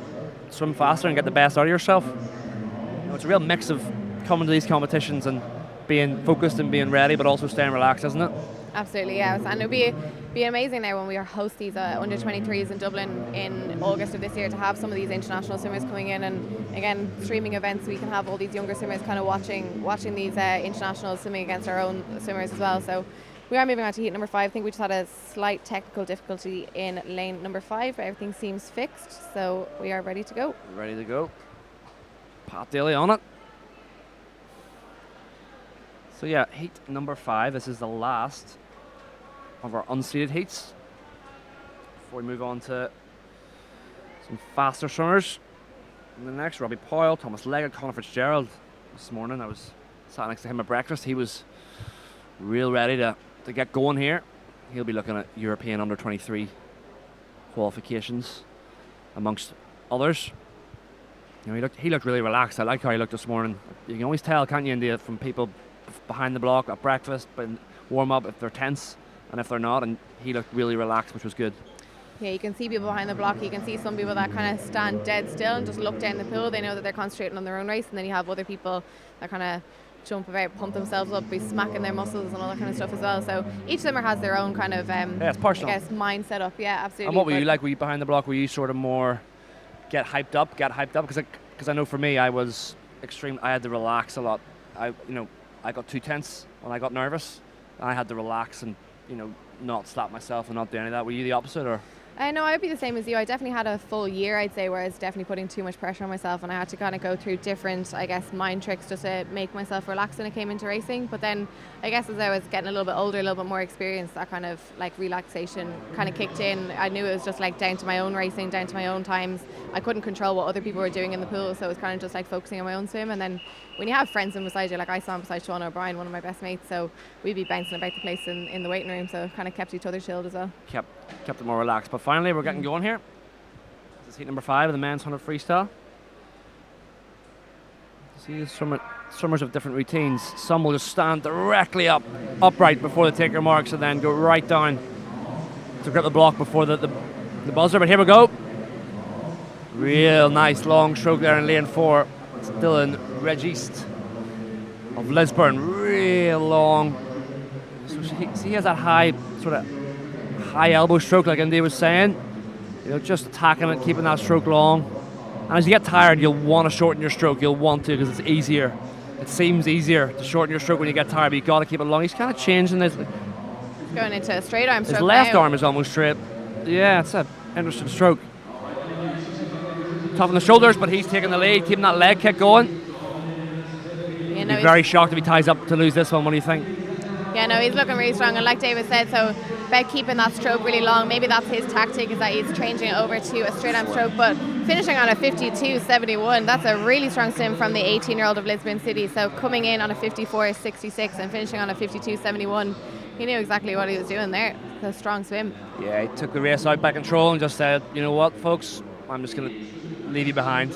swim faster and get the best out of yourself. You know, it's a real mix of coming to these competitions and being focused and being ready, but also staying relaxed, isn't it? Absolutely, yes. And it'll be amazing now when we host these under-23s in Dublin in August of this year to have some of these international swimmers coming in, and again, streaming events, we can have all these younger swimmers kind of watching these internationals swimming against our own swimmers as well. So we are moving on to heat number 5. I think we just had a slight technical difficulty in lane number 5, but everything seems fixed, so we are ready to go. Ready to go. Pat Daly on it. So yeah, heat number 5. This is the last of our unseeded heats. Before we move on to some faster swimmers. And the next, Robbie Poyle, Thomas Leggett, Conor Fitzgerald. This morning I was sat next to him at breakfast. He was real ready to get going here. He'll be looking at European under-23 qualifications, amongst others. You know, he looked really relaxed. I like how he looked this morning. You can always tell, can't you, India, from people behind the block at breakfast, but warm up if they're tense and if they're not. And he looked really relaxed, which was good. Yeah, you can see people behind the block. You can see some people that kind of stand dead still and just look down the pool. They know that they're concentrating on their own race, and then you have other people that kind of jump about, pump themselves up, be smacking their muscles and all that kind of stuff as well. So each swimmer has their own kind of, it's personal. I guess, mind set up. Yeah, absolutely. And what were you like? Were you behind the block? Were you sort of more get hyped up? Because I know for me, I was extreme. I had to relax a lot. I got too tense when I got nervous. I had to relax and not stop myself and not do any of that. Were you the opposite, or? No, I would be the same as you. I definitely had a full year, I'd say, where I was definitely putting too much pressure on myself, and I had to kind of go through different, I guess, mind tricks just to make myself relax when it came into racing. But then, I guess, as I was getting a little bit older, a little bit more experienced, that kind of like relaxation kind of kicked in. I knew it was just like down to my own racing, down to my own times. I couldn't control what other people were doing in the pool, so it was kind of just like focusing on my own swim. And then when you have friends in beside you, like I saw him beside Sean O'Brien, one of my best mates, so we'd be bouncing about the place in the waiting room, so it kind of kept each other chilled as well. Kept it more relaxed. But finally, we're getting going here. This is heat number 5 of the men's 100 freestyle. See, swimmers have different routines. Some will just stand directly upright before the taker marks, and then go right down to grip the block before the buzzer. But here we go. Real nice long stroke there in lane 4. It's Dylan Registe of Lisburn. Real long. So he has that high elbow stroke, like India was saying. Just attacking it, keeping that stroke long. And as you get tired, you'll want to shorten your stroke. You'll want to, because it's easier. It seems easier to shorten your stroke when you get tired, but you got to keep it long. He's kind of changing this. Going into a straight arm stroke. His left arm is almost straight. Yeah, it's an interesting stroke. Tough on the shoulders, but he's taking the lead, keeping that leg kick going. He'd be very shocked if he ties up to lose this one. What do you think? Yeah, no, he's looking really strong, and like David said, so about keeping that stroke really long. Maybe that's his tactic, is that he's changing it over to a straight arm stroke, but finishing on a 52.71, that's a really strong swim from the 18-year-old of Lisbon City. So coming in on a 54.66 and finishing on a 52.71, he knew exactly what he was doing there. It's a strong swim. Yeah, he took the race out by control and just said, you know what, folks, I'm just going to leave you behind.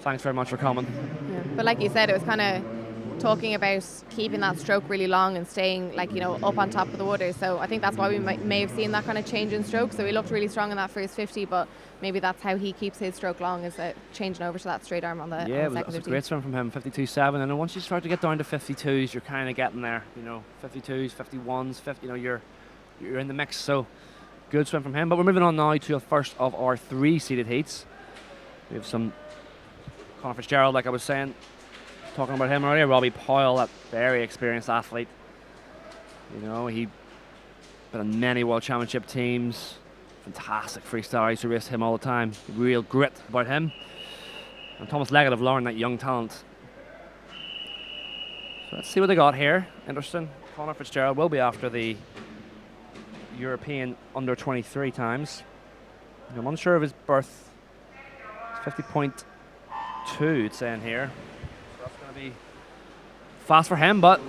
Thanks very much for coming. Yeah. But like you said, it was kind of talking about keeping that stroke really long and staying up on top of the water. So I think that's why we may have seen that kind of change in stroke. So he looked really strong in that first 50, but maybe that's how he keeps his stroke long, is changing over to that straight arm on the yeah, on the second 50. It was a great swim from him, 52.7, and then once you start to get down to 52s, you're kind of getting there. 52s, 51s, 50. You're in the mix. So good swim from him. But we're moving on now to the first of our 3 seeded heats. We have some Conor Fitzgerald, like I was saying, talking about him earlier. Robbie Poyle, that very experienced athlete. He'd been on many World Championship teams. Fantastic freestyle. I used to race him all the time. Real grit about him. And Thomas Leggett of Lauren, that young talent. So let's see what they got here. Interesting. Conor Fitzgerald will be after the European under-23 times. I'm unsure of his birth. It's 50.2, it's saying here. So that's going to be fast for him, but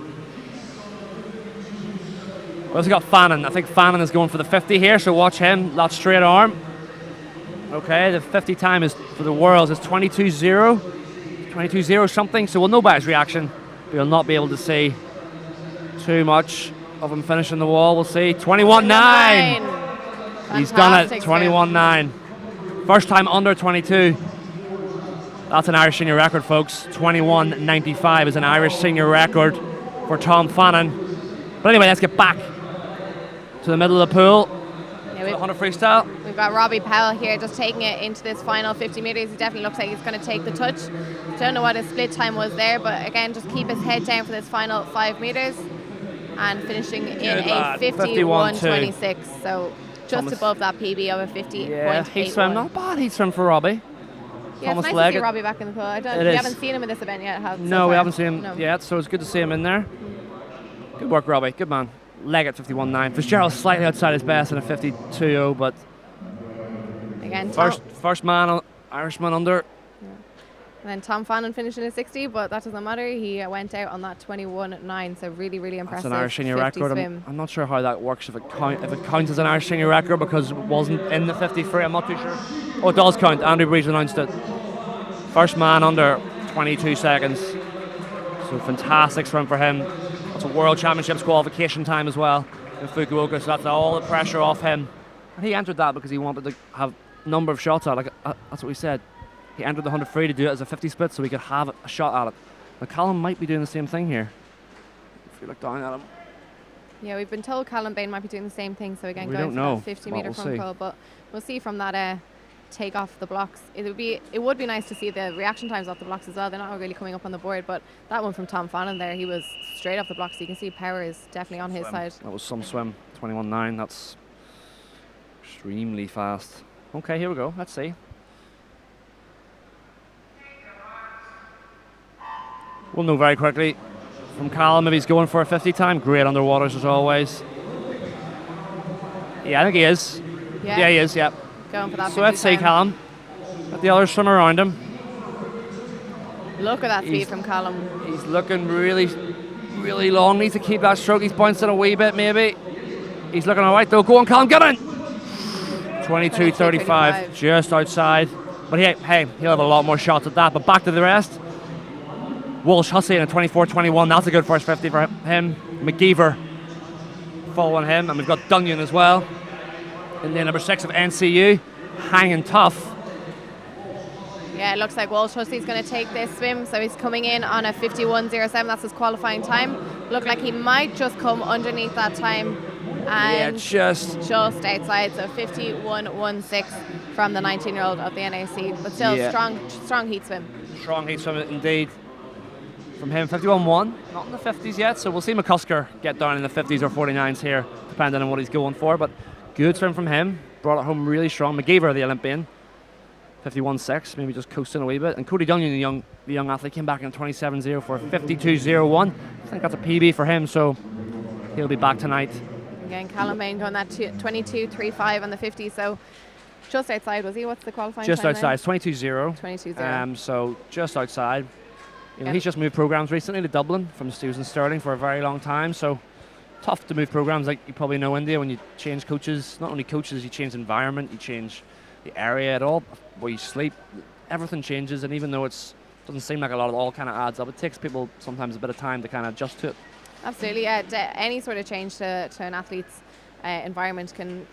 we also got Fannin. I think Fannin is going for the 50 here, so watch him. That straight arm. Okay, the 50 time is for the Worlds is 22.0. 22.0 something, so we'll know by his reaction. We'll not be able to see too much of him finishing the wall. We'll see. 21.9. He's done it. 21.9. First time under 22. That's an Irish senior record, folks. 21.95 is an Irish senior record for Tom Fannin. But anyway, let's get back to the middle of the pool. Yeah, 100 freestyle. We've got Robbie Powell here just taking it into this final 50 metres. He definitely looks like he's going to take the touch. Don't know what his split time was there, but again, just keep his head down for this final 5 metres and finishing in a 51.26. So just above that PB of a 50.81. Yeah, heat swim, not bad heat swim for Robbie. Yeah, Thomas it's nice Leggett. To see Robbie back in the pool. We haven't seen him in this event yet. No, we haven't seen him yet, so it's good to see him in there. work, Robbie. Good man. Leg at 51.9. Fitzgerald's slightly outside his best in a 52.0, but again, first man, Irishman under. And then Tom Fannin finished in a 60, but that doesn't matter. He went out on that 21.9, so really, really impressive. That's an Irish senior record. Swim. I'm not sure how that works, if it counts as an Irish senior record because it wasn't in the 53. I'm not too sure. Oh, it does count. Andrew Breeze announced it. First man under 22 seconds. So fantastic swim for him. That's a World Championships qualification time as well in Fukuoka, so that's all the pressure off him. And he entered that because he wanted to have a number of shots at it. That's what we said. He entered the 100 free to do it as a 50 split so he could have a shot at it. Now Callum might be doing the same thing here. If you look down at him. Yeah, we've been told Callum Bain might be doing the same thing, so again, we going don't for that know. 50 metre front crawl, but we'll see from that take off the blocks. It would be nice to see the reaction times off the blocks as well. They're not really coming up on the board, but that one from Tom Fannin there, he was straight off the blocks, so you can see power is definitely on his side. That was some swim. 21.9. That's extremely fast. Okay, here we go. Let's see. We'll know very quickly from Callum if he's going for a 50 time. Great underwaters as always. Yeah, I think he is. Yeah, he is, yeah. Going for that 50 so let's see time. Callum. Let the others swim around him. Look at that speed from Callum. He's looking really, really long. Needs to keep that stroke. He's bouncing a wee bit maybe. He's looking all right though. Go on, Callum, get in! 22.35, just outside. But hey, he'll have a lot more shots at that. But back to the rest. Walsh Hussey in a 24.21. That's a good first 50 for him. McGeever following him. And we've got Dunyan as well. In the number 6 of NCU. Hanging tough. Yeah, it looks like Walsh Hussey's going to take this swim. So he's coming in on a 51.07. That's his qualifying time. Look like he might just come underneath that time. And just outside. So 51.16 from the 19-year-old of the NAC. But still strong heat swim. Strong heat swim indeed. From him, 51.1, not in the 50s yet, so we'll see McCusker get down in the 50s or 49s here, depending on what he's going for, but good swim from him, brought it home really strong. McGeever, the Olympian, 51.6, maybe just coasting a wee bit, and Cody Dunyan, the young athlete, came back in 27.0 for 52.01. I think that's a PB for him, so he'll be back tonight. Again, Callum Bain going that 22.35 on the 50, so just outside, was he? What's the qualifying just time? Just outside, it's 22.0. 22.0. So just outside. You know, he's just moved programs recently to Dublin from Susan Sterling for a very long time, so tough to move programs, like you probably know, India, when you change coaches. Not only coaches, you change environment, you change the area at all, where you sleep, everything changes, and even though it doesn't seem like a lot, it all kind of adds up. It takes people sometimes a bit of time to kind of adjust to it. Absolutely, yeah. Any sort of change to an athlete's environment can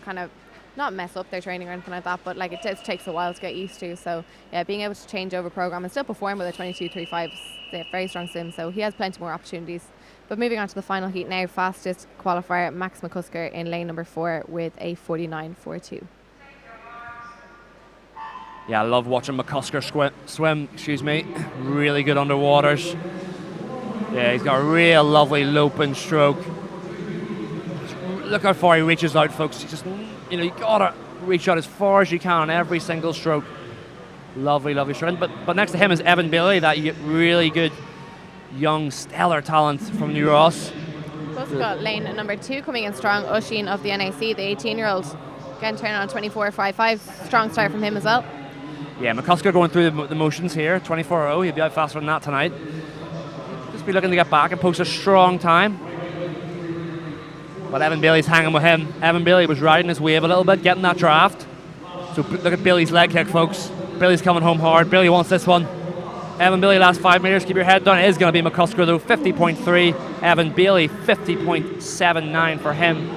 kind of not mess up their training or anything like that, but like it just takes a while to get used to. So yeah, being able to change over program and still perform with a 22.35 is a very strong sim, so he has plenty more opportunities. But moving on to the final heat now, fastest qualifier Max McCusker in lane number 4 with a 49.42. Yeah, I love watching McCusker swim, really good underwaters. Yeah, he's got a real lovely loping stroke. Look how far he reaches out, folks. He just, you gotta reach out as far as you can on every single stroke. Lovely, lovely stroke. But next to him is Evan Bailey, that really good young stellar talent from New Ross. We've also got lane number 2 coming in strong, Oisin of the NAC, the 18-year-old. Again, turning on 24.55. Strong start from him as well. Yeah, McCusker going through the motions here, 24.0. He'll be out faster than that tonight. Just be looking to get back and post a strong time. But Evan Bailey's hanging with him. Evan Bailey was riding his wave a little bit, getting that draft. So look at Bailey's leg kick, folks. Bailey's coming home hard. Bailey wants this one. Evan Bailey, last 5 metres. Keep your head down. It is going to be McCusker, though. 50.3. Evan Bailey, 50.79 for him.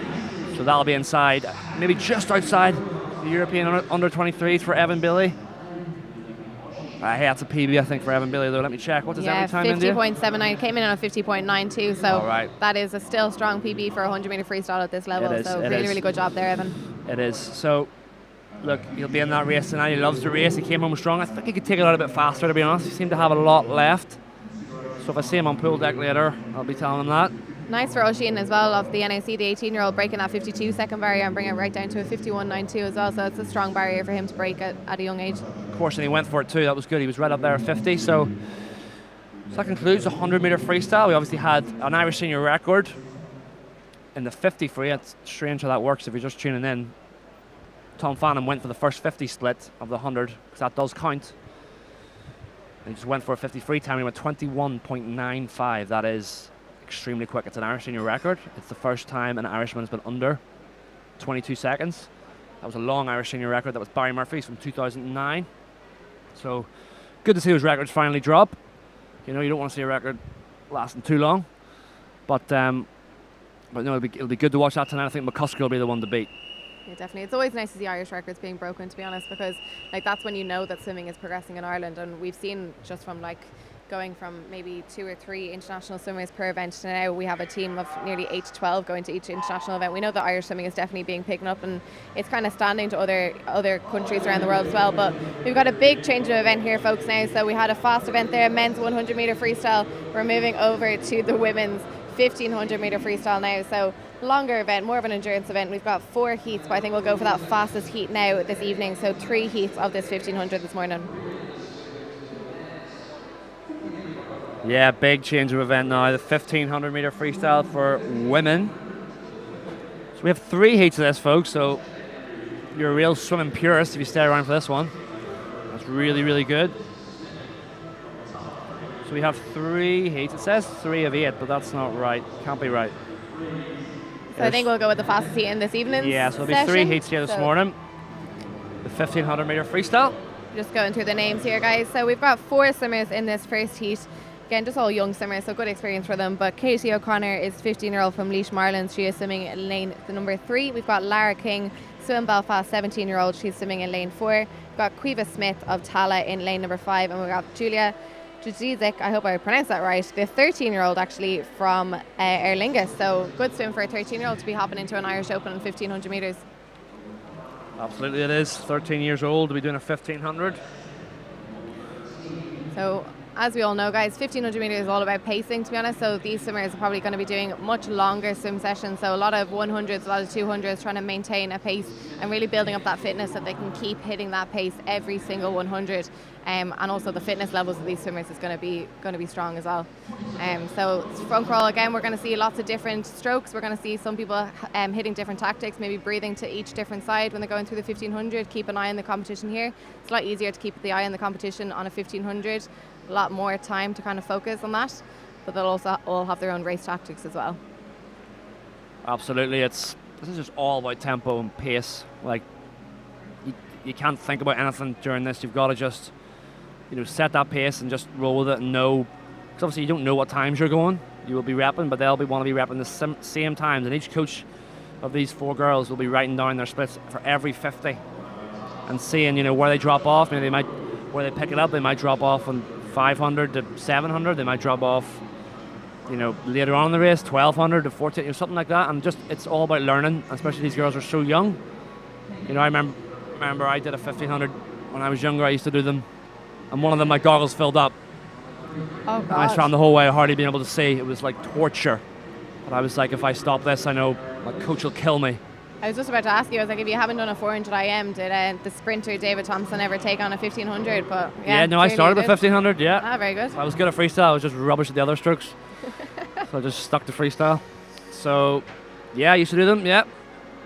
So that'll be inside. Maybe just outside the European under 23s for Evan Bailey. Hey, that's a PB, I think, for Evan Bailey, though. Let me check. What does every time in 50.79. Came in on a 50.92, so that is a still strong PB for a 100-metre freestyle at this level. So really good job there, Evan. It is. So, look, he'll be in that race tonight. He loves the race. He came home strong. I think he could take it out a bit faster, to be honest. He seemed to have a lot left. So if I see him on pool deck later, I'll be telling him that. Nice for Oisin as well, of the NAC, the 18-year-old, breaking that 52-second barrier and bringing it right down to a 51.92 as well. So it's a strong barrier for him to break at a young age. Of course, and he went for it too. That was good. He was right up there at 50. So So that concludes the 100-meter freestyle. We obviously had an Irish senior record in the 50 free. It's strange how that works if you're just tuning in. Tom Fannin went for the first 50 split of the 100, because that does count. And he just went for a 50 free time. He went 21.95. That is extremely quick. It's an Irish senior record. It's the first time an Irishman's been under 22 seconds. That was a long Irish senior record. That was Barry Murphy's from 2009. So good to see those records finally drop. You know, you don't want to see a record lasting too long. But no, it'll be good to watch that tonight. I think McCusker will be the one to beat. Yeah, definitely. It's always nice to see Irish records being broken, to be honest, because like that's when you know that swimming is progressing in Ireland. And we've seen just from like going from maybe 2 or 3 international swimmers per event to now we have a team of nearly 8 to 12 going to each international event. We know that Irish swimming is definitely being picked up, and it's kind of standing to other countries around the world as well. But we've got a big change of event here, folks, now. So we had a fast event there, men's 100 meter freestyle. We're moving over to the women's 1500 meter freestyle now. So longer event, more of an endurance event. We've got 4 heats, but I think we'll go for that fastest heat now this evening. So 3 heats of this 1500 this morning. Yeah, big change of event now. The 1500 meter freestyle for women. So we have 3 heats of this, folks. So you're a real swimming purist if you stay around for this one. That's really, really good. So we have 3 heats. It says 3 of 8, but that's not right. Can't be right. So I think we'll go with the fastest heat in this evening. Yeah, so there'll be 3 heats here this morning. The 1500 meter freestyle. Just going through the names here, guys. So we've got 4 swimmers in this first heat. Again, just all young swimmers, so good experience for them. But Katie O'Connor is 15-year-old from Laois, Marlins. She is swimming in lane number 3. We've got Lara King, Swim Belfast, 17-year-old. She's swimming in lane 4. We've got Quiva Smith of Tala in lane number 5. And we've got Julia Judzic, I hope I pronounced that right, the 13-year-old actually from Aer Lingus. So good swim for a 13-year-old to be hopping into an Irish Open in 1500 metres. Absolutely it is. 13 years old to be doing a 1500. So as we all know, guys, 1500 metres is all about pacing, to be honest. So these swimmers are probably going to be doing much longer swim sessions. So a lot of 100s, a lot of 200s, trying to maintain a pace and really building up that fitness so they can keep hitting that pace every single 100. And also the fitness levels of these swimmers is going to be strong as well. So front crawl again, we're going to see lots of different strokes. We're going to see some people hitting different tactics, maybe breathing to each different side when they're going through the 1500. Keep an eye on the competition here. It's a lot easier to keep the eye on the competition on a 1500. A lot more time to kind of focus on that, but they'll also all have their own race tactics as well. Absolutely, this is just all about tempo and pace. Like you can't think about anything during this. You've got to just set that pace and just roll with it and know, because obviously you don't know what times you're going. You will be repping, but they'll want to be repping the same times, and each coach of these 4 girls will be writing down their splits for every 50 and seeing where they drop off. Maybe where they pick it up, they might drop off on 500 to 700. They might drop off later on in the race, 1200 to 14, something like that. And just it's all about learning, especially these girls are so young. I remember I did a 1500 when I was younger. I used to do them, and one of them, my goggles filled up. Oh God. I swam the whole way, hardly being able to see. It was like torture. But I was like, if I stop this, I know my coach will kill me. I was just about to ask you, I was like, if you haven't done a 400 IM, did the sprinter David Thompson ever take on a 1500? But yeah, no, I started with 1500, yeah. Ah, very good. I was good at freestyle, I was just rubbish at the other strokes. So I just stuck to freestyle. So, yeah, I used to do them, yeah.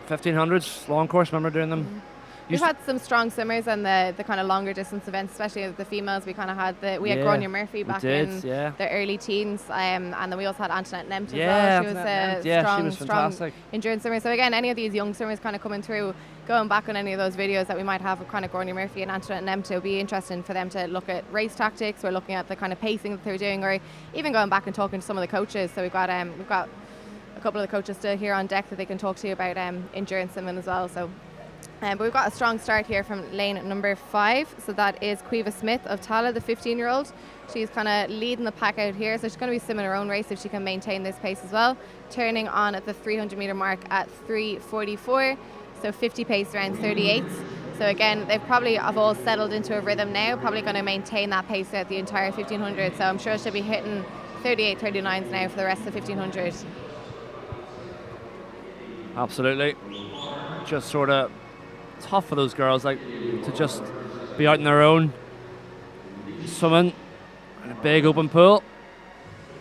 1500s, long course, remember doing them. We've had some strong swimmers in the kind of longer distance events, especially the females. We kind of had had Gráinne Murphy back in the early teens, and then we also had Antoinette Nempt as well. She was a strong endurance swimmer. So again, any of these young swimmers kind of coming through, going back on any of those videos that we might have of kind of Gráinne Murphy and Antoinette Nempt, it would be interesting for them to look at race tactics. We're looking at the kind of pacing that they're doing, or even going back and talking to some of the coaches. So we've got a couple of the coaches still here on deck that they can talk to you about endurance swimming as well. So. But we've got a strong start here from lane number 5. So that is Quiva Smith of Tala, the 15-year-old. She's kind of leading the pack out here. So she's going to be swimming her own race if she can maintain this pace as well. Turning on at the 300-meter mark at 3:44. So 50 pace around 38. So again, they've probably have all settled into a rhythm now. Probably going to maintain that pace throughout the entire 1500. So I'm sure she'll be hitting 38, 39s now for the rest of the 1500. Absolutely. Just sort of tough for those girls, like to just be out on their own swimming And a big open pool.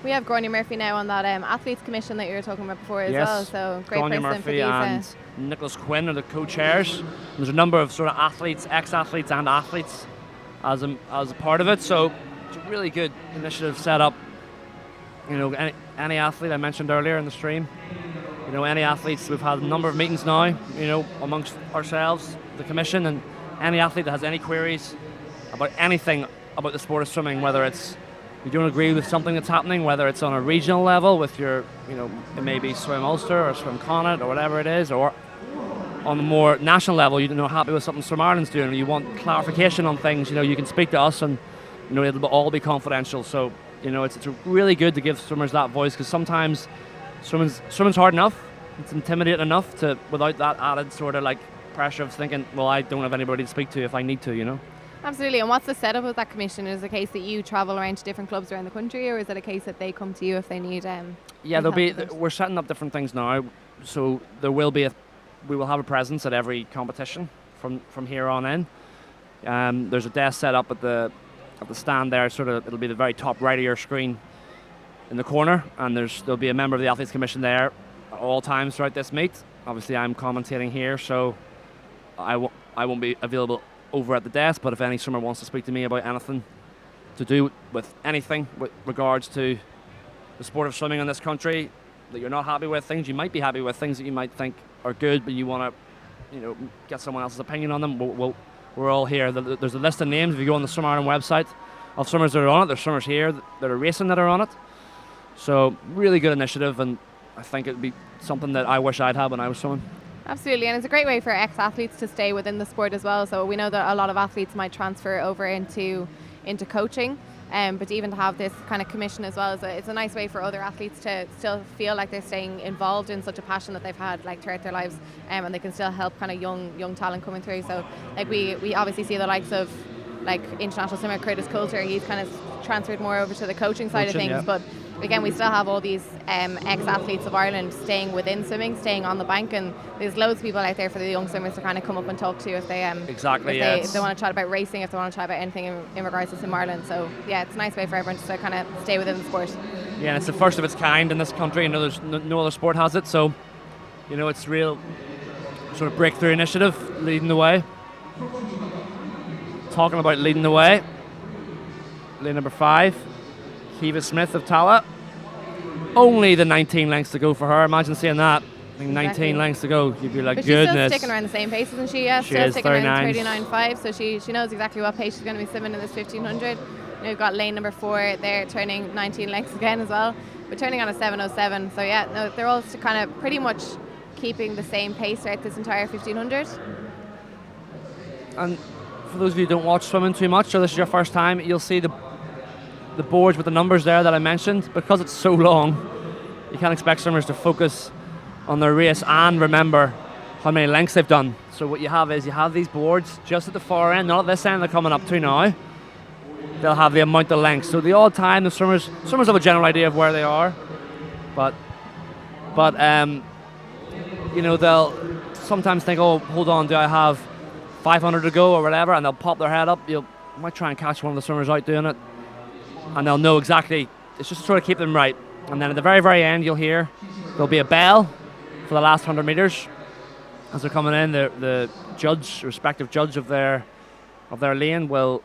We have Gráinne Murphy now on that athletes commission that you were talking about before as well. So great Gráinne precedent for Murphy these. and Nicholas Quinn are the co-chairs. There's a number of sort of athletes, ex-athletes and athletes as a part of it. So it's a really good initiative set up. You know, any athlete I mentioned earlier in the stream, you know, any athletes, we've had a number of meetings now, you know, amongst ourselves, the commission, and any athlete that has any queries about anything about the sport of swimming, whether it's you don't agree with something that's happening, whether it's on a regional level with your, you know, it may be Swim Ulster or Swim Connacht or whatever it is, or on the more national level, you're not happy with something Swim Ireland's doing, or you want clarification on things, you know, you can speak to us and, you know, it'll all be confidential. So, you know, it's really good to give swimmers that voice, because sometimes swimming's hard enough, it's intimidating enough to, without that added sort of like pressure of thinking, well, I don't have anybody to speak to if I need to, you know. Absolutely. And what's the setup of that commission? Is it a case that you travel around to different clubs around the country, or is it a case that they come to you if they need yeah, we're setting up different things now, so we will have a presence at every competition from here on in. There's a desk set up at the stand there, sort of, it'll be the very top right of your screen in the corner, and there'll be a member of the athletes commission there at all times throughout this meet. Obviously I'm commentating here, so I won't be available over at the desk, but if any swimmer wants to speak to me about anything to do with anything with regards to the sport of swimming in this country that you're not happy with, things you might be happy with, things that you might think are good but you want to, you know, get someone else's opinion on them, we're all here. There's a list of names if you go on the Swim Ireland website of swimmers that are on it. There's swimmers here that are racing that are on it, so really good initiative, and I think it'd be something that I wish I'd had when I was swimming. Absolutely, and it's a great way for ex-athletes to stay within the sport as well. So we know that a lot of athletes might transfer over into coaching, but even to have this kind of commission as well, it's a nice way for other athletes to still feel like they're staying involved in such a passion that they've had like throughout their lives, and they can still help kind of young talent coming through. So like we obviously see the likes of like international swimmer Curtis Coulter, he's kind of transferred more over to the coaching side of things, yeah. But again, we still have all these ex-athletes of Ireland staying within swimming, staying on the bank, and there's loads of people out there for the young swimmers to kind of come up and talk to if they if they want to chat about racing, if they want to chat about anything in regards to Swim Ireland. So yeah, it's a nice way for everyone to kind of stay within the sport. Yeah, and it's the first of its kind in this country, and there's no other sport has it, so you know, it's real sort of breakthrough initiative leading the way. Talking about leading the way, lane number 5, Kiva Smith of Tala. Only the 19 lengths to go for her. Imagine seeing that. I think 19 lengths to go. You'd be like, but goodness. She's still sticking around the same pace, isn't she? Yeah, she still is, sticking around 39.5. So she knows exactly what pace she's going to be swimming in this 1500. We've got lane number 4 there, turning 19 lengths again as well. But turning on a 7:07. So yeah, no, they're all kind of pretty much keeping the same pace throughout this entire 1500. And for those of you who don't watch swimming too much, or this is your first time, you'll see the boards with the numbers there that I mentioned. Because it's so long, you can't expect swimmers to focus on their race and remember how many lengths they've done. So what you have is you have these boards just at the far end, not at this end they're coming up to now. They'll have the amount of lengths. So the odd time the swimmers have a general idea of where they are, but you know, they'll sometimes think, oh, hold on, do I have 500 to go or whatever, and they'll pop their head up. You might try and catch one of the swimmers out doing it, and they'll know exactly. It's just to sort of keep them right. And then at the very, very end, you'll hear there'll be a bell for the last 100 meters as they're coming in. The respective judge of their lane will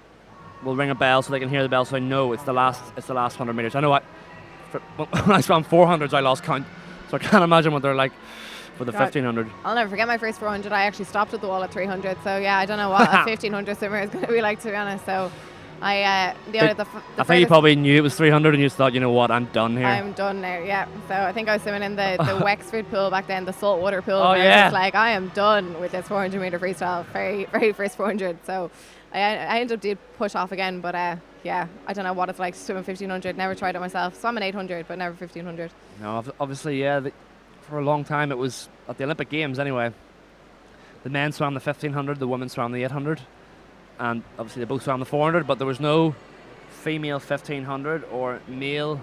ring a bell so they can hear the bell, so they know it's the last 100 meters. I know when I swam 400s, I lost count, so I can't imagine what they're like for the 1500. I'll never forget my first 400. I actually stopped at the wall at 300. So yeah, I don't know what a 1500 swimmer is going to be like, to be honest. So I think you probably knew it was 300 and you thought, you know what, I'm done here. I'm done now, yeah. So I think I was swimming in the Wexford pool back then, the saltwater pool. Oh, and yeah. I was like, I am done with this 400 meter freestyle, very, very first 400. So I ended up did push off again, but yeah, I don't know what it's like to swim 1500. Never tried it myself. Swam an 800, but never 1500. No, obviously, yeah. For a long time, it was at the Olympic Games anyway. The men swam the 1500, the women swam the 800, and obviously they both swam the 400, but there was no female 1500 or male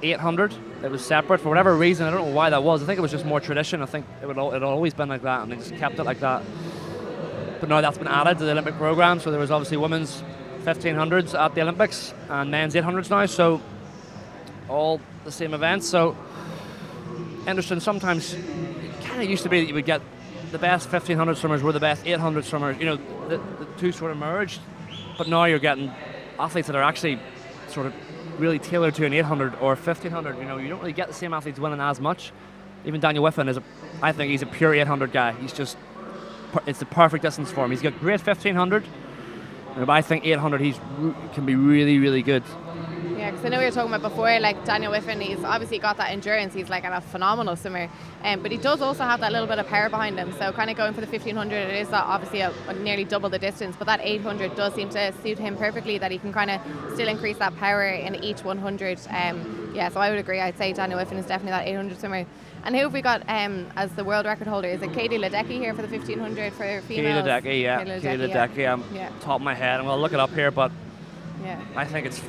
800. It was separate for whatever reason. I don't know why that was. I think it was just more tradition. I think it had always been like that, and they just kept it like that. But now that's been added to the Olympic program, so there was obviously women's 1500s at the Olympics and men's 800s now, so all the same events. So interesting. Sometimes it kind of used to be that you would get the best 1500 swimmers were the best 800 swimmers. You know, the two sort of merged, but now you're getting athletes that are actually sort of really tailored to an 800 or 1500. You know, you don't really get the same athletes winning as much. Even Daniel Whiffen I think he's a pure 800 guy. He's just, it's the perfect distance for him. He's got great 1500, but I think 800 can be really, really good. Yeah, because I know we were talking about before, like Daniel Whiffen, he's obviously got that endurance. He's like a phenomenal swimmer, but he does also have that little bit of power behind him. So kind of going for the 1500, it is obviously a nearly double the distance, but that 800 does seem to suit him perfectly, that he can kind of still increase that power in each 100. Yeah, so I would agree. I'd say Daniel Whiffen is definitely that 800 swimmer. And who have we got as the world record holder? Is it Katie Ledecky here for the 1500 for females? Katie Ledecky, yeah. Katie Ledecky, I'm top of my head. I'm going to look it up here, but I think it's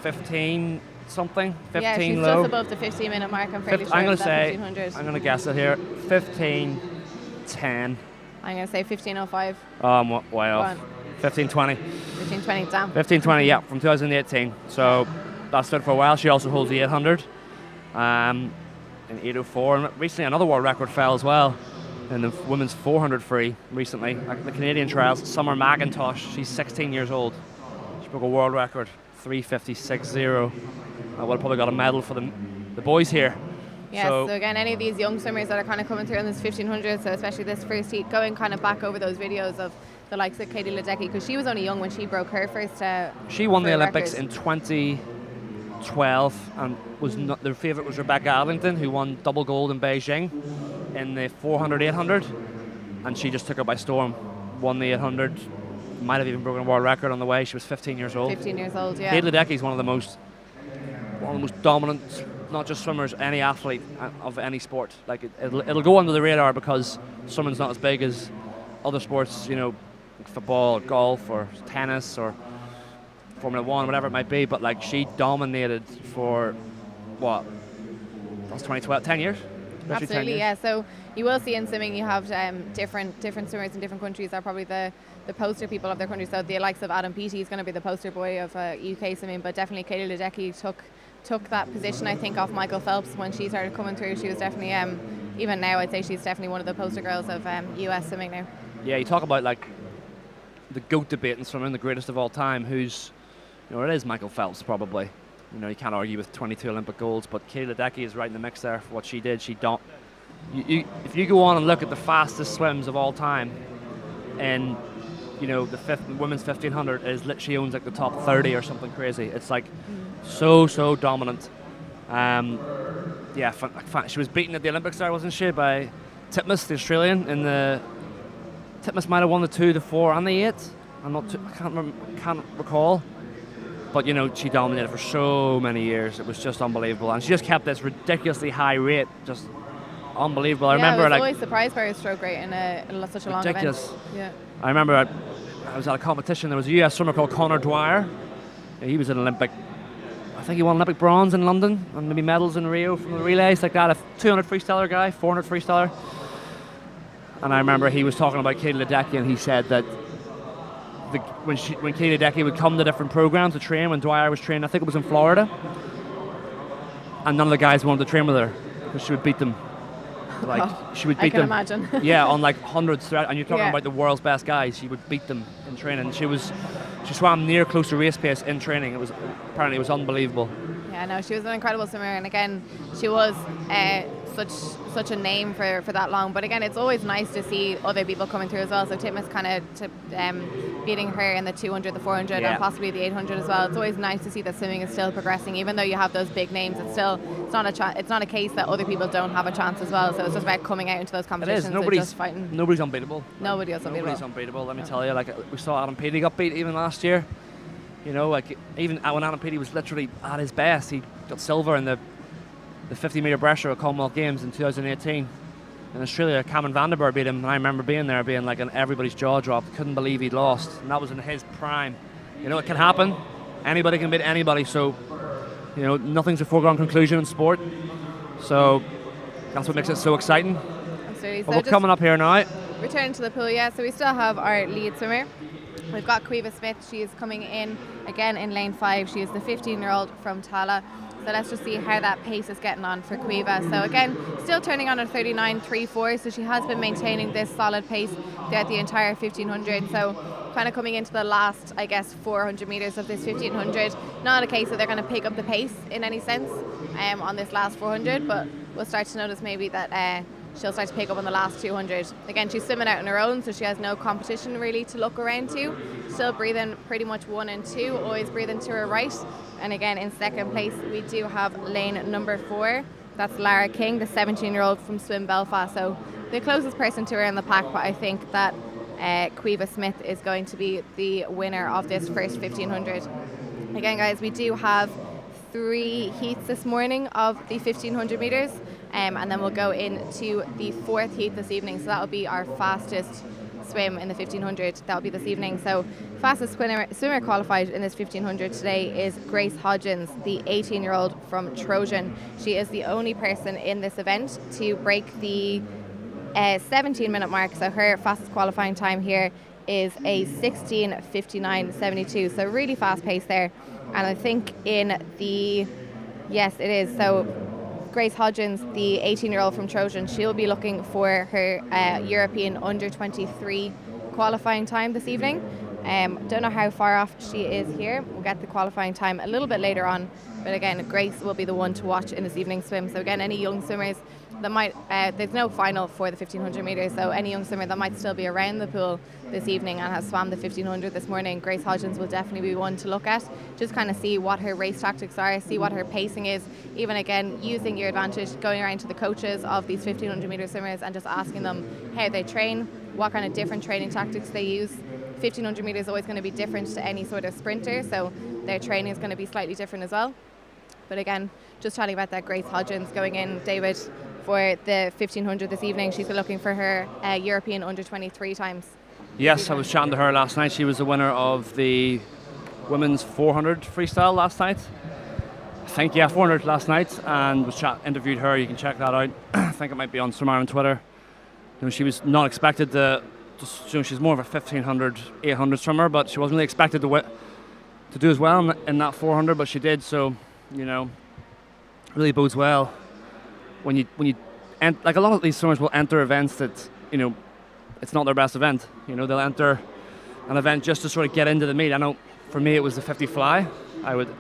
15 something, 15 yeah, she's low. just above the 15-minute mark. I'm fairly sure. I'm going to say, 1500. I'm going to guess it here, 15:10. I'm going to say 15:05. Oh, I'm way off. 15:20. 15:20, damn. 15:20, yeah, from 2018. So that stood for a while. She also holds the 800 in 8:04. And recently another world record fell as well in the women's 400 free recently. Like the Canadian trials, Summer McIntosh, she's 16 years old. She broke a world record. 3:56.0. I would have probably got a medal for the boys here. Yeah, so again, any of these young swimmers that are kind of coming through in this 1500, so especially this first heat, going kind of back over those videos of the likes of Katie Ledecky, because she was only young when she broke her first. She won the Olympics in 2012, and their favourite was Rebecca Adlington, who won double gold in Beijing in the 400, 800, and she just took it by storm. Won the 800. Might have even broken a world record on the way. She was 15 years old. 15 years old, yeah. Katie Ledecky is one of the most dominant, not just swimmers, any athlete of any sport. Like it'll go under the radar because swimming's not as big as other sports, you know, like football, or golf, or tennis, or Formula One, whatever it might be. But like she dominated for what? That's 2012, 10 years. Absolutely, yeah. So you will see in swimming, you have different swimmers in different countries are probably the poster people of their country. So the likes of Adam Peaty is going to be the poster boy of UK swimming, but definitely Katie Ledecky took that position, I think, off Michael Phelps when she started coming through. She was definitely, even now, I'd say she's definitely one of the poster girls of US swimming now. Yeah, you talk about like the GOAT debate in swimming, the greatest of all time. It is Michael Phelps probably. You know, you can't argue with 22 Olympic golds, but Katie Ledecky is right in the mix there for what she did. If you go on and look at the fastest swims of all time, and you know the women's 1500 she owns like the top 30 or something crazy. It's like so dominant. She was beaten at the Olympics there, wasn't she, by Titmus, the Australian. Titmus might have won the 2, the 4, and the 8. I can't recall. But you know, she dominated for so many years. It was just unbelievable, and she just kept this ridiculously high rate, just unbelievable. I remember, I was always surprised by her stroke rate in such a long event. Yeah. I remember I was at a competition. There was a US swimmer called Connor Dwyer. He was an Olympic. I think he won Olympic bronze in London and maybe medals in Rio from the relays like that. A 200 freestyler guy, 400 freestyler. And I remember he was talking about Katie Ledecky, and he said that when Katie Ledecky would come to different programs to train, when Dwyer was training, I think it was in Florida, and none of the guys wanted to train with her because she would beat them. She would beat them. I can imagine. Yeah, on like hundreds, and you're talking about the world's best guys. She would beat them in training. She swam near close to race pace in training. It was unbelievable. Yeah, no, she was an incredible swimmer, and again, she was such a name for that long. But again, it's always nice to see other people coming through as well. So Titmus kind of beating her in the 200, the 400, and possibly the 800 as well. It's always nice to see that swimming is still progressing, even though you have those big names. It's not a case that other people don't have a chance as well. So it's just about coming out into those competitions and just fighting. Nobody's unbeatable. Nobody's unbeatable. Let me tell you, like we saw Adam Peaty got beat even last year. You know, like even when Adam Peaty was literally at his best, he got silver in the 50-metre breaststroke at Commonwealth Games in 2018. In Australia, Cameron Vanderberg beat him, and I remember being there, being like, and everybody's jaw dropped. Couldn't believe he'd lost, and that was in his prime. You know, it can happen. Anybody can beat anybody. So, you know, nothing's a foregone conclusion in sport. So that's what makes it so exciting. Absolutely. But we're coming up here now. Returning to the pool, yeah. So we still have our lead swimmer. We've got Quiva Smith. She is coming in again in lane 5. She is the 15-year-old from Tala. So let's just see how that pace is getting on for Quiva. So again, still turning on a 39.34. So she has been maintaining this solid pace throughout the entire 1500. So kind of coming into the last, I guess, 400 meters of this 1500. Not a case that they're going to pick up the pace in any sense on this last 400, but we'll start to notice maybe that she'll start to pick up on the last 200. Again, she's swimming out on her own, so she has no competition really to look around to. Still breathing pretty much 1 and 2, always breathing to her right. And again, in second place, we do have lane number 4. That's Lara King, the 17-year-old from Swim Belfast. So the closest person to her in the pack, but I think that Quiva Smith is going to be the winner of this first 1500. Again, guys, we do have 3 heats this morning of the 1500 meters. And then we'll go into the 4th heat this evening. So that will be our fastest swim in the 1500. That will be this evening. So fastest swimmer qualified in this 1500 today is Grace Hodgins, the 18-year-old from Trojan. She is the only person in this event to break the 17-minute mark. So her fastest qualifying time here is a 16:59.72. So really fast pace there. And I think in the, yes, it is. So Grace Hodgins, the 18-year-old from Trojan, she'll be looking for her European under-23 qualifying time this evening. Don't know how far off she is here. We'll get the qualifying time a little bit later on. But again, Grace will be the one to watch in this evening's swim. So again, any young swimmers that might, there's no final for the 1500 metres, so any young swimmer that might still be around the pool this evening and has swam the 1500 this morning, Grace Hodgins will definitely be one to look at. Just kind of see what her race tactics are, see what her pacing is, even again using your advantage, going around to the coaches of these 1500 metre swimmers and just asking them how they train, what kind of different training tactics they use. 1500 metres is always going to be different to any sort of sprinter, so their training is going to be slightly different as well. But again, just chatting about that Grace Hodgins going in, David, for the 1500 this evening. She's looking for her European under-23 times. Yes, I was chatting to her last night. She was the winner of the women's 400 freestyle last night. I think, yeah, 400 last night, and was interviewed her. You can check that out. I think it might be on Swimmer on Twitter. You know, she was not expected to she's more of a 1500, 800 swimmer, but she wasn't really expected to do as well in that 400, but she did. So, you know, really bodes well when you like a lot of these swimmers will enter events that, you know, it's not their best event. You know, they'll enter an event just to sort of get into the meet. I know for me it was the 50 fly. I would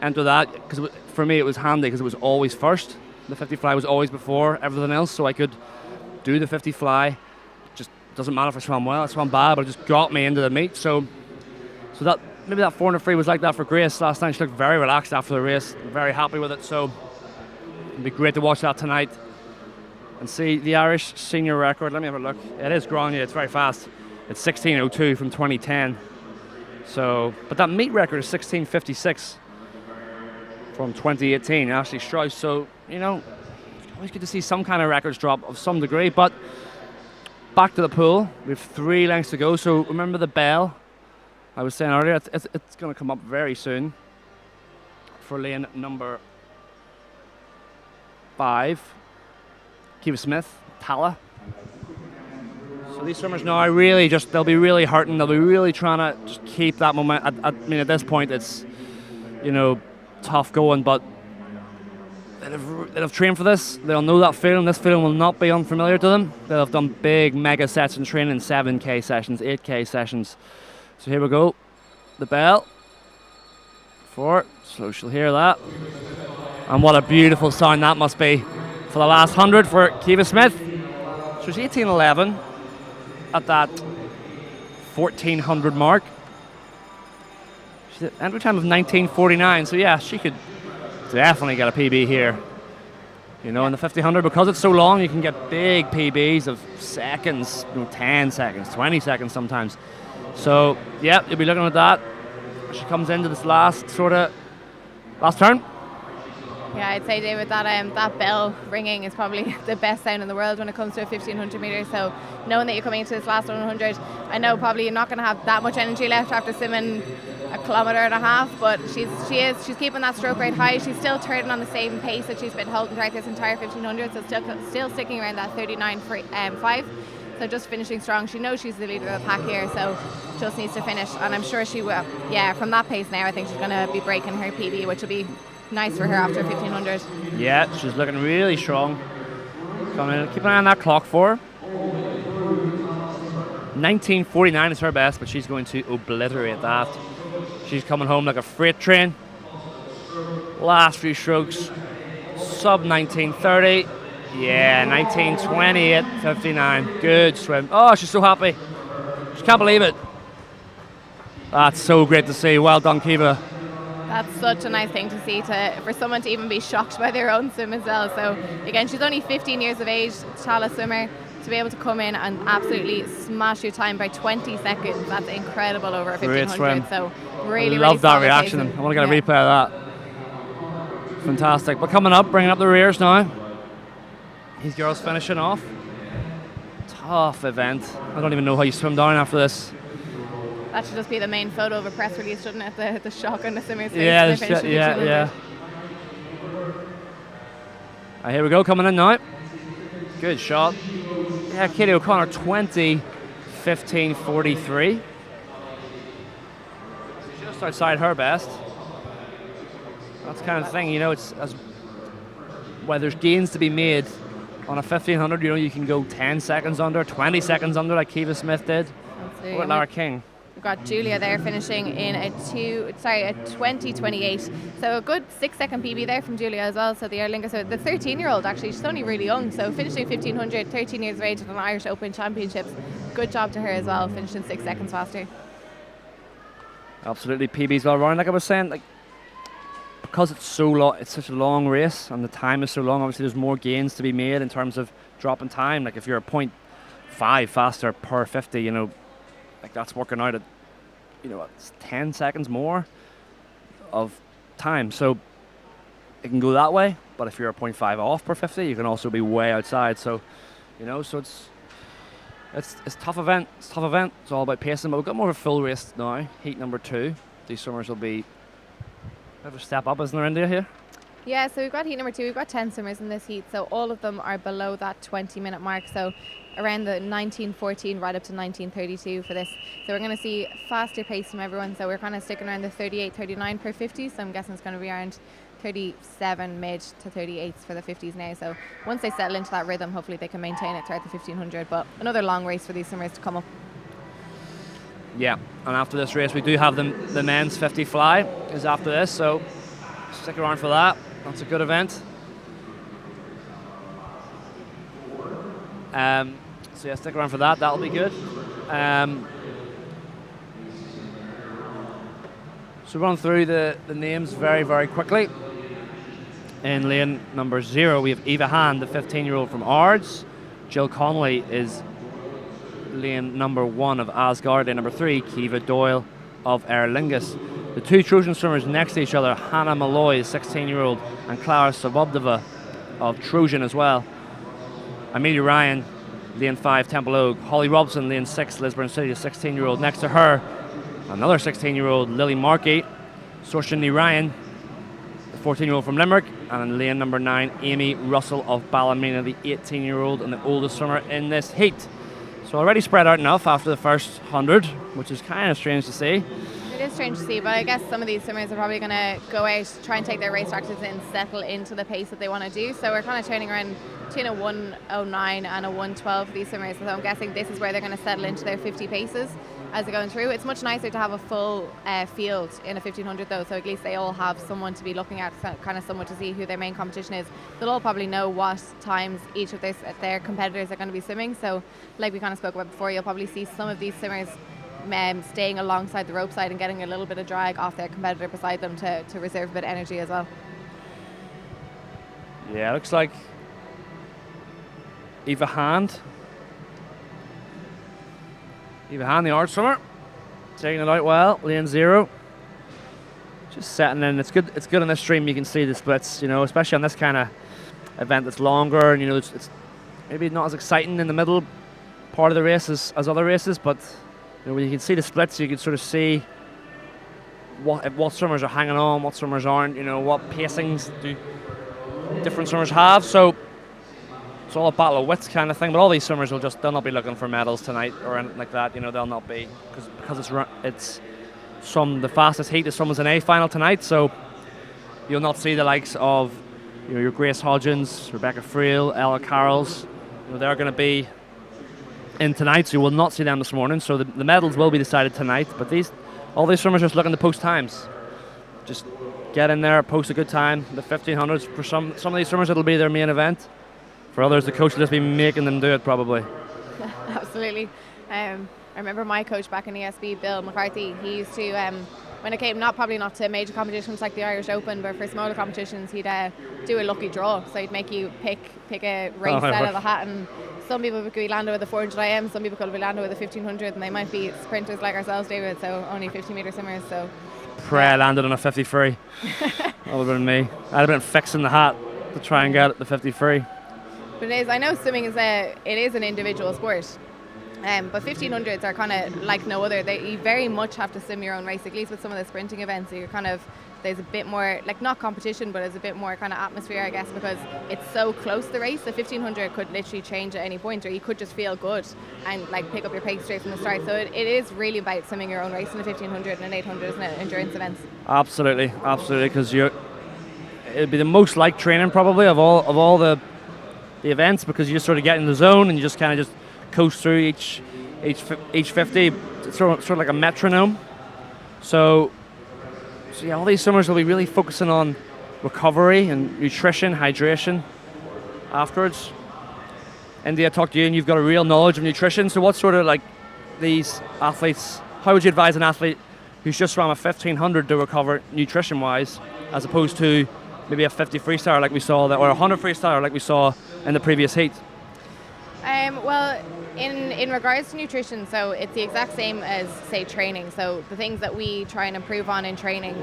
enter that because for me it was handy because it was always first. The 50 fly was always before everything else, so I could do the 50 fly. Just doesn't matter if I swam well, I swam bad, but it just got me into the meet. So that maybe that 400 free was like that for Grace last night. She looked very relaxed after the race, very happy with it. So it'd be great to watch that tonight and see the Irish senior record. Let me have a look. It is Grania, it's very fast. It's 16:02 from 2010. So, but that meet record is 16:56 from 2018. Ashley Strauss. So, you know, always good to see some kind of records drop of some degree. But back to the pool. We have 3 lengths to go. So remember the bell I was saying earlier. It's going to come up very soon for lane number 5. Quiva Smith, Tala. So these swimmers now they'll be really hurting. They'll be really trying to just keep that momentum. I mean, at this point, it's, you know, tough going, but they'll have trained for this. They'll know that feeling. This feeling will not be unfamiliar to them. They'll have done big mega sets in training, 7K sessions, 8K sessions. So here we go. The bell. 4. So she'll hear that. And what a beautiful sound that must be for the last 100 for Quiva Smith. So she's 18:11 at that 1400 mark. She's at entry time of 19:49. So yeah, she could definitely get a PB here. You know, in the 1500, because it's so long, you can get big PBs of seconds, you know, 10 seconds, 20 seconds sometimes. So yeah, you'll be looking at that. She comes into this last turn. Yeah, I'd say, David, that bell ringing is probably the best sound in the world when it comes to a 1500 metres. So knowing that you're coming into this last 100, I know probably you're not going to have that much energy left after swimming 1.5 kilometres, but she's keeping that stroke rate high. She's still turning on the same pace that she's been holding throughout this entire 1500, so still sticking around that 39.5. So just finishing strong. She knows she's the leader of the pack here, so just needs to finish, and I'm sure she will. Yeah, from that pace now, I think she's going to be breaking her PB, which will be nice for her after 1500. Yeah, she's looking really strong. Coming in, keep an eye on that clock for her. 19:49 is her best, but she's going to obliterate that. She's coming home like a freight train. Last few strokes, sub 19:30. Yeah, 19:28.59. Good swim. Oh, she's so happy. She can't believe it. That's so great to see. Well done, Kiva. That's such a nice thing to see, for someone to even be shocked by their own swim as well. So again, she's only 15 years of age, Chala swimmer. To be able to come in and absolutely smash your time by 20 seconds, that's incredible over a 1500. So really, I love that solid reaction. pacing. I want to get a replay of that. Fantastic. But coming up, bringing up the rears now. These girls finishing off. Tough event. I don't even know how you swim down after this. That should just be the main photo of a press release, shouldn't it? The shock on the swimmer's face. Yeah, yeah. Here we go, coming in now. Good shot. Yeah, Katie O'Connor, 20:15.43. Just outside her best. That's the kind of thing, you know, it's where there's gains to be made on a 1500, you know, you can go 10 seconds under, 20 seconds under like Kiva Smith did. Absolutely. What Lara King? We've got Julia there finishing in a 20:28. So a good 6-second PB there from Julia as well. So the Aer Lingus, so the 13-year-old actually, she's only really young. So finishing 1500, 13 years of age at an Irish Open Championships. Good job to her as well, finishing 6 seconds faster. Absolutely, PB's well run. Like I was saying, like because it's so long, it's such a long race, and the time is so long. Obviously, there's more gains to be made in terms of dropping time. Like if you're a 0.5 faster per 50, you know. Like that's working out at, you know, it's 10 seconds more of time. So it can go that way, but if you're a 0.5 off per 50, you can also be way outside. So, you know, so it's tough event. It's a tough event. It's all about pacing, but we've got more of a full race now. Heat number 2. These swimmers will be a bit of a step up, isn't there, India, here? Yeah, so we've got heat number 2. We've got 10 swimmers in this heat, so all of them are below that 20-minute mark. So around the 19:14 right up to 19:32 for this. So we're going to see faster pace from everyone. So we're kind of sticking around the 38-39 per 50. So I'm guessing it's going to be around 37 mid to 38s for the 50s now. So once they settle into that rhythm, hopefully they can maintain it throughout the 1500. But another long race for these swimmers to come up. Yeah, and after this race, we do have the men's 50 fly is after this. So stick around for that. That's a good event. So yeah, stick around for that. That'll be good. So run through the names very, very quickly. In lane number 0, we have Eva Hand, the 15-year-old from Ards. Jill Connolly is lane number 1 of Asgard. Lane number 3, Kiva Doyle of Aer Lingus. The two Trojan swimmers next to each other, Hannah Malloy, 16-year-old, and Clara Sabobdova of Trojan as well. Amelia Ryan, lane 5, Temple Oak. Holly Robson, lane 6, Lisburn City, a 16-year-old. Next to her, another 16-year-old, Lily Markey. Sorshini Ryan, the 14-year-old from Limerick. And in lane number 9, Amy Russell of Ballymena, the 18-year-old and the oldest swimmer in this heat. So already spread out enough after the first 100, which is kind of strange to see. It is strange to see, but I guess some of these swimmers are probably going to go out, try and take their race practice in, settle into the pace that they want to do. So we're kind of training around between a 1:09 and a 1:12 for these swimmers. So I'm guessing this is where they're going to settle into their 50 paces as they're going through. It's much nicer to have a full field in a 1500 though, so at least they all have someone to be looking at, kind of someone to see who their main competition is. They'll all probably know what times each of their competitors are going to be swimming. So like we kind of spoke about before, you'll probably see some of these swimmers staying alongside the rope side and getting a little bit of drag off their competitor beside them to reserve a bit of energy as well. Yeah, looks like Eva Hand, the Arts swimmer, taking it out well. Lane 0, just setting in. It's good. It's good on this stream. You can see the splits, you know, especially on this kind of event that's longer, and you know, it's maybe not as exciting in the middle part of the race as other races, but you know, when you can see the splits, you can sort of see what swimmers are hanging on, what swimmers aren't. You know, what pacings do different swimmers have. So it's all a battle of wits kind of thing. But all these swimmers they'll not be looking for medals tonight or anything like that. They'll not be because it's the fastest heat is someone's an A final tonight. So you'll not see the likes of your Grace Hodgins, Rebecca Friel, Ella Carrolls. They're going to be in tonight, so you will not see them this morning. So the medals will be decided tonight. But all these swimmers are just looking to post times. Just get in there, post a good time. The 1500s, for some of these swimmers, it'll be their main event. For others, the coach will just be making them do it, probably. Absolutely. I remember my coach back in ESB, Bill McCarthy, he used to, when it came probably not to major competitions like the Irish Open, but for smaller competitions, he'd do a lucky draw. So he'd make you pick a race out of the hat, and some people could be landed with a 400 IM, some people could be landed with a 1500, and they might be sprinters like ourselves, David, so only 50-metre swimmers. So Pray I landed on a 53. That would have been me. I'd have been fixing the hat to try and get the 53. But I know swimming is an individual sport. But 1500s are kind of like no other. You very much have to swim your own race, at least with some of the sprinting events. So you're there's a bit more, like not competition, but there's a bit more kind of atmosphere, I guess, because it's so close to the race. The 1500 could literally change at any point, or you could just feel good and like pick up your pace straight from the start. So it is really about swimming your own race in the 1500 and an 800, isn't it? Endurance events. Absolutely, because it'd be the most like training probably of all the events, because you just sort of get in the zone and you just kind of just coast through each 50. It's sort of like a metronome. So yeah, all these swimmers will be really focusing on recovery and nutrition, hydration afterwards. Indy, I talked to you and you've got a real knowledge of nutrition. So what sort of like these athletes, how would you advise an athlete who's just swam a 1500 to recover nutrition-wise, as opposed to maybe a 50 freestyle like we saw, or a 100 freestyle like we saw in the previous heat? Well, in regards to nutrition, so it's the exact same as, say, training. So the things that we try and improve on in training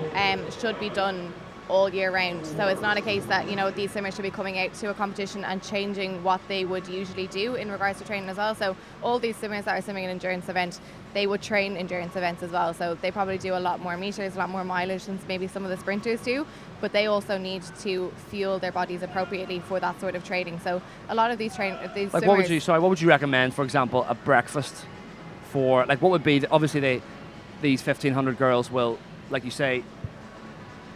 should be done all year round. So it's not a case that, these swimmers should be coming out to a competition and changing what they would usually do in regards to training as well. So all these swimmers that are swimming an endurance event, they would train endurance events as well. So they probably do a lot more meters, a lot more mileage than maybe some of the sprinters do, but they also need to fuel their bodies appropriately for that sort of training. So a lot of these swimmers... What would you recommend, for example, a breakfast for, like, what would be, obviously these 1500 girls will, like you say,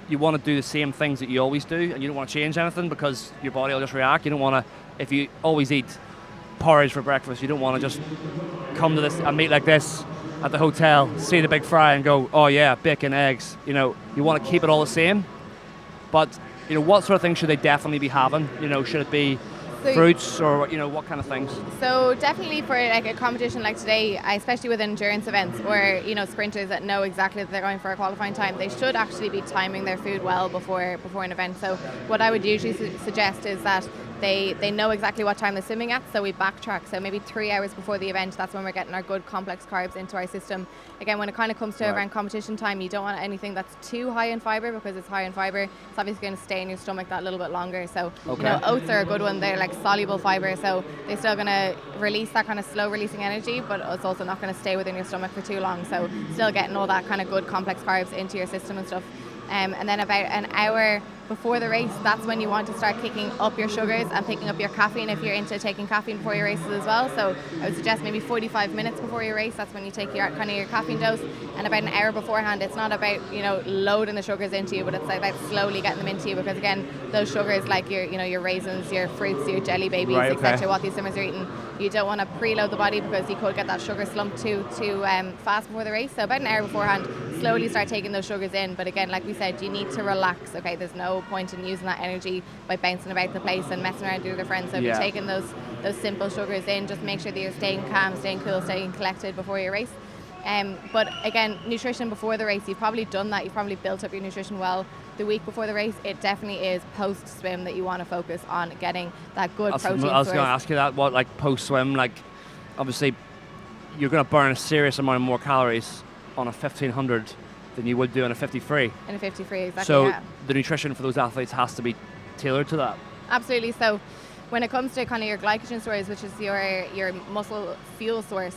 you want to do the same things that you always do, and you don't want to change anything because your body will just react. You don't want to, if you always eat porridge for breakfast, you don't want to just come to a meet like this at the hotel, see the big fry and go, oh yeah, bacon, eggs. You want to keep it all the same. But, what sort of things should they definitely be having? Should it be fruits or, what kind of things? So definitely for like a competition like today, especially with endurance events or, sprinters that know exactly that they're going for a qualifying time, they should actually be timing their food well before an event. So what I would usually suggest is that they know exactly what time they're swimming at, so we backtrack. So maybe 3 hours before the event, that's when we're getting our good complex carbs into our system. Again, when it kind of comes to around competition time, you don't want anything that's too high in fibre, because it's high in fibre, it's obviously going to stay in your stomach that little bit longer. So, oats are a good one. They're like soluble fibre, so they're still going to release that kind of slow releasing energy, but it's also not going to stay within your stomach for too long. So still getting all that kind of good complex carbs into your system and stuff. And then about an hour before the race, that's when you want to start kicking up your sugars and picking up your caffeine if you're into taking caffeine before your races as well. So I would suggest maybe 45 minutes before your race, that's when you take your caffeine dose. And about an hour beforehand, it's not about loading the sugars into you, but it's about slowly getting them into you, because again, those sugars, like your raisins, your fruits, your jelly babies, etc., what these swimmers are eating, you don't want to preload the body because you could get that sugar slump too fast before the race. So about an hour beforehand, slowly start taking those sugars in. But again, like we said, you need to relax. Okay, there's no point in using that energy by bouncing about the place and messing around with your friends. So if you're taking those simple sugars in, just make sure that you're staying calm, staying cool, staying collected before your race. But again, nutrition before the race, you've probably done that. You've probably built up your nutrition well the week before the race. It definitely is post-swim that you want to focus on getting that good protein source. I was going to ask you that, what, like post-swim, like obviously you're going to burn a serious amount more calories on a 1500 than you would do in a 53. In a 53, exactly. So the nutrition for those athletes has to be tailored to that. Absolutely. So when it comes to kind of your glycogen stores, which is your muscle fuel source,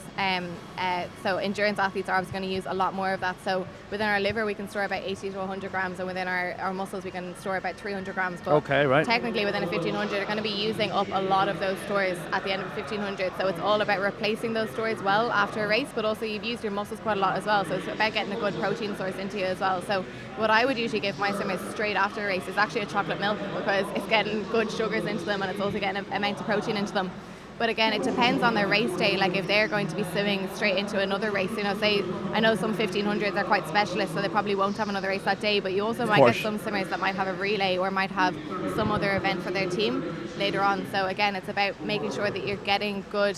so endurance athletes are obviously going to use a lot more of that. So within our liver, we can store about 80 to 100 grams, and within our muscles, we can store about 300 grams. But okay, right. technically, within a 1500, they're going to be using up a lot of those stores at the end of a 1500. So it's all about replacing those stores well after a race, but also you've used your muscles quite a lot as well. So it's about getting a good protein source into you as well. So what I would usually give my swimmers straight after a race is actually a chocolate milk, because it's getting good sugars into them and it's also getting an amount of protein into them. But again, it depends on their race day. Like if they're going to be swimming straight into another race, say, I know some 1500s are quite specialist, so they probably won't have another race that day, but you also might get some swimmers that might have a relay or might have some other event for their team later on. So again, it's about making sure that you're getting good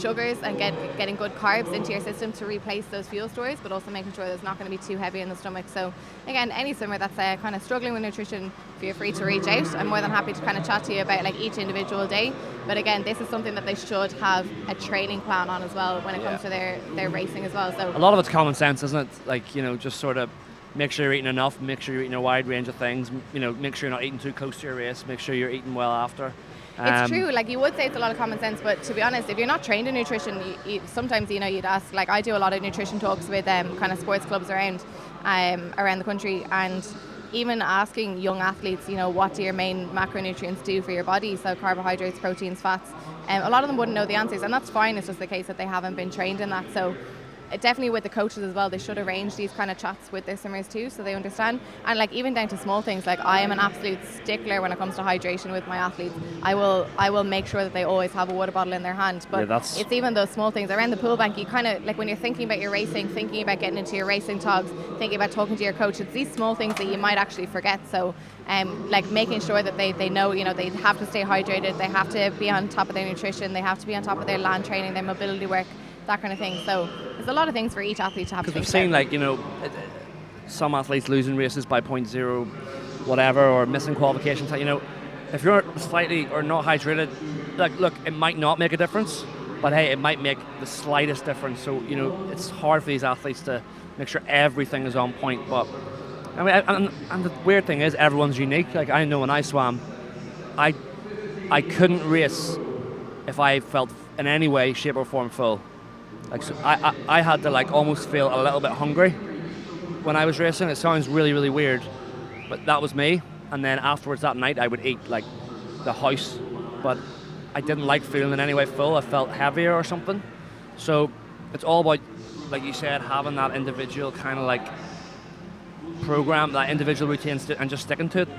sugars and getting good carbs into your system to replace those fuel stores, but also making sure that it's not going to be too heavy in the stomach. So again, any swimmer that's kind of struggling with nutrition, feel free to reach out. I'm more than happy to kind of chat to you about like each individual day. But again, this is something that they should have a training plan on as well when it comes to their racing as well. So a lot of it's common sense, isn't it? Like, just sort of make sure you're eating enough, make sure you're eating a wide range of things, make sure you're not eating too close to your race, make sure you're eating well after. It's true, like you would say it's a lot of common sense, but to be honest, if you're not trained in nutrition, sometimes you'd ask, like I do a lot of nutrition talks with kind of sports clubs around the country, and even asking young athletes, what do your main macronutrients do for your body? So carbohydrates, proteins, fats. A lot of them wouldn't know the answers, and that's fine. It's just the case that they haven't been trained in that. So definitely with the coaches as well, they should arrange these kind of chats with their swimmers too, so they understand. And like even down to small things, like I am an absolute stickler when it comes to hydration with my athletes. I will make sure that they always have a water bottle in their hand. But it's even those small things around the pool bank. You kind of like when you're thinking about your racing, thinking about getting into your racing togs, thinking about talking to your coach. It's these small things that you might actually forget. So like making sure that they know, they have to stay hydrated. They have to be on top of their nutrition. They have to be on top of their land training, their mobility work, that kind of thing. So there's a lot of things for each athlete to have to think about. Because we've seen some athletes losing races by 0.0 whatever, or missing qualifications. If you're slightly or not hydrated, look, it might not make a difference, but hey, it might make the slightest difference. So it's hard for these athletes to make sure everything is on point. But I mean, and the weird thing is everyone's unique. Like I know when I swam, I couldn't race if I felt in any way, shape or form full. Like so I had to like almost feel a little bit hungry when I was racing. It sounds really, really weird, but that was me. And then afterwards that night I would eat like the house, but I didn't like feeling in any way full. I felt heavier or something. So it's all about, like you said, having that individual kind of like program, that individual routines, and just sticking to it.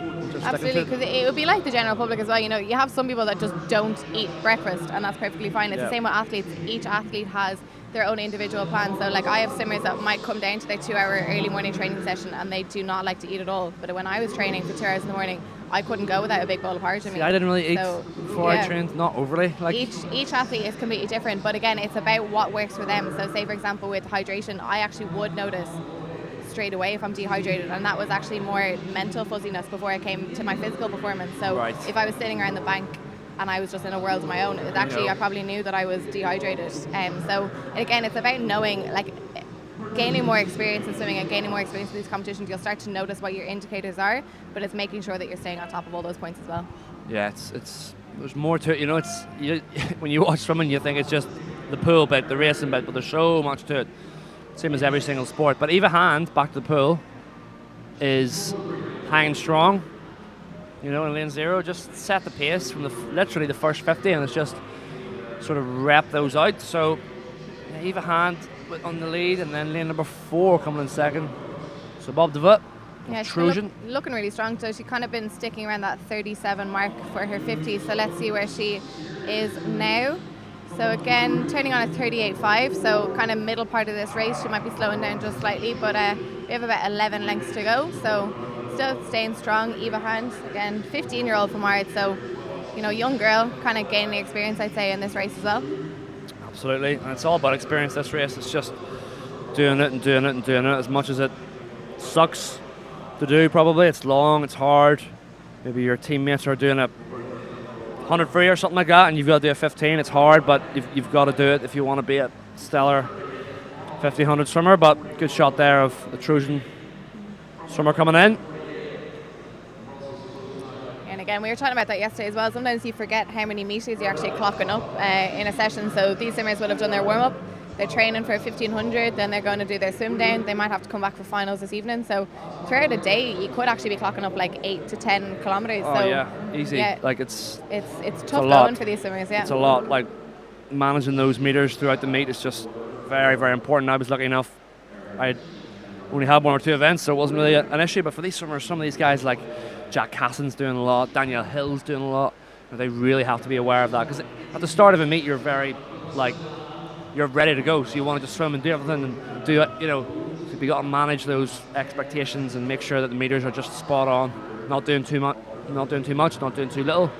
Absolutely, because it would be like the general public as well. You have some people that just don't eat breakfast, and that's perfectly fine. It's the same with athletes. Each athlete has their own individual plan. So like I have swimmers that might come down to their 2-hour early morning training session and they do not like to eat at all. But when I was training for 2 hours in the morning, I couldn't go without a big bowl of porridge. I didn't really eat before I trained, not overly. Like each athlete is completely different, but again, it's about what works for them. So say for example with hydration, I actually would notice straight away if I'm dehydrated, and that was actually more mental fuzziness before I came to my physical performance. So if I was sitting around the bank and I was just in a world of my own, I probably knew that I was dehydrated. So again, it's about knowing, like gaining more experience in swimming and gaining more experience in these competitions. You'll start to notice what your indicators are, but it's making sure that you're staying on top of all those points as well. Yeah, it's there's more to it. When you watch swimming, you think it's just the pool bit, the racing bit, but there's so much to it. Same as every single sport. But Eva Hand, back to the pool, is hanging strong. In lane 0, just set the pace from literally the first 50, and it's just sort of rep those out. So Eva Hand on the lead, and then lane number 4 coming in second. So Bob DeVoot, Trojan. Looking really strong. So she's kind of been sticking around that 37 mark for her 50. So let's see where she is now. So again, turning on at 38.5, so kind of middle part of this race. She might be slowing down just slightly, but we have about 11 lengths to go. So still staying strong. Eva Hand, again, 15-year-old from Ard, so young girl, kind of gaining experience, I'd say, in this race as well. Absolutely, and it's all about experience. This race, it's just doing it and doing it and doing it. As much as it sucks to do, probably it's long, it's hard. Maybe your teammates are doing it 100 free or something like that, and you've got to do a 15. It's hard, but you've got to do it if you want to be a stellar 1500 swimmer. But good shot there of the Trojan swimmer coming in. And again. We were talking about that yesterday as well. Sometimes you forget how many meters you're actually clocking up in a session. So these swimmers would have done their warm-up, they're training for 1500, then they're going to do their swim down. They might have to come back for finals this evening. So throughout a day, you could actually be clocking up like 8 to 10 kilometers. Oh, so yeah, easy. Yeah, like it's tough going for these swimmers. Yeah, it's a lot. Like managing those meters throughout the meet is just very, very important. I was lucky enough; I only had 1 or 2 events, so it wasn't really an issue. But for these swimmers, some of these guys like Jack Cassin's doing a lot, Danielle Hill's doing a lot. They really have to be aware of that, because at the start of a meet, you're very you're ready to go, so you want to just swim and do everything and do it, so you got to manage those expectations and make sure that the meters are just spot on, not doing too much, not doing too little.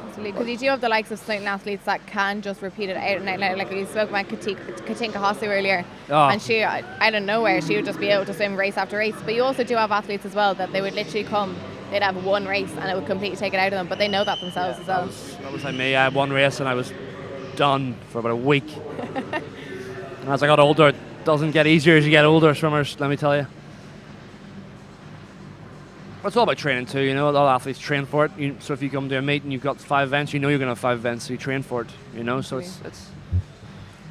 Absolutely, because you do have the likes of certain athletes that can just repeat it out and out. Like we spoke about Katinka Hossu earlier, and she, out of nowhere, she would just be able to swim race after race. But you also do have athletes as well that they would literally come, they'd have one race and it would completely take it out of them, but they know that themselves as well. That was like me. I had one race and I was done for about a week. And as I got older, it doesn't get easier as you get older, swimmers, let me tell you. But it's all about training too, a lot of athletes train for it. So if you come to a meet and you've got 5 events, you're going to have 5 events, so you train for it, so it's...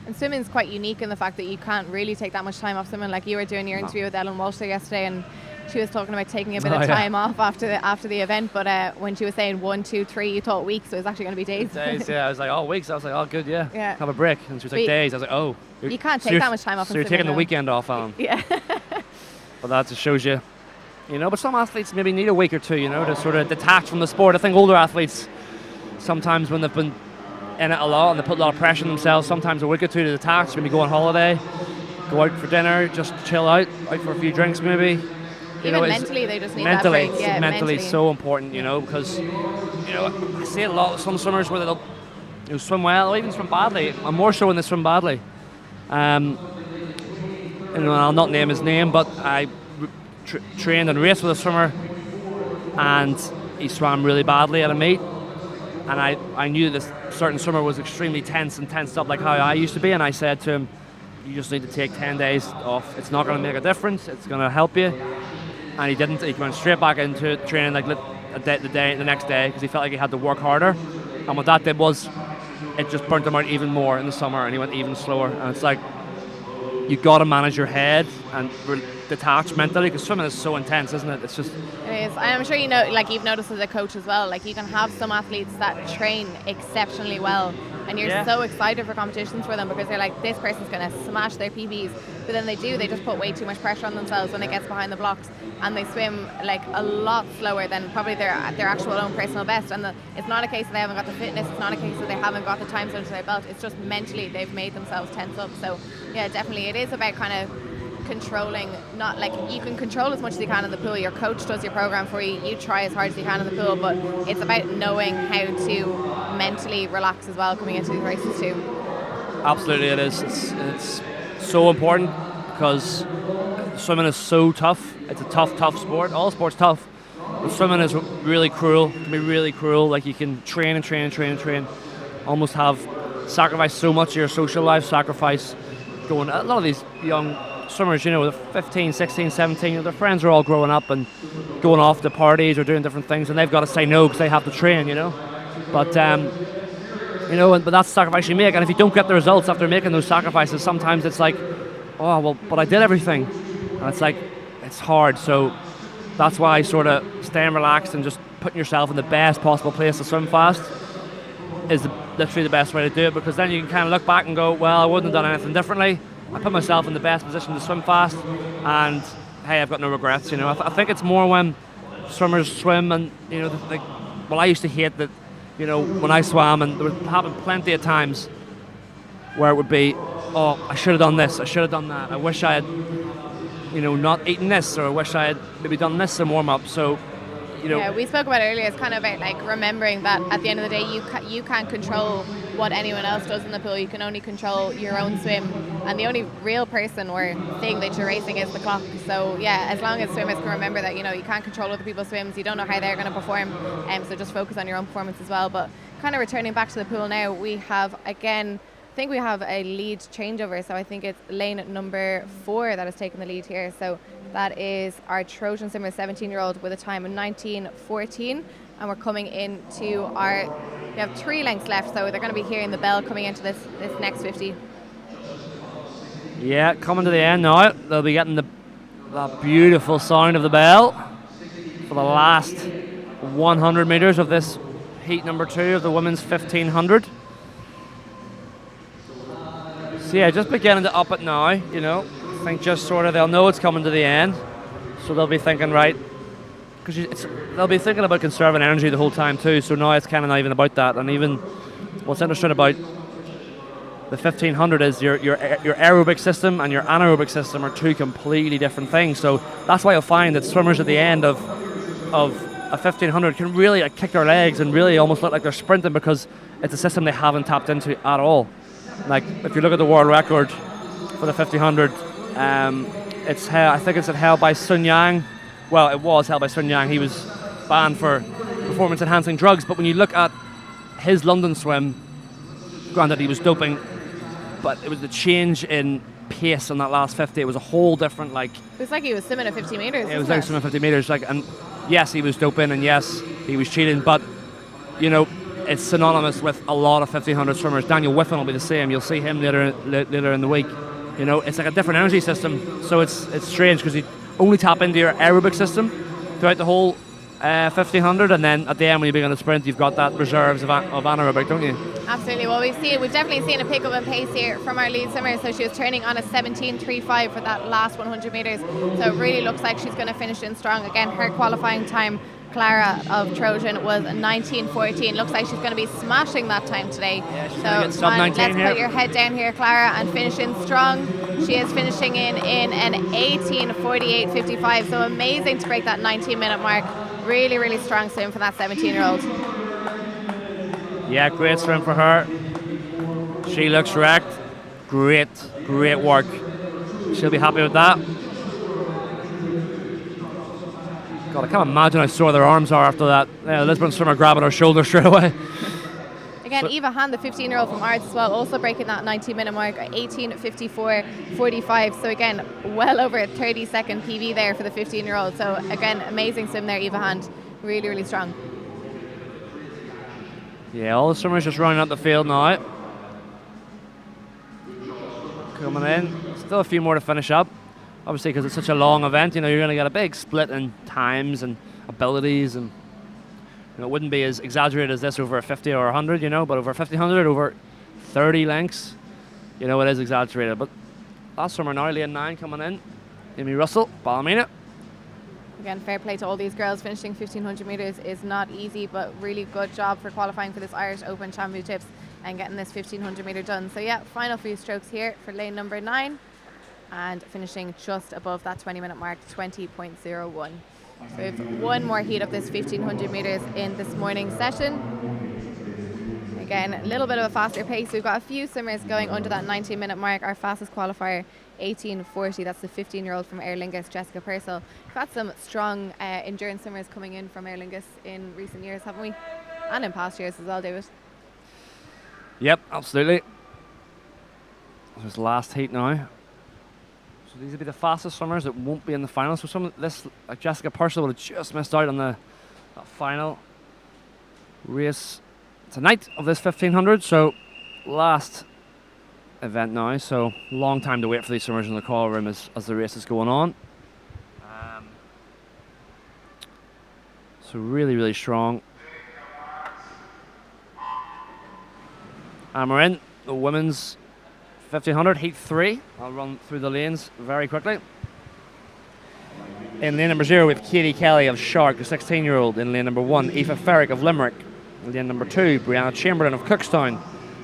And swimming's quite unique in the fact that you can't really take that much time off swimming. Like you were doing your interview with Ellen Walsh yesterday, and she was talking about taking a bit of time off after the event, but when she was saying 1, 2, 3, you thought weeks, so it was actually going to be days. Days, yeah. I was like, oh, weeks. I was like, oh, good, yeah. Have a break. And she was like, days. I was like, oh. You can't take that much time off. So you're taking the weekend off, Alan. Yeah. But that just shows you, but some athletes maybe need a week or two, to sort of detach from the sport. I think older athletes, sometimes when they've been in it a lot and they put a lot of pressure on themselves, sometimes a week or two to detach, maybe go on holiday, go out for dinner, just chill out for a few drinks maybe. Even mentally, they just need that break. Yeah, mentally so important, because I see it a lot with some swimmers where they'll swim well or even swim badly, and more so when they swim badly. I'll not name his name, but I trained and raced with a swimmer, and he swam really badly at a meet, and I knew this certain swimmer was extremely tense and tensed up like how I used to be, and I said to him, you just need to take 10 days off. It's not going to make a difference. It's going to help you. And he didn't. He went straight back into training the next day, because he felt like he had to work harder. And what that did was, it just burnt him out even more in the summer, and he went even slower. And it's like, you got to manage your head and detach mentally, because swimming is so intense, isn't it? It's just... It is. I'm sure you've noticed as a coach as well, you can have some athletes that train exceptionally well, and you're so excited for competitions for them, because they're like, this person's going to smash their PBs, but then they just put way too much pressure on themselves when it gets behind the blocks, and they swim a lot slower than probably their actual own personal best. And it's not a case that they haven't got the fitness, it's not a case that they haven't got the times under their belt, it's just mentally they've made themselves tense up. So yeah, definitely it is about kind of controlling, not you can control as much as you can in the pool, your coach does your program for you, you try as hard as you can in the pool, but it's about knowing how to mentally relax as well coming into these races too. Absolutely, it is. It's so important, because swimming is so tough. It's a tough sport. All sports tough, but swimming is really cruel. It can be really cruel. You can train and train and train and train, almost sacrifice so much of your social life, sacrifice going. A lot of these young swimmers, they're 15, 16, 17, their friends are all growing up and going off to parties or doing different things, and they've got to say no because they have to train, But, but that's the sacrifice you make, and if you don't get the results after making those sacrifices, sometimes it's like, oh, well, but I did everything. And it's like, it's hard. So that's why sort of staying relaxed and just putting yourself in the best possible place to swim fast is literally the best way to do it, because then you can kind of look back and go, well, I wouldn't have done anything differently. I put myself in the best position to swim fast, and hey, I've got no regrets. I think it's more when swimmers swim and I used to hate that. When I swam, and there would happen plenty of times where it would be, oh, I should have done this, I should have done that. I wish I had, not eaten this, or I wish I had maybe done this in warm up. So. Yeah, we spoke about it earlier. It's kind of about remembering that at the end of the day, you can't control what anyone else does in the pool. You can only control your own swim, and the only real person or thing that you're racing is the clock. So yeah, as long as swimmers can remember that, you can't control other people's swims, you don't know how they're going to perform, so just focus on your own performance as well. But kind of returning back to the pool now, we have again, I think we have a lead changeover, so I think it's lane number 4 that has taken the lead here. So that is our Trojan swimmer, 17-year-old with a time of 19:14, and we're coming into we have 3 lengths left, so they're going to be hearing the bell coming into this next 50. Yeah, coming to the end now. They'll be getting that beautiful sound of the bell for the last 100 metres of this heat number 2 of the women's 1500. So yeah, just beginning to up it now, you know. I think just sort of they'll know it's coming to the end, so they'll be thinking, right, because they'll be thinking about conserving energy the whole time too, so now it's kind of not even about that. And even what's interesting about the 1500 is your aerobic system and your anaerobic system are 2 completely different things. So that's why you'll find that swimmers at the end of a 1500 can really kick their legs and really almost look like they're sprinting, because it's a system they haven't tapped into at all. Like if you look at the world record for the 1500, I think it's held by Sun Yang. Well, it was held by Sun Yang. He was banned for performance-enhancing drugs. But when you look at his London swim, granted he was doping, but it was the change in pace on that last 50. It was a whole different, like... It was like he was swimming at 50 metres. It was like swimming 50 metres. Like, and yes, he was doping, and yes, he was cheating, but, you know, it's synonymous with a lot of 1500 swimmers. Daniel Whiffen will be the same. You'll see him later in the week. You know, it's like a different energy system. So it's strange, because you only tap into your aerobic system throughout the whole 1500, and then at the end when you begin to sprint, you've got that reserves of anaerobic, don't you? Absolutely. Well, we've definitely seen a pickup in pace here from our lead swimmer. So she was turning on a 17.35 for that last 100 metres. So it really looks like she's going to finish in strong. Again, her qualifying time, Clara of Trojan, was 19.14. Looks like she's going to be smashing that time today. Yeah, so let's put your head down here, Clara, and finish in strong. She is finishing in an 18.48.55. So amazing to break that 19-minute mark. Really, really strong swim for that 17-year-old. Yeah, great swim for her. She looks wrecked. Great work. She'll be happy with that. God, I can't imagine how sore their arms are after that. Lisbon swimmer grabbing her shoulder straight away. Again, Eva Han, the 15-year-old from Ards as well, also breaking that 90-minute mark at 18.54.45. So again, well over a 30-second PB there for the 15-year-old. So again, amazing swim there, Eva Han. Really, really strong. Yeah, all the swimmers just running up the field now. Coming in. Still a few more to finish up. Obviously, because it's such a long event, you know, you're going to get a big split in times and abilities, and you know, it wouldn't be as exaggerated as this over a 50 or 100, you know, but over a 1500, over 30 lengths, you know, it is exaggerated. But last swimmer now, lane 9 coming in, Amy Russell, Ballymena. Again, fair play to all these girls. Finishing 1500 metres is not easy, but really good job for qualifying for this Irish Open Championships and getting this 1500 metre done. So yeah, final few strokes here for lane number 9. And finishing just above that 20-minute mark, 20.01. So we have one more heat of this 1500 metres in this morning's session. Again, a little bit of a faster pace. We've got a few swimmers going under that 19-minute mark. Our fastest qualifier, 18.40. That's the 15-year-old from Aer Lingus, Jessica Purcell. We've had some strong endurance swimmers coming in from Aer Lingus in recent years, haven't we? And in past years as well, David. Yep, absolutely. There's the last heat now. So these will be the fastest swimmers that won't be in the final. So some of this, like Jessica Purcell, would have just missed out on that final race tonight of this 1500. So last event now. So long time to wait for these swimmers in the call room as the race is going on. So really, really strong. And we're in the women's 1500, heat 3. I'll run through the lanes very quickly. In lane number 0, we have Katie Kelly of Shark, the 16-year-old. In lane number 1, Aoife Ferrick of Limerick. In lane number 2, Brianna Chamberlain of Cookstown.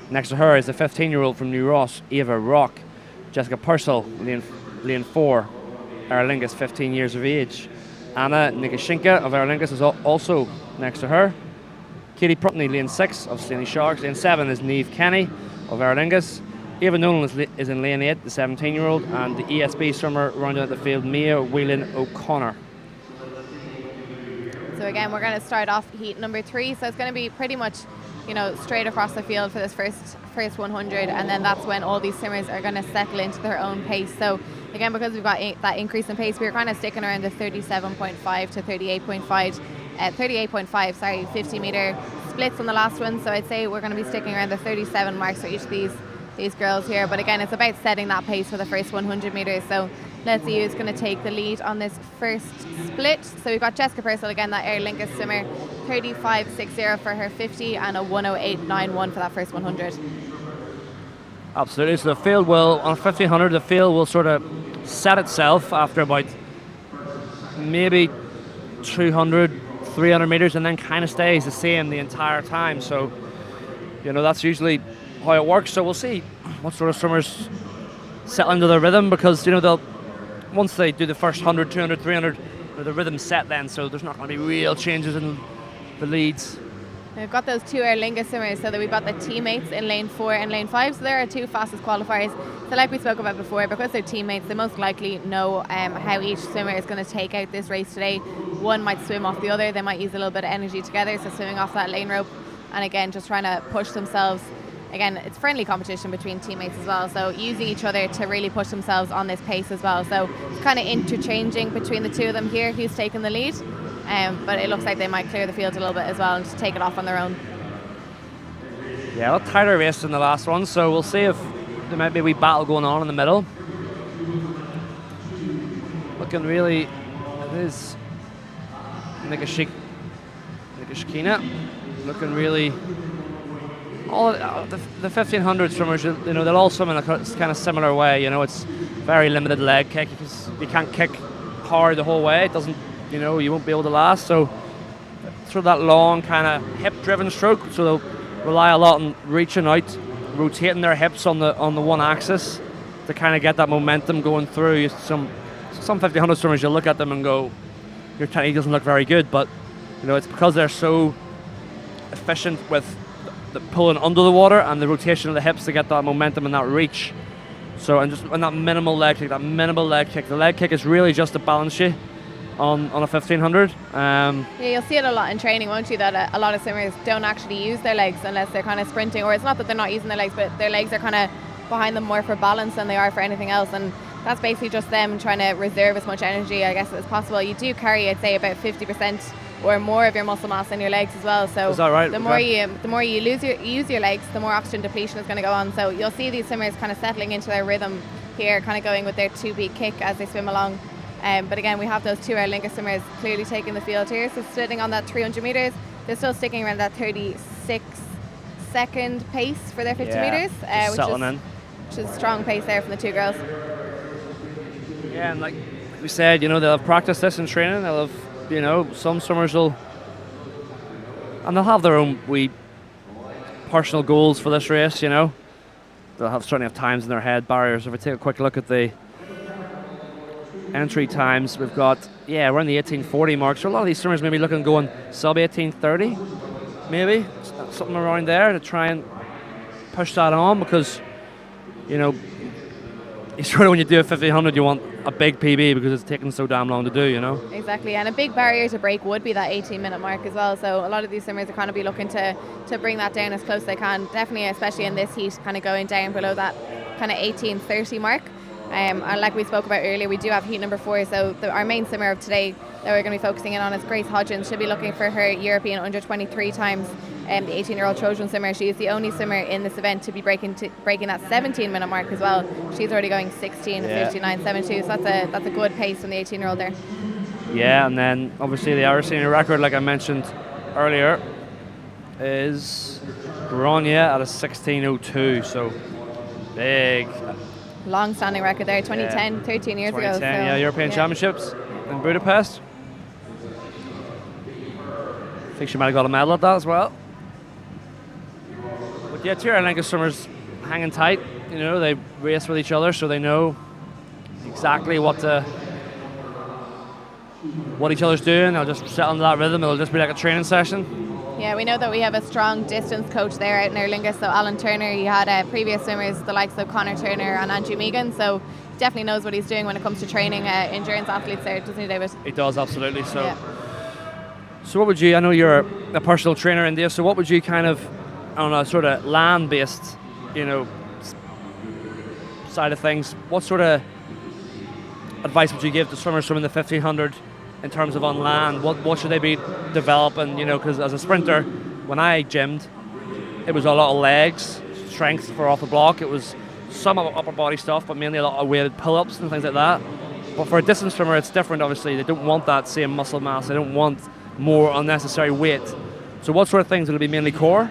Next to her is the 15-year-old from New Ross, Eva Rock. Jessica Purcell, lane 4, Aer Lingus, 15 years of age. Anna Nikishinka of Aer Lingus is also next to her. Katie Prutney, lane 6 of Slaney Sharks. Lane 7 is Niamh Kenny of Aer Lingus. Ava Nolan is in lane 8, the 17-year-old, and the ESB swimmer rounding out the field, Mia Whelan O'Connor. So again, we're going to start off heat number 3. So it's going to be pretty much, you know, straight across the field for this first 100, and then that's when all these swimmers are going to settle into their own pace. So again, because we've got that increase in pace, we're kind of sticking around the 37.5 to 38.5 38.5, sorry, 50-meter splits on the last one. So I'd say we're going to be sticking around the 37 marks for each of these girls here. But again, it's about setting that pace for the first 100 meters. So let's see who's going to take the lead on this first split. So we've got Jessica Purcell, again, that Aer Lingus swimmer, 35.60 for her 50 and a 108.91 for that first 100. Absolutely. So the field will, on 1500, the field will sort of set itself after about maybe 200, 300 meters, and then kind of stays the same the entire time. So, you know, that's usually how it works. So we'll see what sort of swimmers settle into their rhythm, because, you know, once they do the first 100, 200, 300, the rhythm's set then, so there's not going to be real changes in the leads. We've got those two Aer Lingus swimmers, so that we've got the teammates in lane 4 and lane 5, so they're our two fastest qualifiers. So like we spoke about before, because they're teammates, they most likely know how each swimmer is going to take out this race today. One might swim off the other, they might use a little bit of energy together, so swimming off that lane rope, and again, just trying to push themselves. Again, it's friendly competition between teammates as well, so using each other to really push themselves on this pace as well. So it's kind of interchanging between the two of them here, who's taking the lead. But it looks like they might clear the field a little bit as well and just take it off on their own. Yeah, a lot tighter race than the last one, so we'll see if there might be a wee battle going on in the middle. Looking really, it is Nikashikina looking really. All the 1500 swimmers, you know, they'll all swim in a kind of similar way. You know, it's very limited leg kick. You can't kick hard the whole way. It doesn't, you know, you won't be able to last. So sort of that long kind of hip-driven stroke. So they'll rely a lot on reaching out, rotating their hips on the one axis to kind of get that momentum going through. Some 1500 swimmers, you'll look at them and go, your technique doesn't look very good. But you know, it's because they're so efficient with the pulling under the water and the rotation of the hips to get that momentum and that reach. So, and that minimal leg kick, the leg kick is really just to balance you on a 1500. Yeah, you'll see it a lot in training, won't you, that a lot of swimmers don't actually use their legs unless they're kind of sprinting, or it's not that they're not using their legs, but their legs are kind of behind them more for balance than they are for anything else, and that's basically just them trying to reserve as much energy, I guess, as possible. You do carry, I'd say, about 50% or more of your muscle mass in your legs as well. So is that right? The more you use your legs, the more oxygen depletion is going to go on. So you'll see these swimmers kind of settling into their rhythm here, kind of going with their 2-beat kick as they swim along. But again, we have those two Aer Lingus swimmers clearly taking the field here. So sitting on that 300 meters, they're still sticking around that 36-second pace for their 50 meters, which is a strong pace there from the two girls. Yeah, and like we said, you know, they'll have practiced this in training. They'll have, you know, some swimmers they'll have their own wee personal goals for this race. You know, they'll certainly have times in their head, barriers. If we take a quick look at the entry times, we've got, yeah, we're in the 1840 mark. So a lot of these swimmers may be looking going sub 1830, maybe something around there to try and push that on, because, you know, sort of when you do a 1500, you want a big PB because it's taking so damn long to do, you know. Exactly, and a big barrier to break would be that 18-minute mark as well. So a lot of these swimmers are kind of be looking to bring that down as close as they can. Definitely, especially in this heat, kind of going down below that kind of 18:30 mark. And like we spoke about earlier, we do have heat number 4. So our main swimmer of today that we're going to be focusing in on is Grace Hodgins. She'll be looking for her European under 23 times. The 18-year-old Trojan swimmer. She is the only swimmer in this event to be breaking that 17-minute mark as well. She's already going 16:59.72. So that's a good pace from the 18-year-old there. Yeah, and then obviously the Irish senior record, like I mentioned earlier, is Grania at a 16:02. So big. Long-standing record there, 2010, 13 years ago. 2010, yeah, European Championships in Budapest. I think she might have got a medal at that as well. But yeah, two Aer Lingus swimmers hanging tight. You know, they race with each other, so they know exactly what each other's doing. They'll just settle into that rhythm. It'll just be like a training session. Yeah, we know that we have a strong distance coach there out in Aer Lingus. So Alan Turner, he had previous swimmers, the likes of Conor Turner and Andrew Megan. So definitely knows what he's doing when it comes to training endurance athletes there, doesn't he, David? He does, absolutely. So, yeah. So what would you, I know you're a personal trainer, India, so what would you kind of, I don't know, sort of land-based, you know, side of things, what sort of advice would you give to swimmers swimming the 1500 in terms of on land? What should they be developing? You know, because as a sprinter, when I gymmed, it was a lot of legs, strength for off the block. It was some upper body stuff, but mainly a lot of weighted pull-ups and things like that. But for a distance swimmer, it's different, obviously. They don't want that same muscle mass. They don't want more unnecessary weight. So what sort of things will it be, mainly core?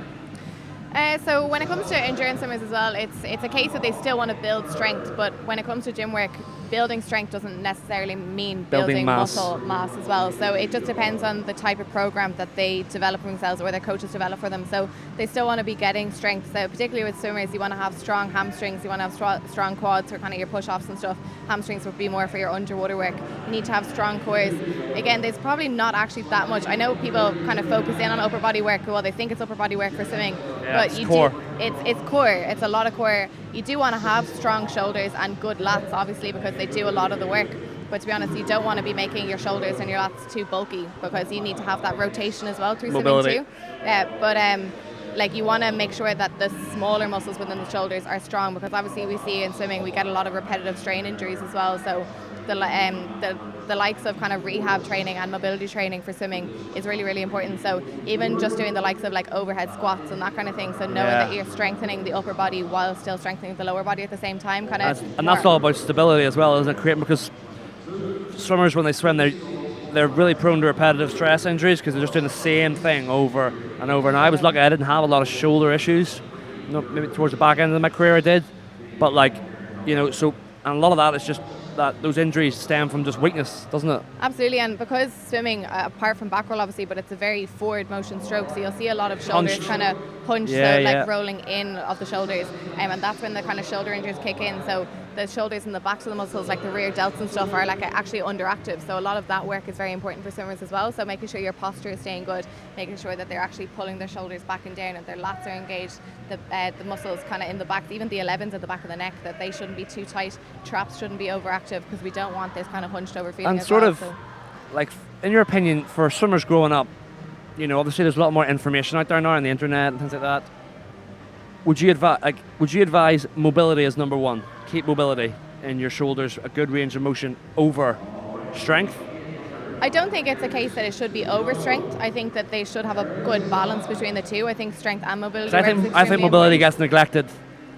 So when it comes to endurance swimmers as well, it's a case that they still want to build strength, but when it comes to gym work, building strength doesn't necessarily mean building muscle mass as well. So it just depends on the type of program that they develop for themselves or their coaches develop for them. So they still want to be getting strength. So particularly with swimmers, you want to have strong hamstrings, you want to have strong quads for kind of your push-offs and stuff. Hamstrings would be more for your underwater work. You need to have strong cores. Again, there's probably not actually that much. I know people kind of focus in on upper body work. Well, they think it's upper body work for swimming, but it's core. It's core. It's a lot of core. You do want to have strong shoulders and good lats, obviously, because they do a lot of the work. But to be honest, you don't want to be making your shoulders and your lats too bulky, because you need to have that rotation as well through mobility. Swimming too. Yeah, but like you want to make sure that the smaller muscles within the shoulders are strong, because obviously we see in swimming we get a lot of repetitive strain injuries as well. So the likes of kind of rehab training and mobility training for swimming is really, really important. So even just doing the likes of like overhead squats and that kind of thing, so knowing that you're strengthening the upper body while still strengthening the lower body at the same time, kind of. And that's all about stability as well, isn't it? Because swimmers, when they swim, they're really prone to repetitive stress injuries because they're just doing the same thing over and over. And I was lucky I didn't have a lot of shoulder issues. You know, maybe towards the back end of my career I did, but like, you know, so and a lot of that is just that those injuries stem from just weakness, doesn't it? Absolutely, and because swimming, apart from back roll obviously, but it's a very forward motion stroke, so you'll see a lot of shoulders kind of hunched, like rolling in of the shoulders, and that's when the kind of shoulder injuries kick in. So the shoulders and the backs of the muscles, like the rear delts and stuff, are like actually underactive. So a lot of that work is very important for swimmers as well. So making sure your posture is staying good, making sure that they're actually pulling their shoulders back and down, and their lats are engaged, the muscles kind of in the back, even the 11s at the back of the neck, that they shouldn't be too tight, traps shouldn't be overactive, because we don't want this kind of hunched over feeling. And sort of, like, in your opinion, for swimmers growing up, you know, obviously there's a lot more information out there now on the internet and things like that. Would you advise mobility as number one? Keep mobility in your shoulders, a good range of motion over strength? I don't think it's a case that it should be over strength. I think that they should have a good balance between the two. I think strength and mobility. I think mobility gets neglected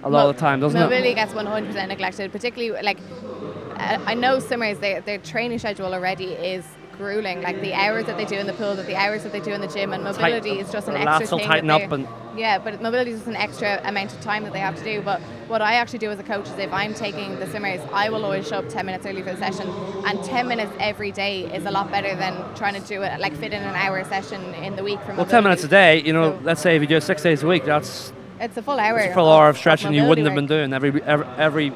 a lot of the time, doesn't mobility it? Mobility gets 100% neglected, particularly like I know swimmers, their training schedule already is grueling, like the hours that they do in the pool, the hours that they do in the gym, and mobility is just an extra thing. Tighten up and but mobility is just an extra amount of time that they have to do. But what I actually do as a coach is, if I'm taking the swimmers, I will always show up 10 minutes early for the session, and 10 minutes every day is a lot better than trying to do it, like fit in an hour session in the week for mobility. 10 minutes a day, you know, so let's say if you do it 6 days a week, it's a full hour. It's a full hour of stretching you wouldn't have been doing every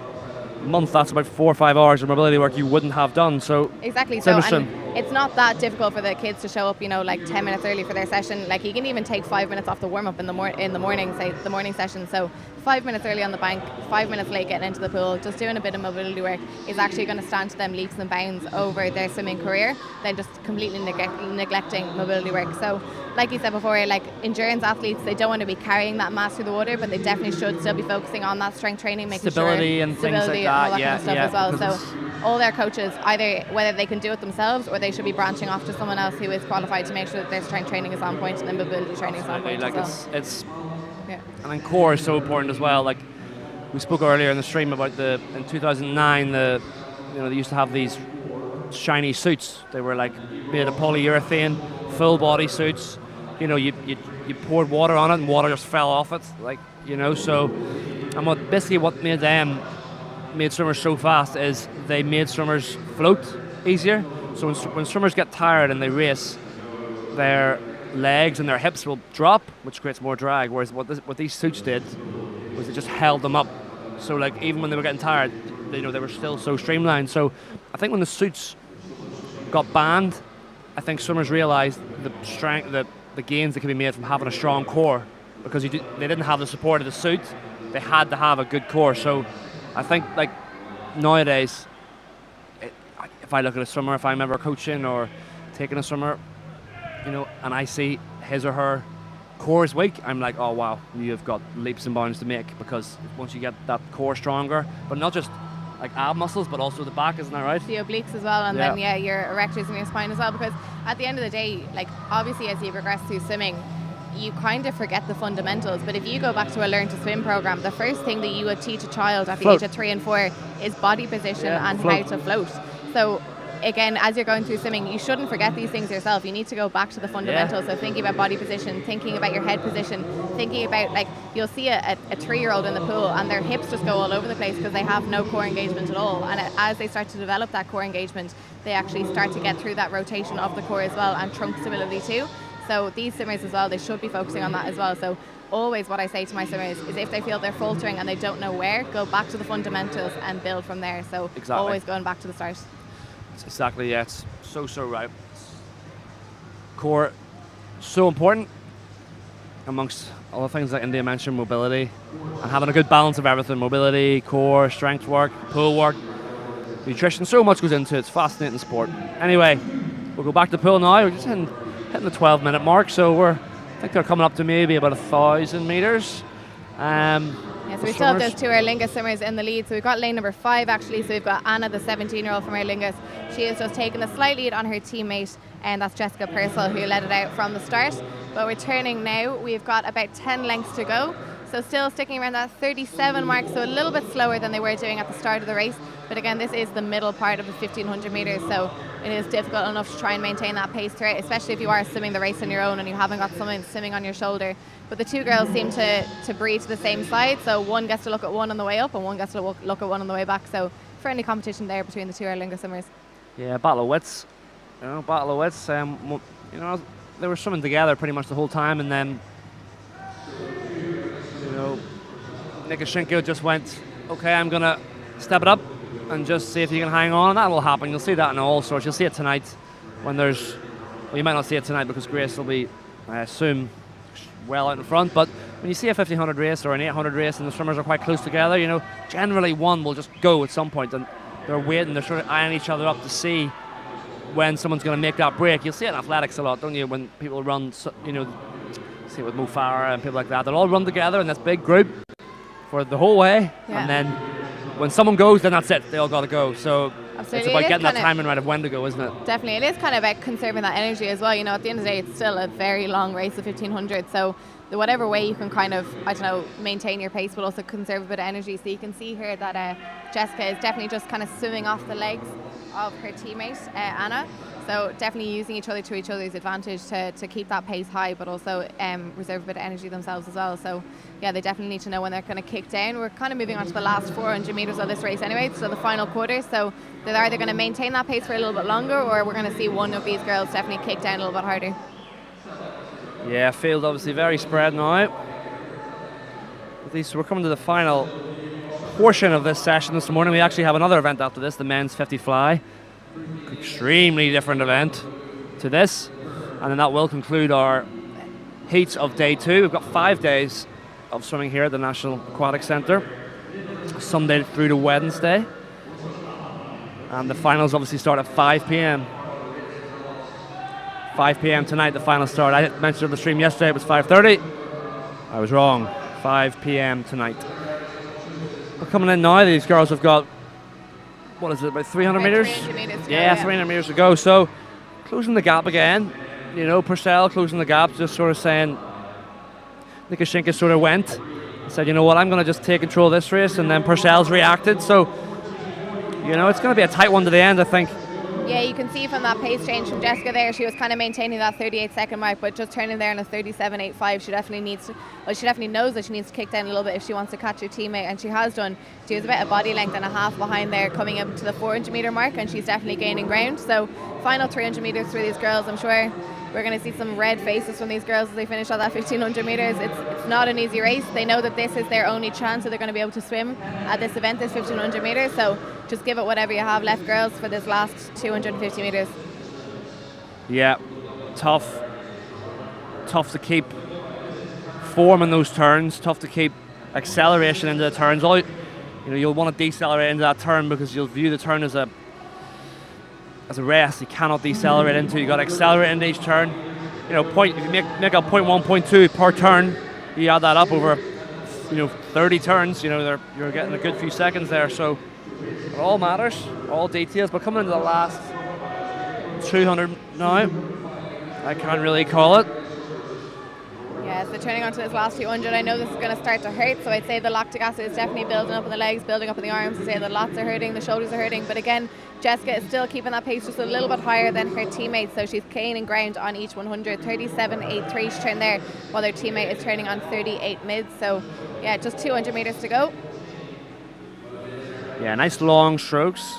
month. That's about 4 or 5 hours of mobility work you wouldn't have done. So exactly. So and it's not that difficult for the kids to show up, you know, like 10 minutes early for their session. Like you can even take 5 minutes off the warm up in the morning, say the morning session. So 5 minutes early on the bank, 5 minutes late getting into the pool, just doing a bit of mobility work is actually going to stand to them leaps and bounds over their swimming career than just completely neglecting mobility work. So like you said before, like endurance athletes, they don't want to be carrying that mass through the water, but they definitely should still be focusing on that strength training, making stability sure and things like and all that kind of stuff as well. So all their coaches, either whether they can do it themselves or they should be branching off to someone else who is qualified to make sure that their strength training is on point and their mobility training is on point. Like as well. it's and then core is so important as well. Like we spoke earlier in the stream about in 2009, they used to have these shiny suits. They were like made of polyurethane, full body suits. You know, you poured water on it and water just fell off it. Like, you know, so and what made swimmers so fast is they made swimmers float easier. So when swimmers get tired and they race, their legs and their hips will drop, which creates more drag. Whereas what these suits did was it just held them up. So like even when they were getting tired, they were still so streamlined. So I think when the suits got banned, I think swimmers realised the strength, the gains that can be made from having a strong core, because they didn't have the support of the suit. They had to have a good core. So I think like nowadays, if I look at a swimmer, if I remember coaching or taking a swimmer, you know, and I see his or her core is weak, I'm like, oh wow, you've got leaps and bounds to make, because once you get that core stronger, but not just like ab muscles, but also the back, isn't that right? The obliques as well, and then your erectors and your spine as well, because at the end of the day, like obviously as you progress through swimming, you kind of forget the fundamentals. But if you go back to a learn to swim program, the first thing that you would teach a child at the age of 3 and 4 is body position and how to float. So again, as you're going through swimming, you shouldn't forget these things yourself. You need to go back to the fundamentals. So thinking about body position, thinking about your head position, thinking about, like, you'll see a 3-year-old in the pool and their hips just go all over the place because they have no core engagement at all. And as they start to develop that core engagement, they actually start to get through that rotation of the core as well, and trunk stability too. So these swimmers as well, they should be focusing on that as well. So always what I say to my swimmers is if they feel they're faltering and they don't know where, go back to the fundamentals and build from there. So always going back to the start. Exactly, yeah, it's so right. Core, so important amongst all the things like India mentioned, mobility, and having a good balance of everything: mobility, core, strength work, pool work, nutrition. So much goes into it. It's a fascinating sport. Anyway, we'll go back to the pool now. We're just hitting the 12-minute mark, so I think they're coming up to maybe about 1,000 meters. So we still have those 2 Aer Lingus swimmers in the lead. So we've got lane number 5 actually. So we've got Anna, the 17-year-old from Aer Lingus. She has just taken the slight lead on her teammate, and that's Jessica Purcell, who led it out from the start. But we're turning now. We've got about 10 lengths to go. So still sticking around that 37 mark, so a little bit slower than they were doing at the start of the race. But again, this is the middle part of the 1,500 metres, so it is difficult enough to try and maintain that pace throughout, especially if you are swimming the race on your own and you haven't got someone swimming on your shoulder. But the 2 girls seem to breathe to the same side, so one gets to look at one on the way up and one gets to look at one on the way back. So friendly competition there between the 2 Aer Lingus swimmers. Yeah, battle of wits. Battle of wits. They were swimming together pretty much the whole time, and then Nikashenko just went, okay, I'm gonna step it up and just see if you can hang on, and that will happen. You'll see that in all sorts. You'll see it tonight when there's, well, you might not see it tonight because Grace will be, I assume, well out in front, but when you see a 1,500 race or an 800 race and the swimmers are quite close together, generally one will just go at some point, and they're waiting, they're sort of eyeing each other up to see when someone's going to make that break. You'll see it in athletics a lot, don't you, when people run, see it with Mo Farah and people like that, they'll all run together in this big group for the whole way, and then when someone goes, then that's it, they all got to go. So absolutely. It's about getting that timing right of when to go, isn't it? Definitely. It is kind of about conserving that energy as well. At the end of the day, it's still a very long race of 1,500, so whatever way you can kind of, maintain your pace but also conserve a bit of energy. So you can see here that Jessica is definitely just kind of swimming off the legs of her teammate, Anna. So definitely using each other to each other's advantage to keep that pace high, but also reserve a bit of energy themselves as well. So yeah, they definitely need to know when they're going to kick down. We're kind of moving on to the last 400 metres of this race anyway, so the final quarter. So they're either going to maintain that pace for a little bit longer, or we're going to see one of these girls definitely kick down a little bit harder. Yeah, field obviously very spread now. At least we're coming to the final portion of this session this morning. We actually have another event after this, the men's 50 fly. Extremely different event to this, and then that will conclude our heats of day 2. We've got 5 days of swimming here at the National Aquatic Centre, Sunday through to Wednesday, and the finals obviously start at 5 p.m. 5 p.m. tonight, the final start. I mentioned on the stream yesterday it was 5:30. I was wrong. 5 p.m. tonight. We're coming in now. These girls have got, what is it, about 300 metres? 300 metres. Yeah, 300 metres to go. So closing the gap again. Purcell closing the gap, just sort of saying, Nikashenko sort of went and said, you know what, I'm going to just take control of this race, and then Purcell's reacted. So, it's going to be a tight one to the end, I think. Yeah, you can see from that pace change from Jessica there, she was kind of maintaining that 38-second mark, but just turning there in a 37.85, she definitely knows that she needs to kick down a little bit if she wants to catch her teammate, and she has done. She was about a body length and a half behind there coming up to the 400 metre mark, and she's definitely gaining ground. So final 300 metres for these girls. I'm sure we're going to see some red faces from these girls as they finish on that 1,500 metres. It's not an easy race. They know that this is their only chance that they're going to be able to swim at this event, this 1,500 metres. So just give it whatever you have left, girls, for this last 250 metres. Yeah, tough to keep form in those turns, tough to keep acceleration into the turns. You'll want to decelerate into that turn because you'll view the turn as a rest. You cannot decelerate into. You got to accelerate into each turn. If you make a 0.1, 0.2 per turn, you add that up over 30 turns. You're getting a good few seconds there. So It all matters, all details. But coming into the last 200 now, I can't really call it. Yeah, so turning on to this last 200, I know this is going to start to hurt, so I'd say the lactic acid is definitely building up in the legs, building up in the arms. I'd say the lats are hurting, the shoulders are hurting, but again, Jessica is still keeping that pace just a little bit higher than her teammate, so she's gaining ground on each 100. 37.83 she turned there, while their teammate is turning on 38 mid, so yeah, just 200 metres to go. Yeah, nice long strokes,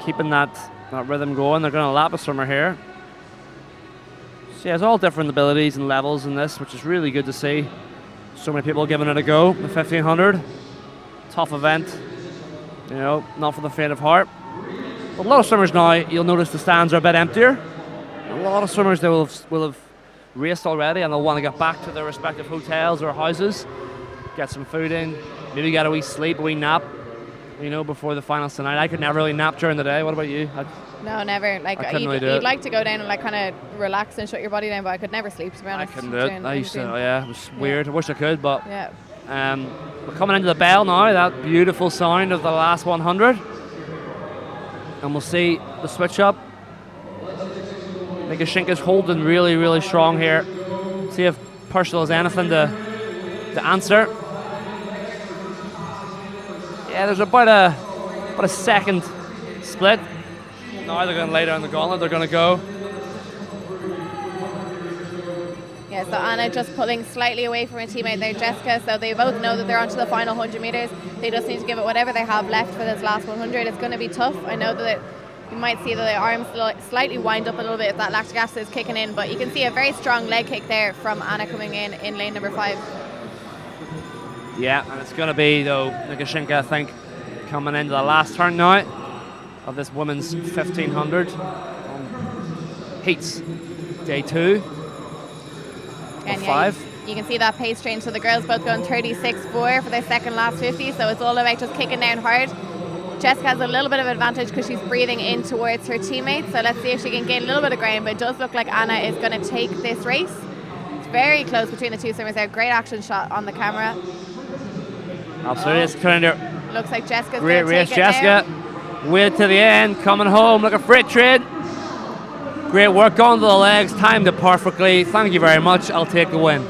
keeping that rhythm going. They're going to lap a swimmer here. So yeah, it's all different abilities and levels in this, which is really good to see. So many people giving it a go. The 1500, tough event, you know, not for the faint of heart. But a lot of swimmers now, you'll notice the stands are a bit emptier. A lot of swimmers, they will have raced already, and they'll want to get back to their respective hotels or houses, get some food in, maybe get a wee sleep, a wee nap, you know, before the finals tonight. I could never really nap during the day. What about you? No, never. Like you'd like to go down and like kind of relax and shut your body down, but I could never sleep, to be honest. I couldn't do it. I used to. Yeah, it was weird. I wish I could, but yeah. We're coming into the bell now. That beautiful sound of the last 100, and we'll see the switch up. Nikoshinka's holding really, really strong here. See if Purcell has anything to answer. Yeah, there's about a second split. Now they're going to lay down the gauntlet. They're going to go. Yeah, so Anna just pulling slightly away from her teammate there, Jessica. So they both know that they're onto the final 100 metres. They just need to give it whatever they have left for this last 100. It's going to be tough. I know that you might see that the arms slightly wind up a little bit if that lactic acid is kicking in, but you can see a very strong leg kick there from Anna coming in lane number 5. Yeah, and it's going to be, though, Nikoshinka, I think, coming into the last turn now of this women's 1500 heats, day 2 of 5. You can see that pace change. So the girls both going 36.4 for their second last 50, so it's all about just kicking down hard. Jessica has a little bit of advantage because she's breathing in towards her teammates, so let's see if she can gain a little bit of ground, but it does look like Anna is going to take this race. It's very close between the two swimmers there. Great action shot on the camera. Absolutely, it's turning there. Looks like Jessica's great going to race, take it Jessica. now. Wait to the end, coming home like a freight train. Great work, onto the legs, timed it perfectly. Thank you very much, I'll take the win.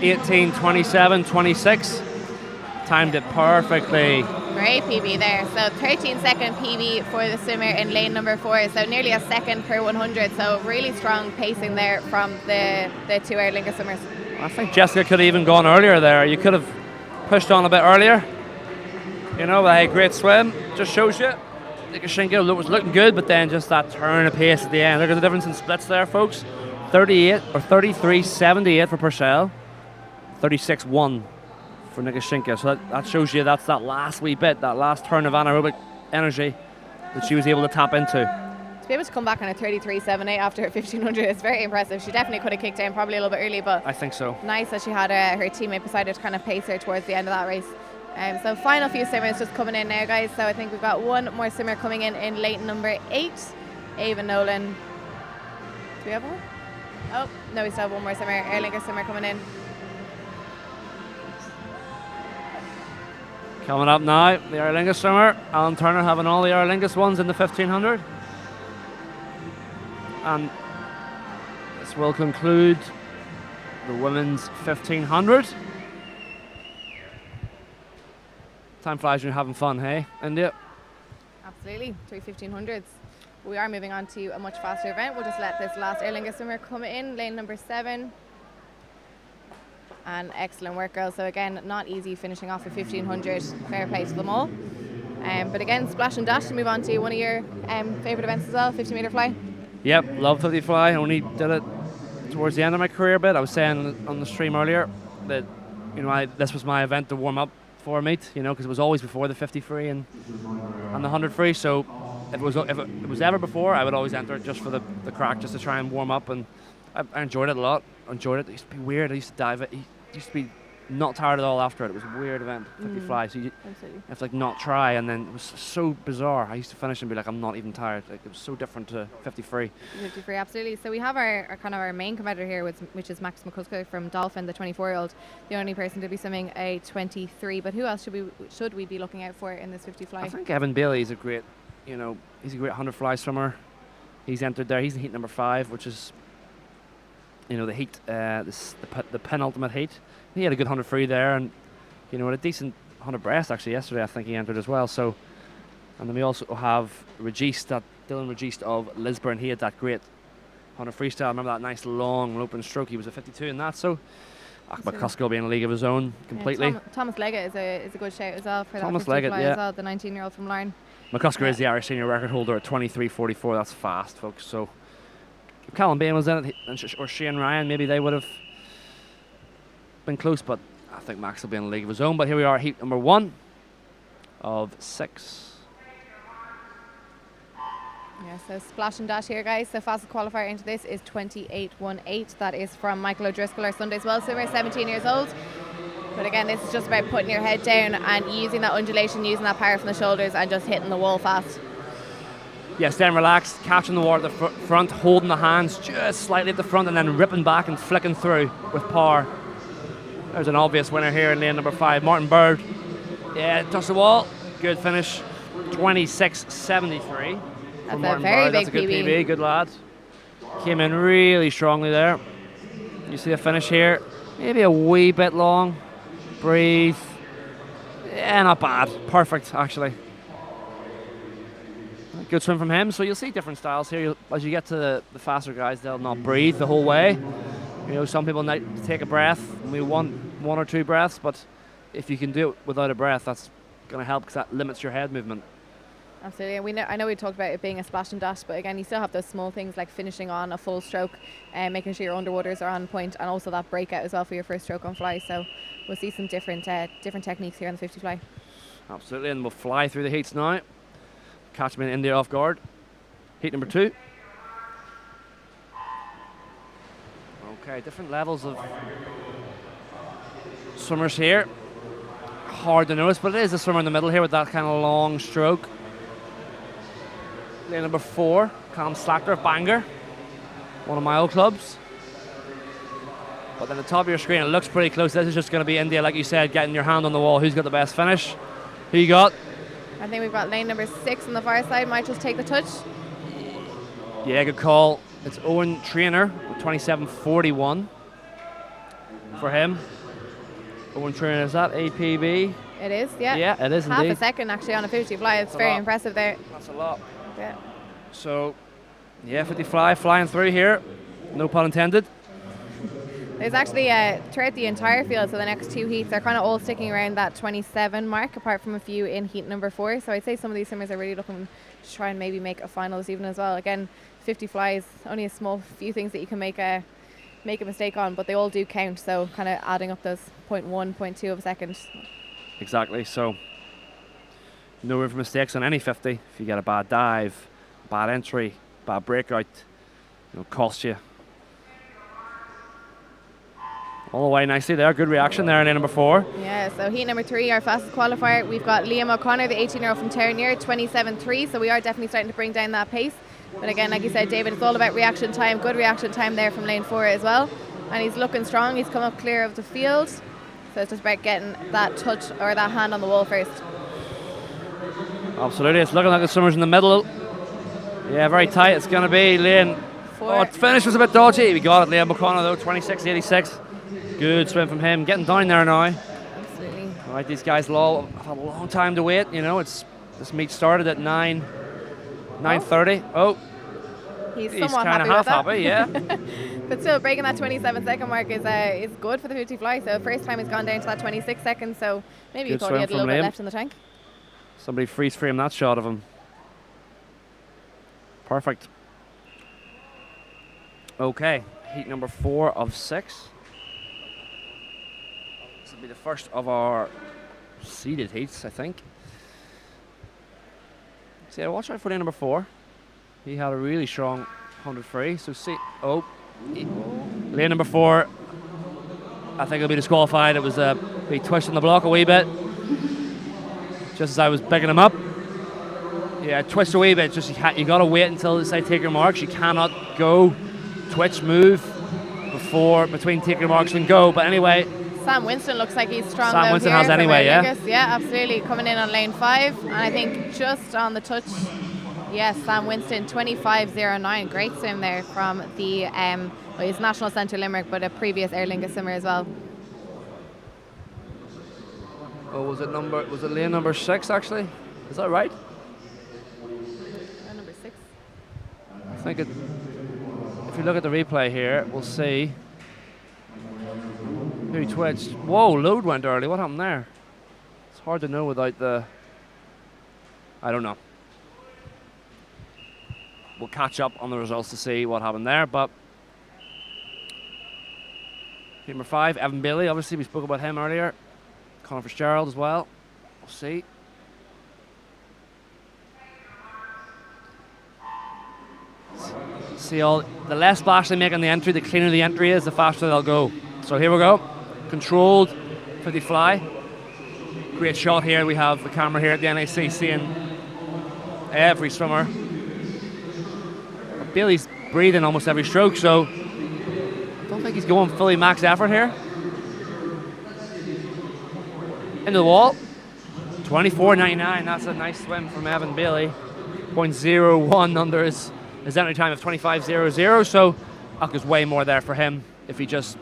18, 27, 26. Timed it perfectly. Great PB there. So 13-second PB for the swimmer in lane number 4. So nearly a second per 100. So really strong pacing there from the two Aer Lingus swimmers. I think Jessica could have even gone earlier there. You could have pushed on a bit earlier. You know, a great swim. Just shows you. Nikoshinka was looking good, but then just that turn of pace at the end. Look at the difference in splits there, folks. 38 or 33.78 for Purcell. 36.1 for Nikoshinka. So that shows you that's that last wee bit, that last turn of anaerobic energy that she was able to tap into. To be able to come back on a 33.78 after her 1500 is very impressive. She definitely could have kicked down probably a little bit early, but I think so. Nice that she had her teammate beside her to kind of pace her towards the end of that race. So final few swimmers just coming in now, guys. So I think we've got one more swimmer coming in lane number 8, Ava Nolan. Do we have one? Oh, no, we still have one more swimmer, Aer Lingus swimmer coming in. Coming up now, the Aer Lingus swimmer, Alan Turner, having all the Aer Lingus ones in the 1500. And this will conclude the women's 1500. Time flies when you're having fun, hey, India? Absolutely, 3 1500s. We are moving on to a much faster event. We'll just let this last Aer Lingus swimmer come in, lane number 7. And excellent work, girls. So again, not easy finishing off a 1500. Fair play to them all. But again, splash and dash to move on to one of your favourite events as well, 50 metre fly. Yep, love 50 fly. I only did it towards the end of my career a bit. I was saying on the stream earlier that, you know, this was my event to warm up for meet, you know, because it was always before the 50 free and the 100 free. So if it was ever before, I would always enter it just for the crack, just to try and warm up. And I enjoyed it a lot. Enjoyed it. It used to be weird. I used to dive it. It used to be not tired at all after it. It was a weird event, 50 fly. So you have to like not try, and then it was so bizarre. I used to finish and be like, I'm not even tired. Like, it was so different to 50 free. 50 free, absolutely. So we have our kind of our main competitor here, which is Max McCusker from Dolphin, the 24-year-old, the only person to be swimming a 23. But who else should we be looking out for in this 50 fly? I think Evan Bailey is a great, he's a great 100 fly swimmer. He's entered there. He's in heat number 5, which is, the heat, the penultimate heat. He had a good 100 free there, and a decent 100 breast actually yesterday. I think he entered as well. So, and then we also have Dylan Registe of Lisburn. He had that great 100 freestyle. Remember that nice long open stroke? He was a 52 in that. So, McCusker will be in a league of his own completely. Yeah, Thomas Leggett is a good shout as well for Thomas that 50 Leggett, fly yeah. as well, the 19-year-old from Larne. McCusker is the Irish senior record holder at 23:44. That's fast, folks. So, if Callum Bain was in it, or Shane Ryan, maybe they would have been close, but I think Max will be in a league of his own. But here we are, heat number 1 of 6. Yeah, so splash and dash here, guys. So fastest qualifier into this is 28.18. That is from Michael O'Driscoll, our Sunday's well swimmer, 17 years old. But again, this is just about putting your head down and using that undulation, using that power from the shoulders, and just hitting the wall fast. Yeah, staying relaxed, catching the water at the front, holding the hands just slightly at the front, and then ripping back and flicking through with power. There's an obvious winner here in lane number 5, Martin Bird. Yeah, touched the wall. Good finish, 26.73. That's Martin a very Bird. big That's a good PB. PB, good lad. Came in really strongly there. You see the finish here, maybe a wee bit long. Breathe. Yeah, not bad. Perfect, actually. Good swim from him. So you'll see different styles here. As you get to the faster guys, they'll not breathe the whole way. Some people need to take a breath. We want 1 or 2 breaths, but if you can do it without a breath, that's going to help because that limits your head movement. Absolutely. I know we talked about it being a splash and dash, but again, you still have those small things like finishing on a full stroke and making sure your underwaters are on point, and also that breakout as well for your first stroke on fly. So we'll see some different techniques here on the 50 fly. Absolutely, and we'll fly through the heats now. Catch them in India off guard. Heat number 2. Okay, different levels of swimmers here. Hard to notice, but it is a swimmer in the middle here with that kind of long stroke. Lane number 4, Callum Slachter of Bangor, one of my old clubs. But then the top of your screen, it looks pretty close. This is just going to be India, like you said, getting your hand on the wall. Who's got the best finish? Who you got? I think we've got lane number 6 on the far side. Might just take the touch. Yeah, good call. It's Owen Trainer with 27.41 for him. Owen Trainer, is that APB? It is, yeah. Yeah, it is Half indeed. a second actually on a 50 fly. It's very impressive there. That's a lot. Yeah. So, yeah, 50 fly flying through here. No pun intended. There's actually, throughout the entire field, so the next 2 heats are kind of all sticking around that 27 mark, apart from a few in heat number 4. So I'd say some of these swimmers are really looking to try and maybe make a final this evening as well. Again, 50 flies, only a small few things that you can make a mistake on, but they all do count. So kind of adding up those 0.1, 0.2 of a second. Exactly. So no room for mistakes on any 50. If you get a bad dive, bad entry, bad breakout, cost you. All the way nicely there. Good reaction there in lane number 4. Yeah, so heat number 3, our fastest qualifier. We've got Liam O'Connor, the 18-year-old from Townere, 27.3. So we are definitely starting to bring down that pace. But again, like you said, David, it's all about reaction time. Good reaction time there from lane 4 as well. And he's looking strong. He's come up clear of the field. So it's just about getting that touch or that hand on the wall first. Absolutely. It's looking like the swimmers in the middle. Yeah, very tight. It's going to be lane 4. Oh, the finish was a bit dodgy. We got it. Liam O'Connor, though, 26.86. Good swim from him. Getting down there now. Absolutely. All right, these guys will all have a long time to wait. This meet started at 9:30. Oh, he's somewhat kind of half happy, yeah. But still, breaking that 27-second mark is good for the 50 fly. So first time he's gone down to that 26 seconds. So maybe he Good thought he had a swim little from bit Liam. left in the tank. Somebody freeze frame that shot of him. Perfect. Okay, heat number 4 of 6. This will be the first of our seeded heats, I think. See, watch out for lane number 4. He had a really strong 100 free. So see, lane number 4. I think he'll be disqualified. It was he twisting the block a wee bit, just as I was picking him up. Yeah, twist a wee bit. Just you got to wait until they say take your marks. You cannot go, twitch, move between take your marks and go. But anyway, Sam Winston looks like he's strong. Sam Winston has anyway, yeah. Yeah, absolutely. Coming in on lane 5, and I think just on the touch. Yes, Sam Winston, 25.09. Great swim there from the he's National Centre Limerick, but a previous Aer Lingus swimmer as well. Oh, was it lane number 6 actually? Is that right? Number 6. I think if you look at the replay here, we'll see who twitched. Whoa, load went early. What happened there? It's hard to know without the. I don't know. We'll catch up on the results to see what happened there, but number 5, Evan Bailey. Obviously, we spoke about him earlier. Conor Fitzgerald as well. We'll see. See, the less splash they make on the entry, the cleaner the entry is, the faster they'll go. So here we go. Controlled 50 fly. Great shot here. We have the camera here at the NAC seeing every swimmer. Bailey's breathing almost every stroke, so I don't think he's going fully max effort here. Into the wall. 24.99. That's a nice swim from Evan Bailey. 0.01 under his entry time of 25.00. So there's way more there for him if he just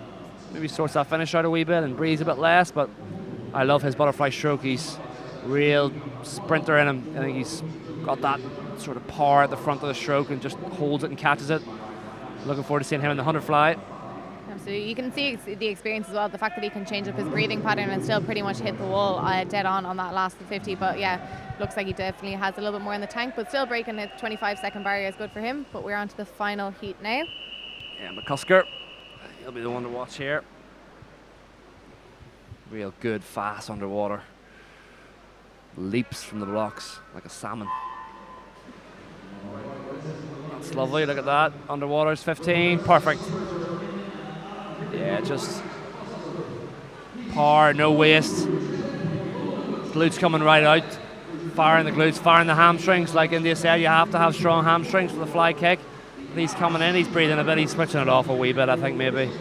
maybe sorts that finish out a wee bit and breathes a bit less. But I love his butterfly stroke. He's real sprinter in him. I think he's got that sort of power at the front of the stroke and just holds it and catches it. Looking forward to seeing him in the 100 fly. Absolutely. You can see the experience as well, the fact that he can change up his breathing pattern and still pretty much hit the wall dead on that last 50. But yeah, looks like he definitely has a little bit more in the tank, but still breaking the 25-second barrier is good for him. But we're on to the final heat now. Yeah, McCusker, he'll be the one to watch here. Real good, fast underwater. Leaps from the blocks like a salmon. That's lovely, look at that. Underwater's 15, perfect. Yeah, just power, no waste. Glutes coming right out. Firing the glutes, firing the hamstrings. Like India said, you have to have strong hamstrings for the fly kick. He's coming in, he's breathing a bit, he's switching it off a wee bit, I think maybe.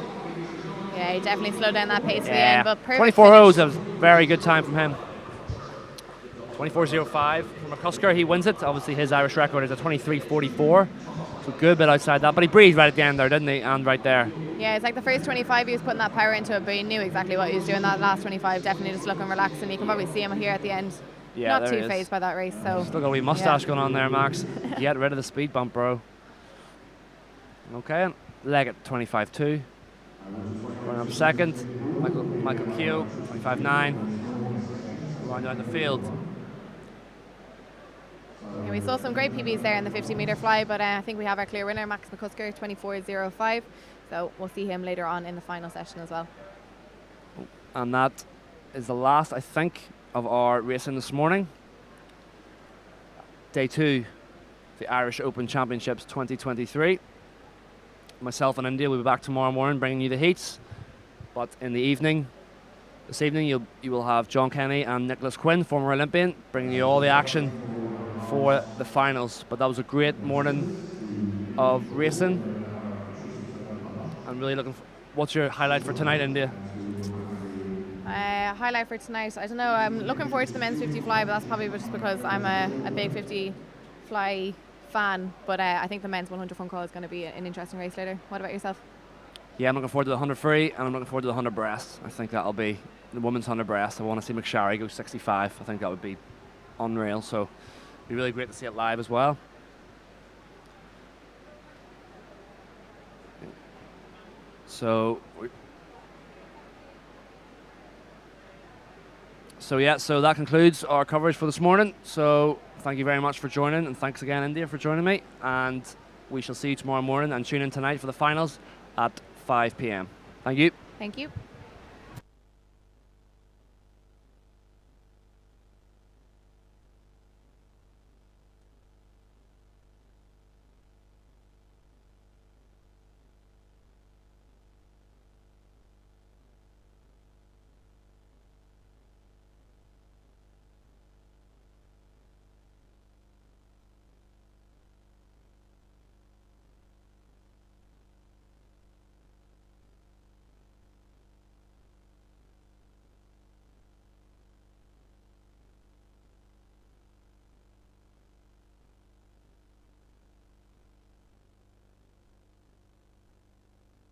Yeah, he definitely slowed down that pace at the end, but perfect 24.0 is a very good time from him. 24.05 from McCusker, he wins it. Obviously his Irish record is a 23.44. So good bit outside that, but he breathed right at the end there, didn't he? And right there. Yeah, it's like the first 25 he was putting that power into it, but he knew exactly what he was doing. That last 25, definitely just looking relaxed, and you can probably see him here at the end. Yeah, not too phased by that race. So still got a wee mustache going on there, Max. Get rid of the speed bump, bro. Okay, leg at 25.2. Running up second, Michael Keogh, 25.9. Running down the field. Yeah, we saw some great PBs there in the 50-metre fly, but I think we have our clear winner, Max McCusker, 24.05. So we'll see him later on in the final session as well. And that is the last, I think, of our racing this morning. Day 2, the Irish Open Championships 2023. Myself and India will be back tomorrow morning bringing you the heats. But in the evening, this evening, you will have John Kenny and Nicholas Quinn, former Olympian, bringing you all the action for the finals. But that was a great morning of racing. I'm really looking for. What's your highlight for tonight, India? Highlight for tonight, I don't know. I'm looking forward to the men's 50 fly, but that's probably just because I'm a big 50 fly fan. But I think the men's 100 front crawl is going to be an interesting race later. What about yourself? Yeah, I'm looking forward to the 100 free, and I'm looking forward to the 100 breast. I think that'll be the women's 100 breast. I want to see McSharry go 65. I think that would be unreal. So it'd be really great to see it live as well. So that concludes our coverage for this morning. So thank you very much for joining, and thanks again, India, for joining me. And we shall see you tomorrow morning, and tune in tonight for the finals at 5 p.m. Thank you. Thank you.